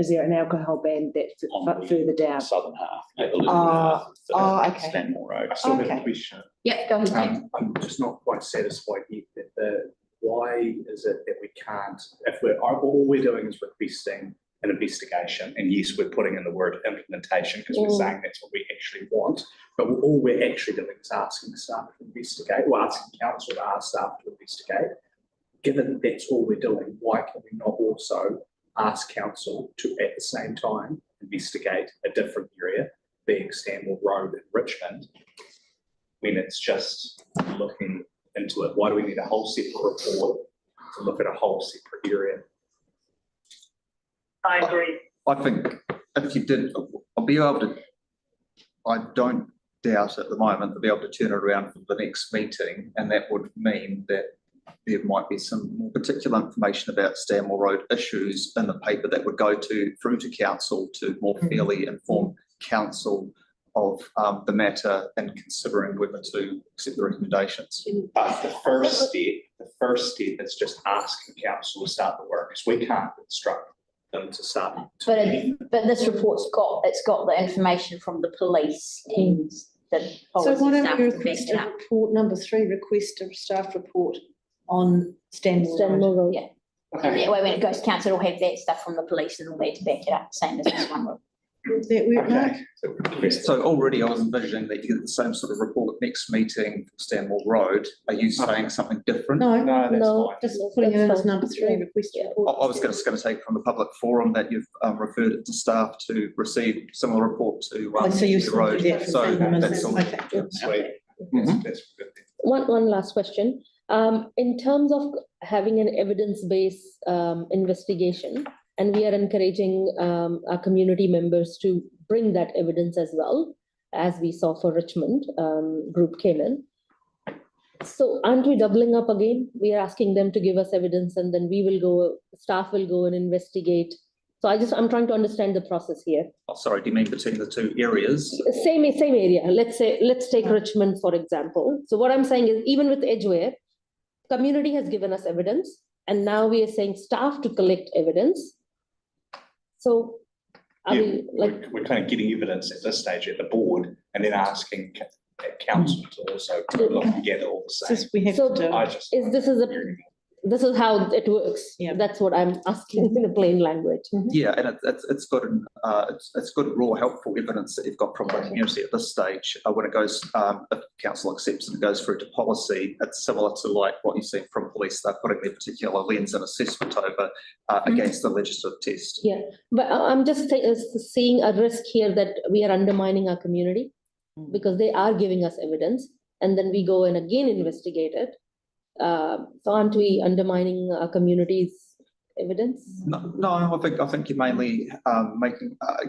there an alcohol ban that's further down? Southern half. Okay. Stanmore Road. I still have a Okay. question. Yeah, go ahead. I'm just not quite satisfied yet that why is it that we can't, if all we're doing is requesting an investigation, and yes, we're putting in the word implementation because we're saying that's what we actually want, but all we're actually doing is asking staff to investigate, or asking council to ask staff to investigate. Given that that's all we're doing, why can we not also ask council to, at the same time, investigate a different area, being Stanmore Road in Richmond, when it's just looking into it? Why do we need a whole separate report to look at a whole separate area? I agree. I think if you did, I'll be able to, I don't doubt at the moment they'll be able to turn it around for the next meeting, and that would mean that there might be some more particular information about Stanmore Road issues in the paper that would go through to council to more fairly inform council of the matter and considering whether to accept the recommendations. But the first step is just asking council to start the work, because we can't instruct them to start. But this report's got the information from the police and the So policy why don't staff we to back request it a up. report, number 3, request a staff report on Stanmore Road? Yeah. And that way, when it goes to council, it'll have that stuff from the police and all that to back it up, same as this one. Would that work, Mark? So already I was envisioning that you get the same sort of report next meeting for Stanmore Road. Are you saying something different? No, just putting it as number 3, request a report. I was just going to take from the public forum that you've referred it to staff to receive similar report to So you'll the still road. do that for So the same that's all. Okay. Sweet. That's good. One last question. In terms of having an evidence-based investigation, and we are encouraging our community members to bring that evidence as well, as we saw for Richmond, group came in. So aren't we doubling up again? We are asking them to give us evidence, and then we will go, staff will go and investigate. So I'm trying to understand the process here. Oh, sorry, do you mean between the two areas? Same area. Let's take Richmond, for example. So what I'm saying is, even with Edgware, community has given us evidence, and now we are saying staff to collect evidence. So are we like, we're kind of getting evidence at this stage at the board, and then asking council to also look together all the same. This is how it works. Yeah. That's what I'm asking in a plain language. Yeah, and it's good raw helpful evidence that you've got from the community at this stage. When it goes, if council accepts and it goes through to policy, it's similar to like what you see from police. They're putting their particular lens and assessment over against the legislative test. Yeah, but I'm just seeing a risk here that we are undermining our community because they are giving us evidence, and then we go and again investigate it. So aren't we undermining our community's evidence? No, I think you're mainly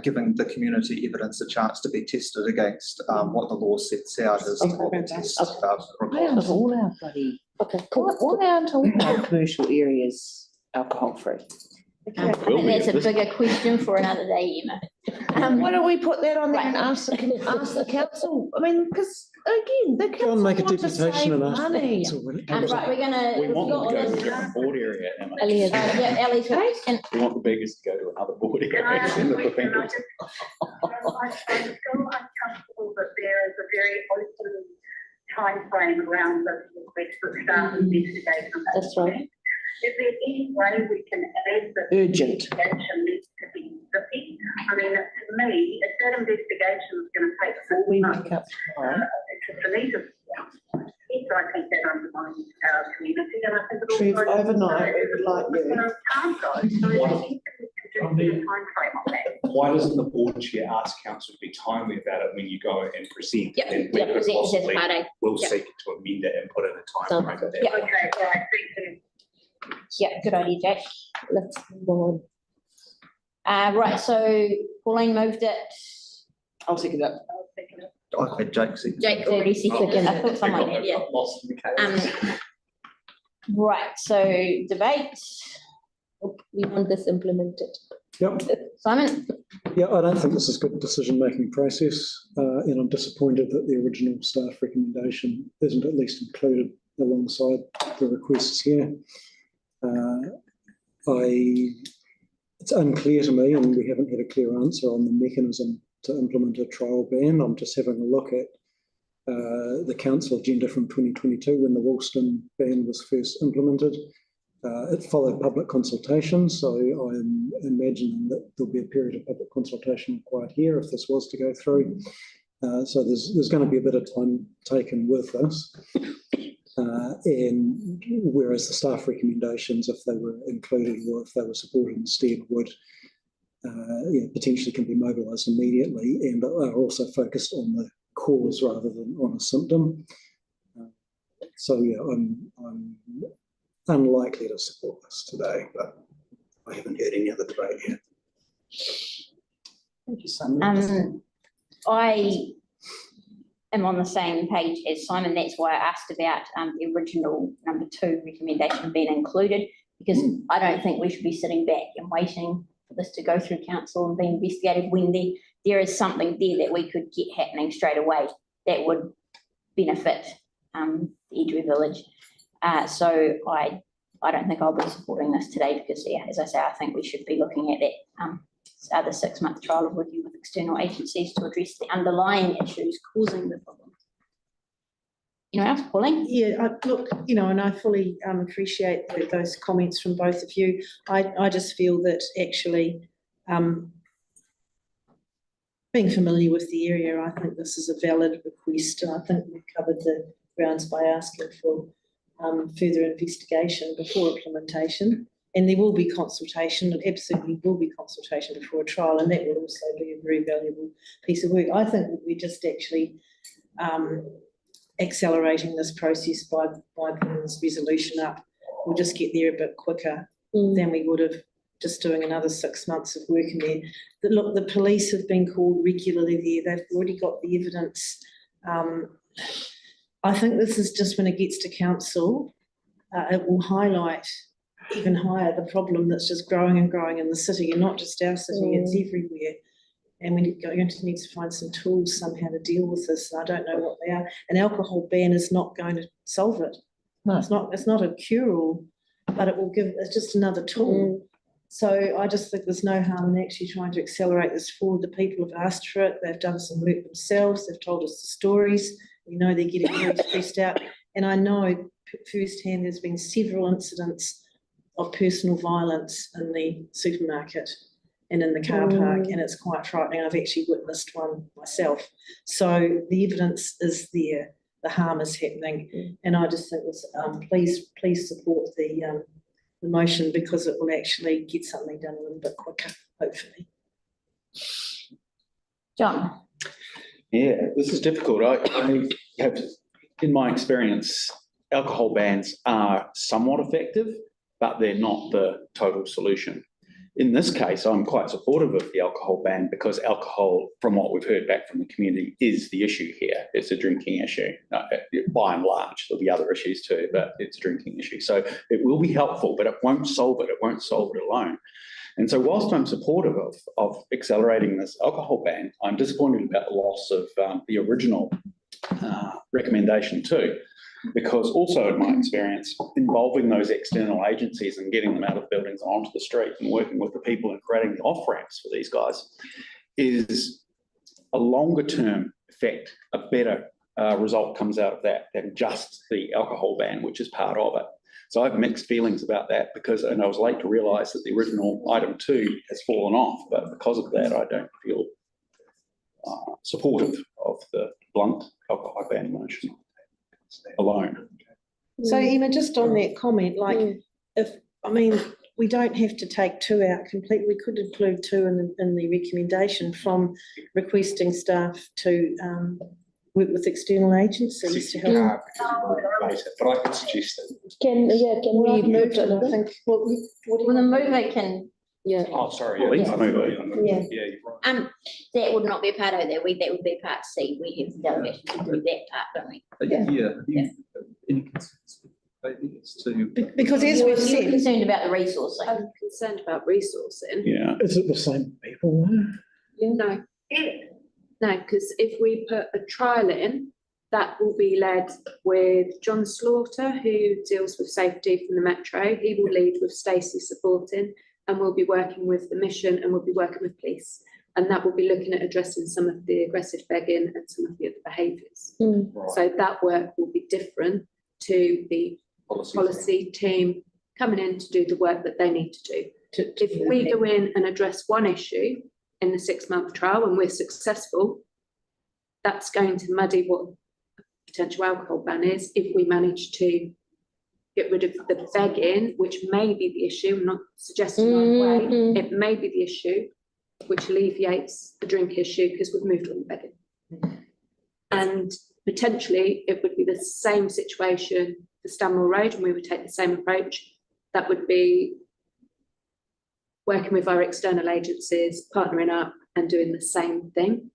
giving the community evidence a chance to be tested against what the law sets out as what the test requires. All our bloody, why aren't all our commercial areas alcohol free? I think that's a bigger question for another day, Emma. Why don't we put that on there and ask the council? I mean, because again, the council make a want to deputation save and ask the money. council when it Right, comes up. we're gonna. We want them to go to a different board area, Emma. Yeah, Ellie's question. We want the beggars to go to another board Can I area. ask Send a the question? offenders. I'm still uncomfortable that there is a very open timeframe around the request for staff investigation. That's right. Is there any way we can add that Urgent. investigation needs to be zippy? I mean, to me, if that investigation is going to take 4 months to finish it, I think that undermines our community, and I think it also overnight, we would like you. Time goes, so if you can do a timeframe on that. Why doesn't the board chair ask council to be timely about it when you go and present? Yep, And we yep, could present as possibly- part A. We'll Yep. seek to amend it and put in a time frame. Yeah. Okay, right, thank you. Yeah, good idea, Jack. Let's move on. Right, so Pauline moved it. I'll take it up. I had Jake see. Jake already seconded. I thought someone had, yeah. Lost in the chaos. Right, so debate. We want this implemented. Yep. Simon? Yeah, I don't think this is a good decision-making process, and I'm disappointed that the original staff recommendation isn't at least included alongside the requests here. it's unclear to me, and we haven't had a clear answer on the mechanism to implement a trial ban. I'm just having a look at the council agenda from 2022 when the Woolston ban was first implemented. It followed public consultation, so I'm imagining that there'll be a period of public consultation required here if this was to go through. So there's going to be a bit of time taken with this. And whereas the staff recommendations, if they were included or if they were supported instead, would potentially can be mobilised immediately and are also focused on the cause rather than on a symptom. So yeah, I'm unlikely to support this today, but I haven't heard any other debate yet. Thank you, Simon. I am on the same page as Simon. That's why I asked about the original number 2 recommendation being included, because I don't think we should be sitting back and waiting for this to go through council and be investigated when there is something there that we could get happening straight away that would benefit the Edgware Village. So I don't think I'll be supporting this today because, yeah, as I say, I think we should be looking at that other 6-month trial of review with external agencies to address the underlying issues causing the problem. Anyone else, Pauline? Yeah, look, and I fully appreciate those comments from both of you. I just feel that actually, being familiar with the area, I think this is a valid request. I think we've covered the grounds by asking for further investigation before implementation. And there will be consultation, and absolutely will be consultation before a trial, and that will also be a very valuable piece of work. I think that we're just actually accelerating this process by putting this resolution up. We'll just get there a bit quicker than we would have just doing another 6 months of work in there. Look, the police have been called regularly there. They've already got the evidence. I think this is just when it gets to council, it will highlight even higher the problem that's just growing and growing in the city, and not just our city, it's everywhere. And we're going to need to find some tools somehow to deal with this. I don't know what they are. An alcohol ban is not going to solve it. No. It's not a cure-all, but it will give, it's just another tool. So I just think there's no harm in actually trying to accelerate this forward. The people have asked for it. They've done some work themselves. They've told us the stories. We know they're getting very stressed out. And I know firsthand there's been several incidents of personal violence in the supermarket and in the car park, and it's quite frightening. I've actually witnessed one myself. So the evidence is there, the harm is happening, and I just think this, please support the motion, because it will actually get something done a little bit quicker, hopefully. John? Yeah, this is difficult. I have, in my experience, alcohol bans are somewhat effective, but they're not the total solution. In this case, I'm quite supportive of the alcohol ban because alcohol, from what we've heard back from the community, is the issue here. It's a drinking issue, by and large. There'll be other issues too, but it's a drinking issue. So it will be helpful, but it won't solve it. It won't solve it alone. And so whilst I'm supportive of accelerating this alcohol ban, I'm disappointed about the loss of the original recommendation too. Because also in my experience, involving those external agencies and getting them out of buildings onto the street and working with the people and creating the off-ramps for these guys is a longer term effect. A better result comes out of that than just the alcohol ban, which is part of it. So I have mixed feelings about that because, and I was late to realise that the original item 2 has fallen off, but because of that, I don't feel supportive of the blunt alcohol ban motion alone. So Emma, just on that comment, we don't have to take 2 out completely. We could include 2 in the recommendation, from requesting staff to work with external agencies to help. But I could suggest that. Can we move it? I think. Well, the mover can. Yeah. Oh, sorry. Yeah, Yeah. you're right. That would not be a part of it. That would be part C. We have the delegation to do that part, don't we? Any concerns? I think it's to. Because as we've said, concerned about the resourcing. I'm concerned about resourcing. Yeah. Is it the same people there? No. No, because if we put a trial in, that will be led with John Slaughter, who deals with safety from the Metro. He will lead with Stacey supporting. and we'll be working with the mission and we'll be working with police. And that will be looking at addressing some of the aggressive begging and some of the other behaviours. So that work will be different to the policy team coming in to do the work that they need to do. If we go in and address one issue in the 6-month trial and we're successful, that's going to muddy what a potential alcohol ban is. If we manage to get rid of the begging, which may be the issue, I'm not suggesting either way, it may be the issue, which alleviates the drink issue because we've moved on the begging. And potentially it would be the same situation for Stanmore Road, and we would take the same approach. That would be working with our external agencies, partnering up and doing the same thing.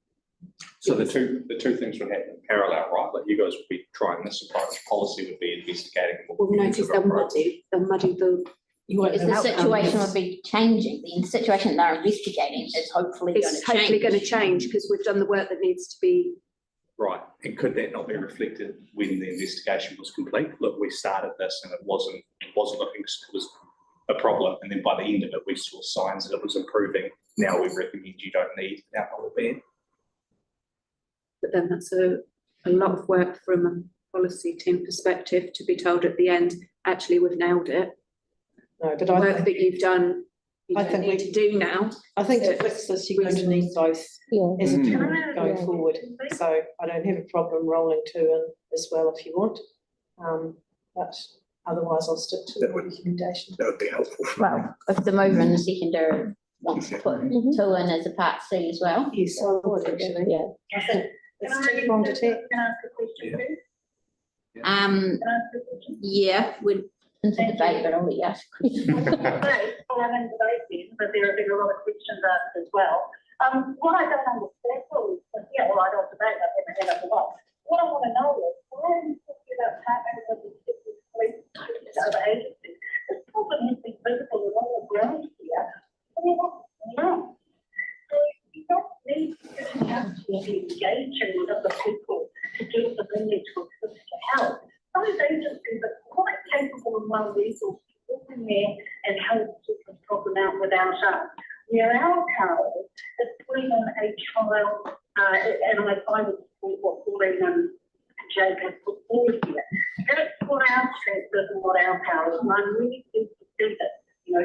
So the two things would happen in parallel, right? Like you guys would be trying this approach, policy would be investigating. Well, notice they'll muddy the. It's the situation would be changing. The situation they're investigating is hopefully going to change. It's hopefully going to change because we've done the work that needs to be. Right, and could that not be reflected when the investigation was complete? Look, we started this and it wasn't looking, it was a problem, and then by the end of it, we saw signs that it was improving. Now we recommend you don't need an alcohol ban. But then that's a lot of work from a policy team perspective to be told at the end, actually, we've nailed it. No, but the work that you've done, you don't need to do now. I think to fix this, you're going to need both as a team going forward. So I don't have a problem rolling two in as well if you want. But otherwise I'll stick to the recommendation. That would be helpful. Well, if the mover and the seconder wants to put two in as a part C as well. Yes, I would actually. Yeah. I think it's too long to take. Yeah, we're into debate, but I'll let you ask. But there have been a lot of questions asked as well. What I don't understand, I don't debate, I've never had a lot. What I want to know is, why are you talking about partnering with the police to other agencies? This problem has been visible in all the ground here. I mean, no. So you don't need to have to be engaging with other people to get the money to assist to help. Those agencies are quite capable of one resource to walk in there and help sort this problem out without us. Where our power is putting in a child, and I would support what Pauline and Jake have put forward here. That's what our strength is and what our power is. And I'm really pleased to see that,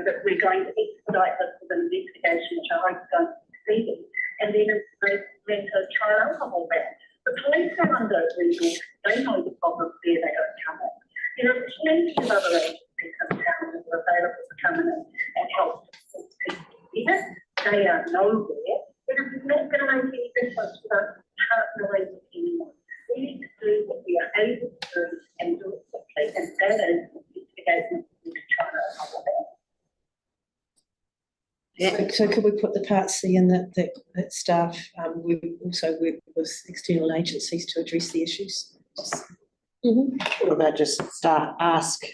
that we're going to expedite this with an investigation, which I hope is going to succeed in. And then it's a child alcohol ban. The police are under resourced, they know the problems there, they don't come in. There are plenty of other agencies in town that are available to come in and help support people. Yes, they are nowhere, but it's not going to make any difference to us partnering with anyone. We need to do what we are able to do and do it quickly, and that is investigating into China alcohol ban. So could we put the part C in that staff we also work with external agencies to address the issues? What about just ask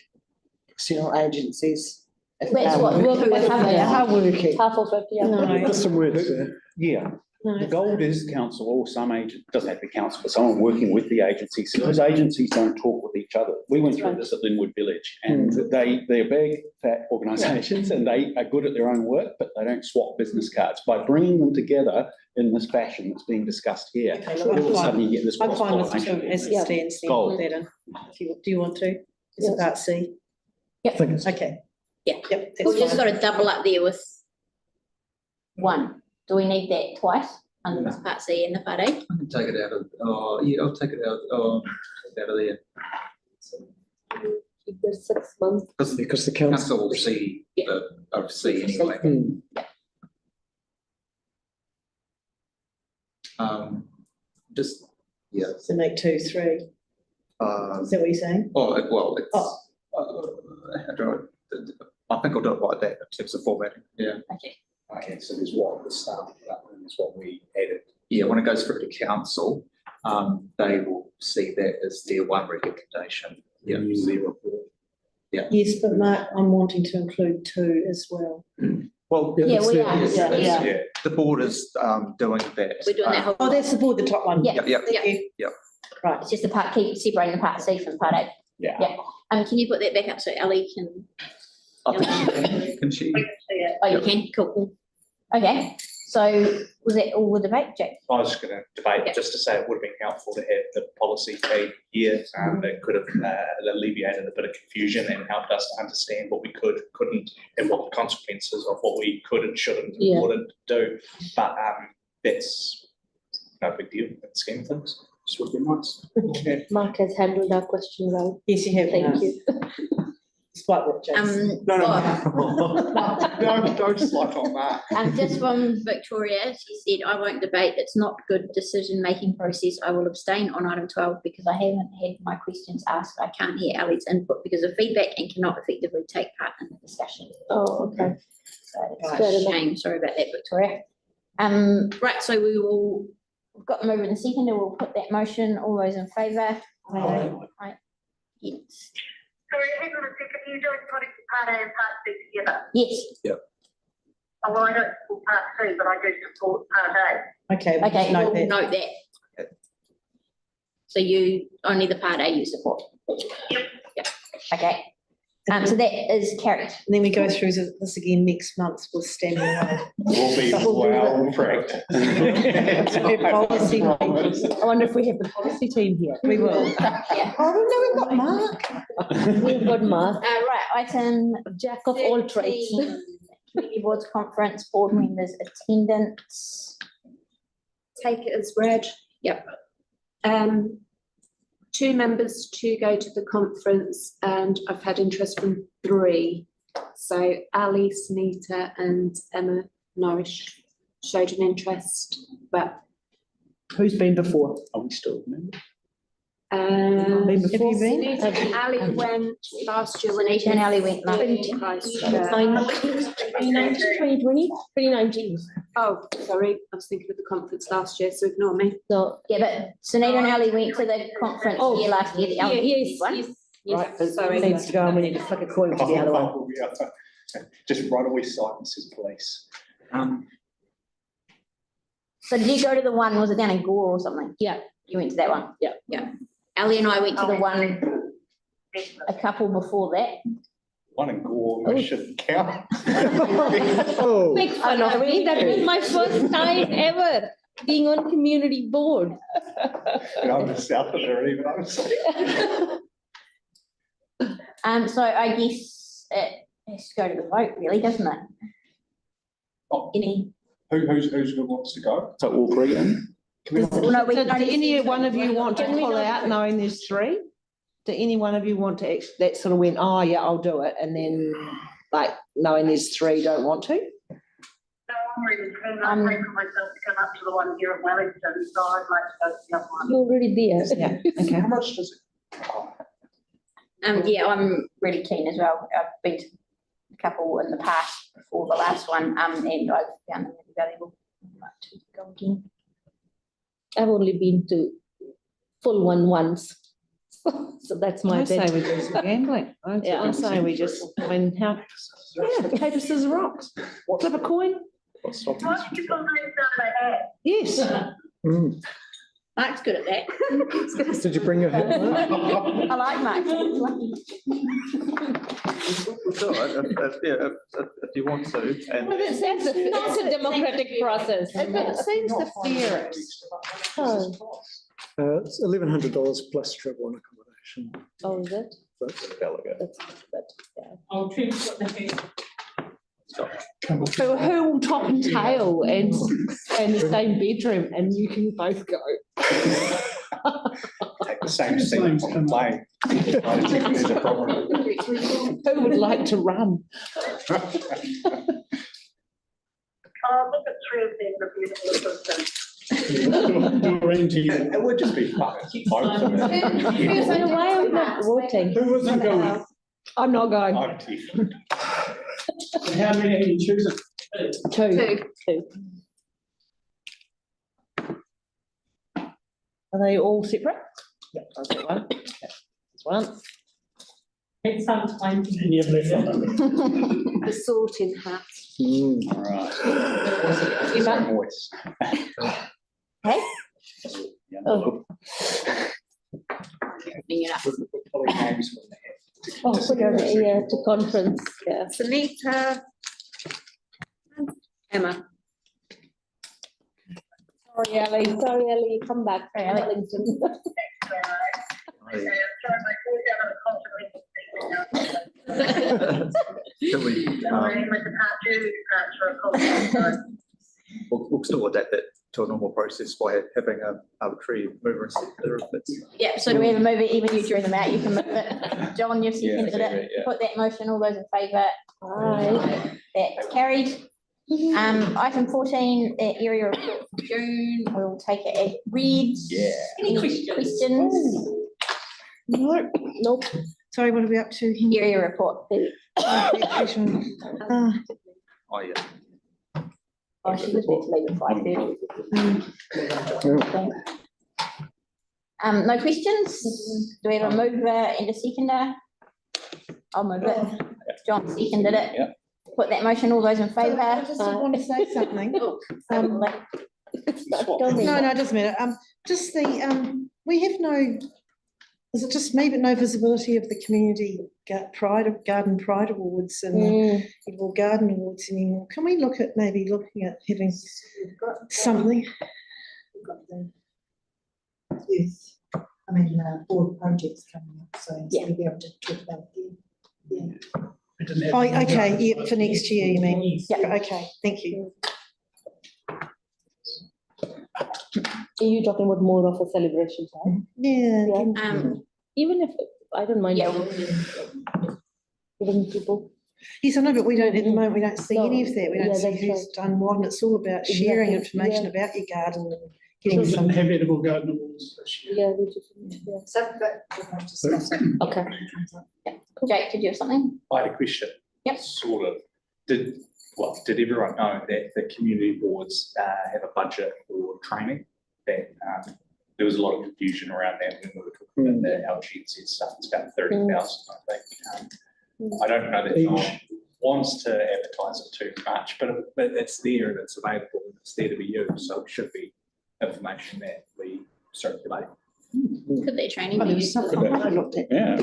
external agencies? That's what working with how working. Half of it, yeah. There's some words there. Yeah, the goal is council or some agent, doesn't have to be council, but someone working with the agencies. So those agencies don't talk with each other. We went through this at Linwood Village, and they're big, fat organisations, and they are good at their own work, but they don't swap business cards. By bringing them together in this fashion that's being discussed here, all of a sudden you get this I'm fine with cross-pollination. two as it stands. Then Goal. put that in. Do you want to? Is it part C? Yep. Okay. Yeah. Yep. We've just got to double up there with one. Do we need that twice under this part C and the part A? I can take it out of, I'll take it out, take it out of there. Keep the 6 months. Because the council will see, see anyway. Just, yeah. So make 2, 3. Is that what you're saying? Well, it's, how do I think I'll do it like that in terms of formatting, yeah. Okay, so there's what the start of that one is what we added. Yeah, when it goes through to council, they will see that as their one recommendation. Yeah. Their report. Yeah. Yes, but Mark, I'm wanting to include 2 as well. Well, Yeah, we are. yeah. The board is doing that. We're doing that whole. Oh, that's the board, the top one. Yeah. Yep. Right. It's just the part, keep separating the part C from part A. Yeah. Can you put that back up so Ellie can? Can she? Oh, you can, cool. Okay, so was that all the debate, Jack? I was just going to debate, just to say it would have been helpful to have the policy team here. It could have alleviated a bit of confusion and helped us to understand what we could, couldn't, and what the consequences of what we could and shouldn't and wouldn't do. But that's no big deal in the scheme of things. Just would be nice. Mark has handled our question well. Yes, you have. Thank you. Despite what Jason. No, don't slide on that. Just from Victoria, she said, I won't debate. It's not good decision-making process. I will abstain on item 12 because I haven't had my questions asked. I can't hear Ali's input because of feedback and cannot effectively take part in the discussion. Oh, okay. So it's a shame. Sorry about that, Victoria. Right, so we've got them over in a second and we'll put that motion. All those in favour? Right. Yes. Sorry, hang on a second, you don't put it part A and part B together? Yes. Yep. Oh, well, I don't support part C, but I do support part A. Okay. Okay, we'll note that. So you, only the part A you support? Yep. Okay. So that is carried. And then we go through this again next month with standing away. We'll be well prepped. Policy. I wonder if we have the policy team here. We will. Yeah. Oh, no, we've got Mark. We've got Mark. Right, item Jack of all trades. Community Boards Conference, board members' attendance. Take it as read. Yep. 2 members to go to the conference, and I've had interest from 3. So Ali, Sunita and Emma Norrish showed an interest, but Who's been before? Are we still members? Been before you been? Ali went last year. Sunita and Ali went last year. 2019. Oh, sorry, I was thinking of the conference last year, so ignore me. So, Yeah, but Sunita and Ali went to the conference here last year, the yes, one. yes. Right, Sorry. needs to go and we need to flick a coin to the other one. Just right away silence is police. So did you go to the one, was it down in Gore or something? Yeah. You went to that one? Yeah. Yeah. Ali and I went to the one a couple before that. One in Gore, we shouldn't count. Oh. Make fun of me. That was my first time ever being on community board. I'm south of there even. So I guess it has to go to the vote, really, doesn't it? Any? Who wants to go? So all 3 in? Well, no, we Do don't any one of you want to pull out knowing there's 3? Do any one of you want to, that sort of went, oh yeah, I'll do it, and then like knowing there's 3 don't want to? No, I'm really keen. I'm waiting for myself to come up to the one here at Wellington, so I'd like to go to the other one. You're already there. Yeah, okay. How much does it? Yeah, I'm really keen as well. I've been to a couple in the past before the last one, and I've found them really valuable. I'd like to go again. I've only been to full one once. So that's my I say bet. we do some gambling. I say we just, how, yeah, paper, scissors, rocks. Flip a coin? What's stopping Why us don't you pull those down my head? Yes. Mark's good at that. Did you bring your hat? I like Mark. He's lucky. It's all right, if you want to, and. Well, that's a democratic process. It seems the fairest. Oh, It's $1,100 plus travel and accommodation. oh, is it? Delegate. That's, yeah. I'll choose what the head. So who will top and tail and the same bedroom and you can both go? Take the same seat on the plane. I don't think there's a problem. Who would like to run? Look at 3 of them, the beautiful assistants. It would just be fun. So why are we not voting? Who wasn't going? I'm not going. I'm different. How many are you choosing? 2. Are they all separate? Yeah. Okay, one. Okay, that's one. It's sometimes. And you've left one. The sorting hat. All right. You might- Voice. Hey? Yeah. Oh. Bring it up. Pulling names from the head to Oh, to conference, yeah. Sunita. Emma. Sorry, Ali, come back. Wellington. Can we, we'll still adapt that to a normal process by having a arbitrary mover and seconder if it's. Yeah, so do we have a mover, even you drew them out, you can move it. John, you've seconded it, put that motion, all those in favour? Aye. That's carried. Item 14, area report for June, we'll take it as read. Yeah. Any questions? Nope. Sorry, what are we up to? Area report. Oh, yeah. Oh, she was meant to leave at 5:30. No questions? Do we have a mover and a seconder? I'll move it. John seconded it. Yeah. Put that motion, all those in favour? I just want to say something. No, No, it doesn't matter. Just the, we have no, is it just me, but no visibility of the community garden pride awards and the Edible Garden Awards anymore. Can we look at maybe looking at having something? We've got the youth, board projects coming up, so we'll be able to talk about it again. Yeah. Oh, okay, yeah, for next year, you mean? Yeah, okay, thank you. Are you talking about more of a celebration time? Yeah. Even if, I don't mind. Yeah. Giving people. Yes, I know, but we don't, at the moment, we don't see No. any of that. We don't see who's done what, and it's all about sharing information about your garden and getting So some. we didn't have edible garden awards this year. Yeah, we just, yeah. So, but we'll discuss it. Okay. Jake, did you have something? I had a question. Yep. Sort of. Did everyone know that the community boards have a budget for training? That there was a lot of confusion around that when we were talking about the LGNC stuff. It's about 30,000, I think. I don't know that no one wants to advertise it too much, but it's there and it's available and it's there to be used. So it should be information that we circulate. Could their training Oh, be there was used? something I looked at. Yeah,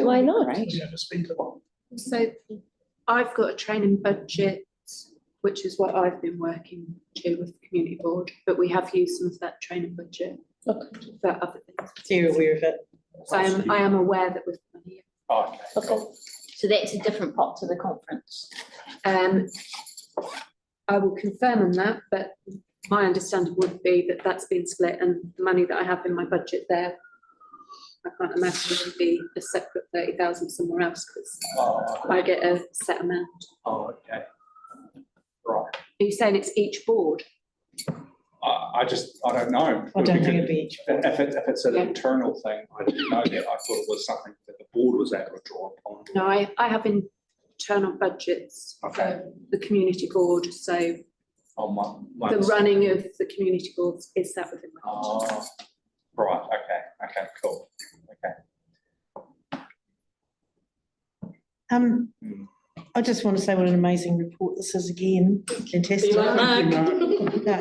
why not? So I've got a training budget, which is what I've been working to with the community board, but we have used some of that training budget for other things. So you're aware of it? So I am aware that we've money. Oh, Okay. So that's a different pot to the conference. I will confirm on that, but my understanding would be that that's been split and the money that I have in my budget there, I can't imagine it would be a separate 30,000 somewhere else because I get a set amount. Oh, okay. Right. Are you saying it's each board? I don't know. I don't think it'd be each. If it's an internal thing, I didn't know that. I thought it was something that the board was able to draw upon. No, I have internal budgets Okay. for the community board, so On my the running of the community boards is that within my budget. Oh, right, okay, cool, okay. I just want to say what an amazing report this is again. Fantastic.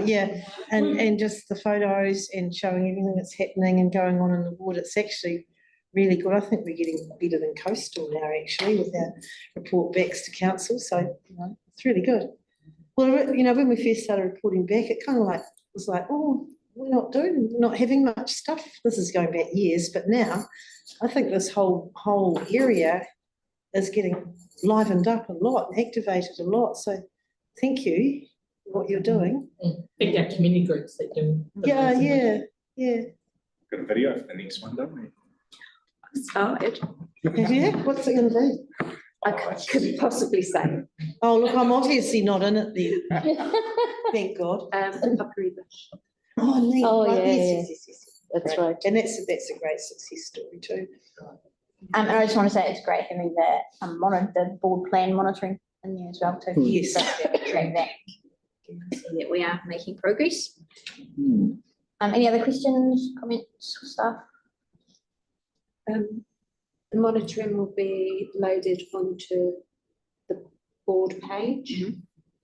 Yeah, and just the photos and showing everything that's happening and going on in the ward. It's actually really good. I think we're getting better than Coastal now, actually, with our report backs to council. So, it's really good. Well, when we first started reporting back, it kind of was like, oh, we're not having much stuff. This is going back years, but now I think this whole area is getting livened up a lot and activated a lot. So thank you for what you're doing. I think our community groups that do. Yeah. Got a video for the next one, don't we? Started. Yeah, what's it going to be? I couldn't possibly say. Oh, look, I'm obviously not in it then. Thank God. Paprika. Oh, neat. Oh, Right, yeah, yes. That's right. And that's a great success story too. And I just want to say it's great having the board plan monitoring in there as well too. Yes. So to track that. See that we are making progress. Any other questions, comments, stuff? The monitoring will be loaded onto the board page.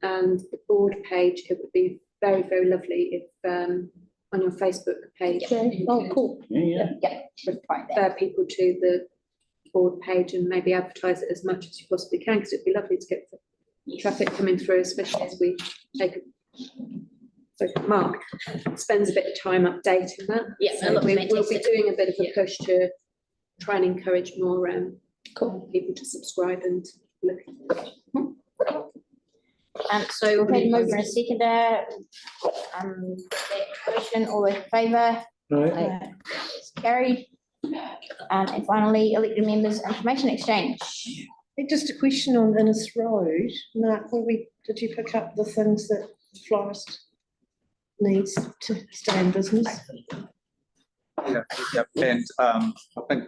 And the board page, it would be very, very lovely if on your Facebook page. Oh, cool. Yeah. Refer people to the board page and maybe advertise it as much as you possibly can, because it'd be lovely to get the traffic coming through, especially as we take a. So Mark spends a bit of time updating that. Yeah, So we'll be doing a bit of a push to try and encourage more people to subscribe and look at it. So we'll take a mover and a seconder. That question, all in favour? Right. It's carried. And finally, elected members information exchange. Just a question on Innes Road, Mark, did you pick up the things that the florist needs to stay in business? Yeah, and I think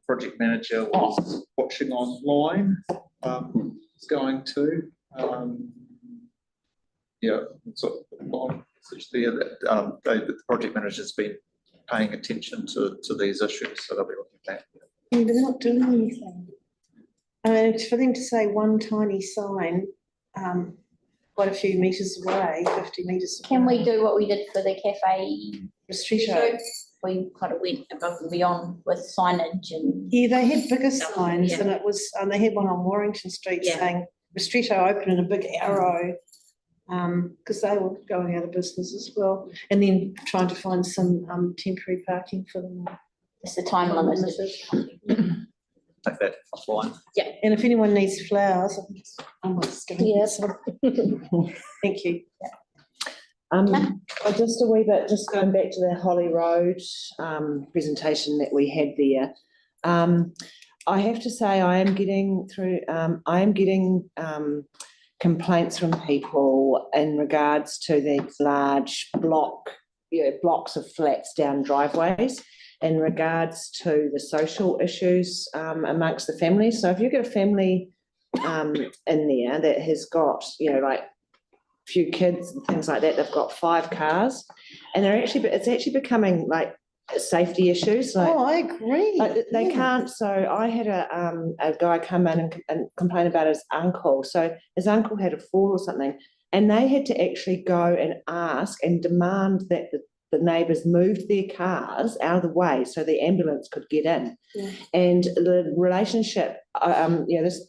project manager was watching online, is going to, so message there that the project manager's been paying attention to these issues, so they'll be looking at that. Yeah, they're not doing anything. For them to say one tiny sign, quite a few metres away, 50 metres away. Can we do what we did for the cafe? Ristretto. We kind of went above and beyond with signage and. Yeah, they had bigger signs and it was, they had one on Warrington Street saying Ristretto open and a big arrow, because they were going out of business as well. And then trying to find some temporary parking for them. It's the time limit. Take that offline. Yeah. And if anyone needs flowers, I'm Yes. Thank you. Just a wee bit, just going back to the Holly Road presentation that we had there. I have to say I am getting complaints from people in regards to the large blocks of flats down driveways in regards to the social issues amongst the families. So if you've got a family in there that has got, like few kids and things like that, they've got 5 cars, and it's actually becoming like safety issues. Like, I agree. Like they can't. So I had a guy come in and complain about his uncle. So his uncle had a fall or something, and they had to actually go and ask and demand that the neighbours moved their cars out of the way so the ambulance could get in. Yeah. And the relationship, this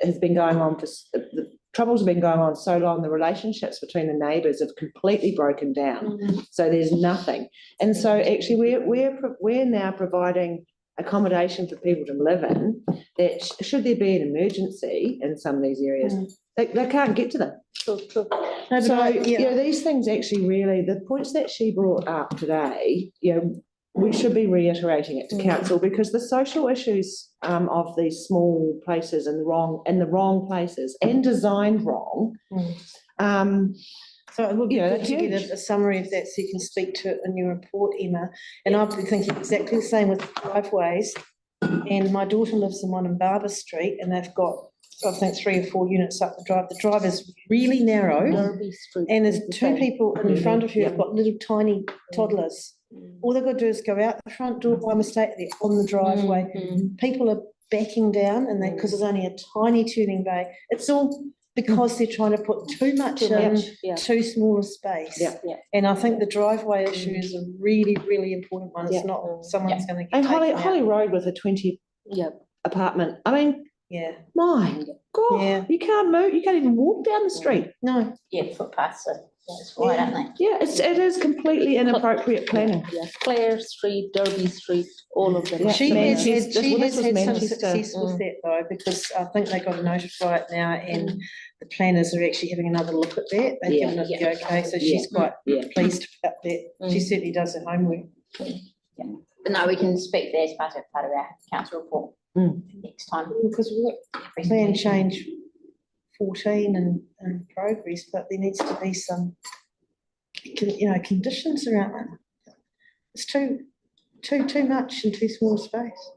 has been going on the troubles have been going on so long, the relationships between the neighbours have completely broken down. So there's nothing. And so actually we're now providing accommodation for people to live in that should there be an emergency in some of these areas, they can't get to them. True. No, so, these things actually really, the points that she brought up today, we should be reiterating it to council, because the social issues of these small places in the wrong places and designed wrong. So it would be good to get a summary of that so you can speak to it in your report, Emma. And I've been thinking exactly the same with driveways. And my daughter lives in one in Barber Street, and they've got, I think, 3 or 4 units up the drive. The drive is really narrow, and there's 2 people in front of you who've got little tiny toddlers. All they've got to do is go out the front door by mistake, they're on the driveway. People are backing down, and because there's only a tiny turning bay. It's all because they're trying to put too much in too small a space. And I think the driveway issue is a really, really important one. It's not someone's going to get. And Holly Road with a 20 apartment. I mean, my God, you can't move. You can't even walk down the street. No. Yeah, footpaths are wide, aren't they? Yeah, it is completely inappropriate planning. Clare Street, Derby Street, all of them. She has had some success with that though, because I think they got to notify it now, and the planners are actually having another look at that. They've given it the okay, so she's quite pleased about that. She certainly does her homework. But no, we can speak there as part of our council report next time. Because we've got plan change 14 and progress, but there needs to be some, conditions around that. It's too much in too small a space.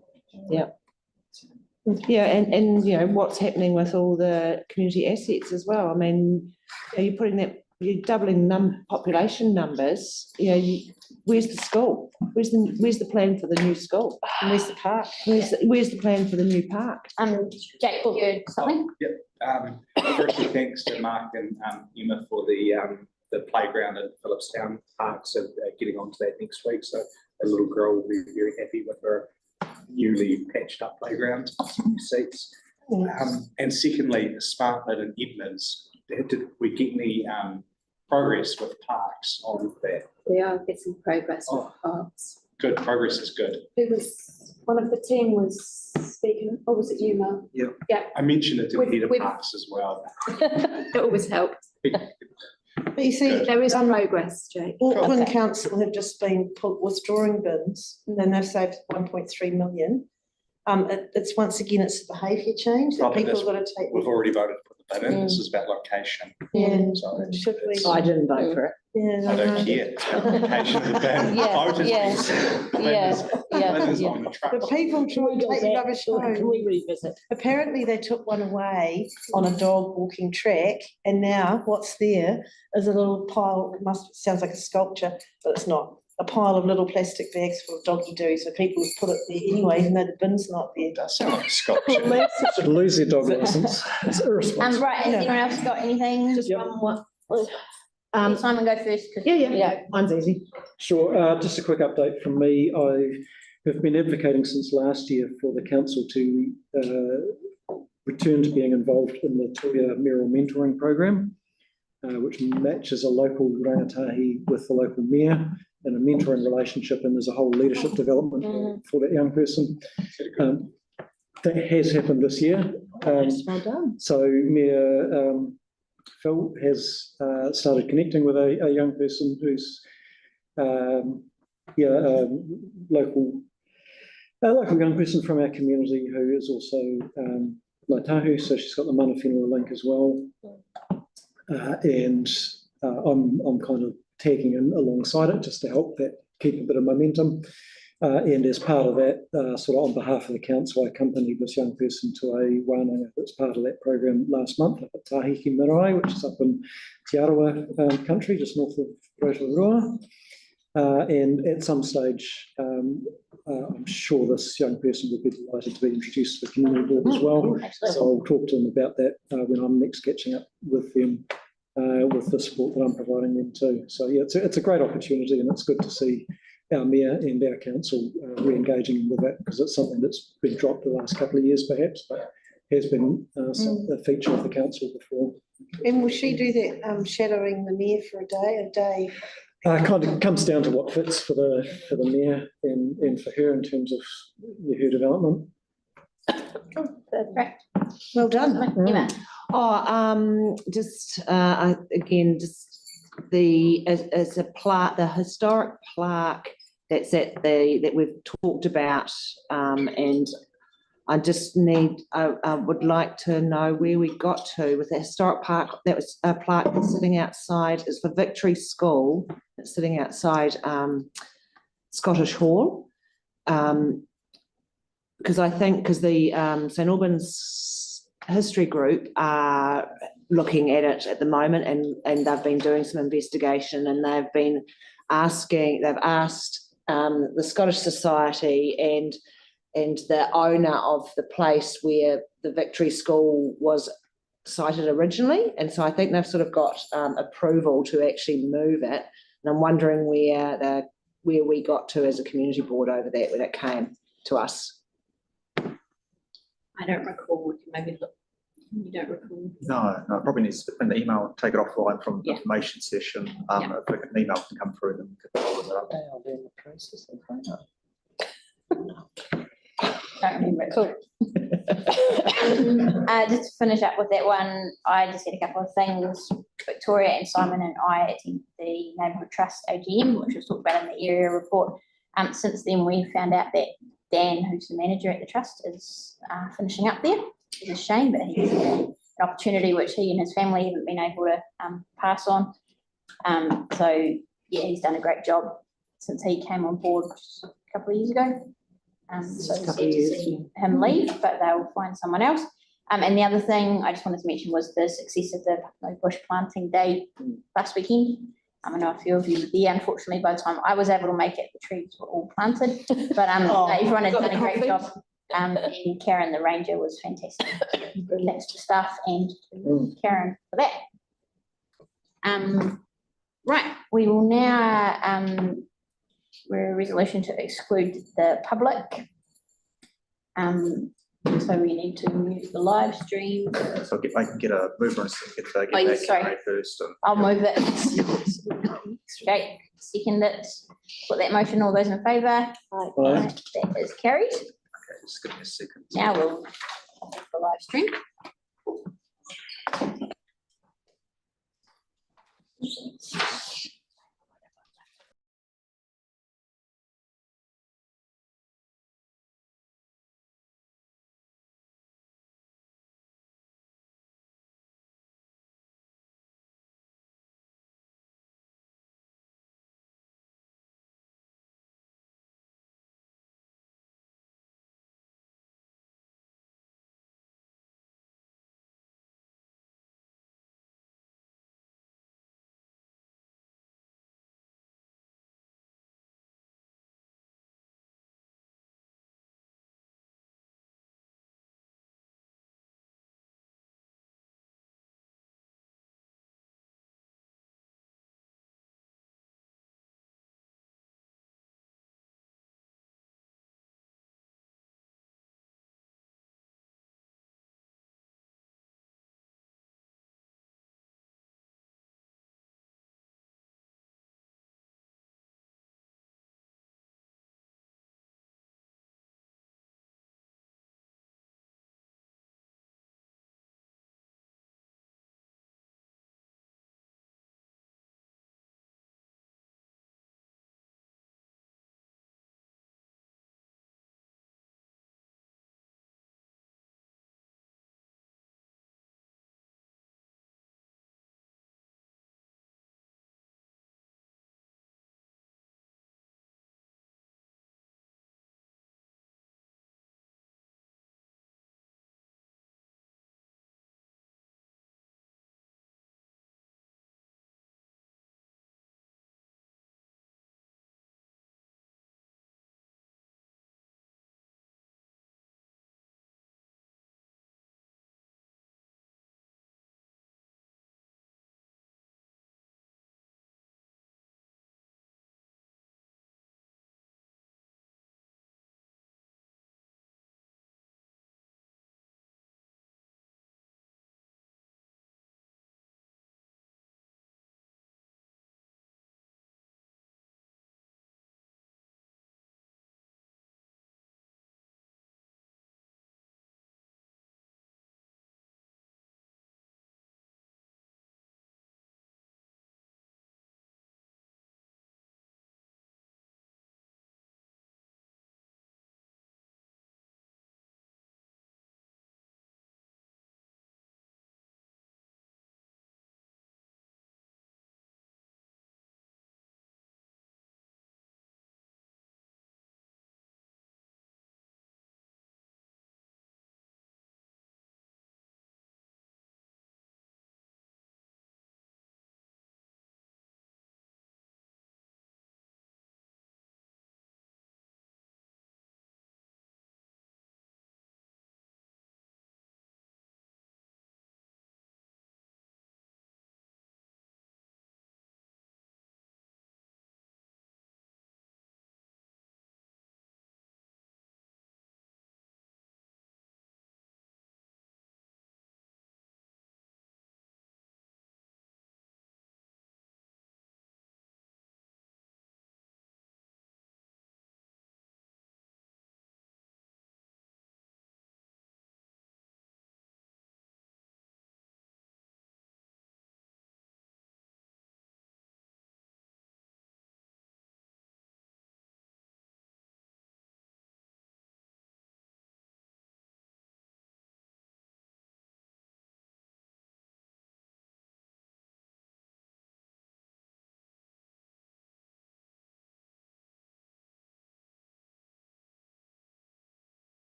Yeah, and what's happening with all the community assets as well. I mean, you're doubling population numbers. Where's the school? Where's the plan for the new school? And where's the park? Where's the plan for the new park? Jack, you had something? Firstly, thanks to Mark and Emma for the playground at Phillipstown Park. So getting onto that next week. So a little girl will be very happy with her newly patched up playground, some new seats. And secondly, Smart Lid and Edmonds, did we get any progress with parks on that? We are getting progress with parks. Good, progress is good. Who was, one of the team was speaking, or was it you, Mark? Yeah. Yeah. I mentioned it to the head of With- parks as well. It always helps. But you see, There is progress, Jake. Auckland Council have just been withdrawing bins, and then they've saved 1.3 million. It's once again, it's the behaviour change that Probably people this- have got to take. We've already voted to put the bid in. This is about location. Yeah, So should we? I didn't vote for it. Yeah. I don't care. It's about location of the bin. Yeah, Voters yeah, can see. yeah, Bin is yeah. on the truck. But people try and take Can rubbish we home. revisit? Apparently they took one away on a dog walking track, and now what's there is a little pile, sounds like a sculpture, but it's not. A pile of little plastic bags full of doggy doo, so people have put it there anyway, even though the bin's not there. That sounds like a sculpture. Should lose their dog licence. It's irresponsible. Right, has anyone else got anything? Just one more. Simon, go first. 'cause- Yeah, mine's easy. Sure, just a quick update from me. I have been advocating since last year for the council to return to being involved in the Tuia Mayoral Mentoring Program, which matches a local rangatahi with the local mayor in a mentoring relationship, and there's a whole leadership development for that young person. That has happened this year. Well done. So Mayor Phil has started connecting with a young person who's local young person from our community who is also Ngāi so she's got the mana whenua link as well. And I'm kind of tagging in alongside it just to help that keep a bit of momentum. And as part of that, sort of on behalf of the council, I accompanied this young person to a wānanga that's part of that program last month up at Tahiki Marae, which is up in Te Arawa country, just north of Rotorua. And at some stage, I'm sure this young person would be delighted to be introduced to the community board as well. So I'll talk to them about that when I'm next catching up with them, with the support that I'm providing them too. So yeah, it's a great opportunity, and it's good to see our mayor and our council re-engaging with that, because it's something that's been dropped the last couple of years perhaps, but has been a feature of the council before. And will she do that shadowing the mayor for a day? Kind of comes down to what fits for the mayor and for her in terms of her development. Perfect. Well done. Emma. Again, just as a plaque, the historic plaque that's that we've talked about, and I just I would like to know where we got to with the historic park. That was a plaque that's sitting outside, it's for Victory School, it's sitting outside Scottish Hall. Because the St Albans History Group are looking at it at the moment, and they've been doing some investigation, and they've asked the Scottish Society and the owner of the place where the Victory School was cited originally, and so I think they've sort of got approval to actually move it, and I'm wondering where we got to as a community board over that when it came to us. I don't recall. We can maybe look. You don't recall? No, probably needs to in the email, take it offline from the information session. If an email can come through, then we could follow that up. They are in the process of Don't remember it. Cool. Just to finish up with that one, I just had a couple of things. Victoria and Simon and I attended the Neighbourhood Trust AGM, which was talked about in the area report. Since then, we found out that Dan, who's the manager at the trust, is finishing up there. It's a shame, but he's an opportunity which he and his family haven't been able to pass on. So yeah, he's done a great job since he came on board a couple of years ago. So it's sad to see him leave, but they'll find someone else. And the other thing I just wanted to mention was the success of the bush planting day last weekend. I know a few of you were there. Unfortunately, by the time I was able to make it, the trees were all planted. But everyone had done a great job. And Karen, the ranger, was fantastic. Thanks to staff and to Karen for that. Right, we will now we're a resolution to exclude the public. So we need to mute the live stream. So I can get a mover and second, Oh, get yeah, back sorry. to Ray first. I'll move it. Okay, second it. Put that motion. All those in favour? Aye. That is carried. Okay, just give me a second. Now we'll off the live stream.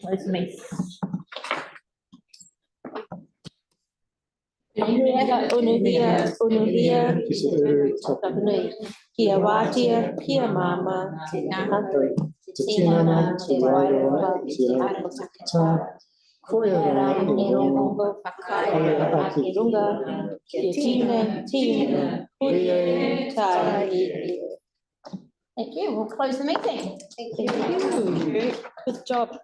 Close the meeting. Unuhia, Papanui, Kia Watia, Kia Mama, Tinana, Tiwaiwa, Tiwaiwa, Koyara, Nirongo, Koyara, Akirunga, Tina, Huye, Tai. Thank you. We'll close the meeting. Thank you. Good job.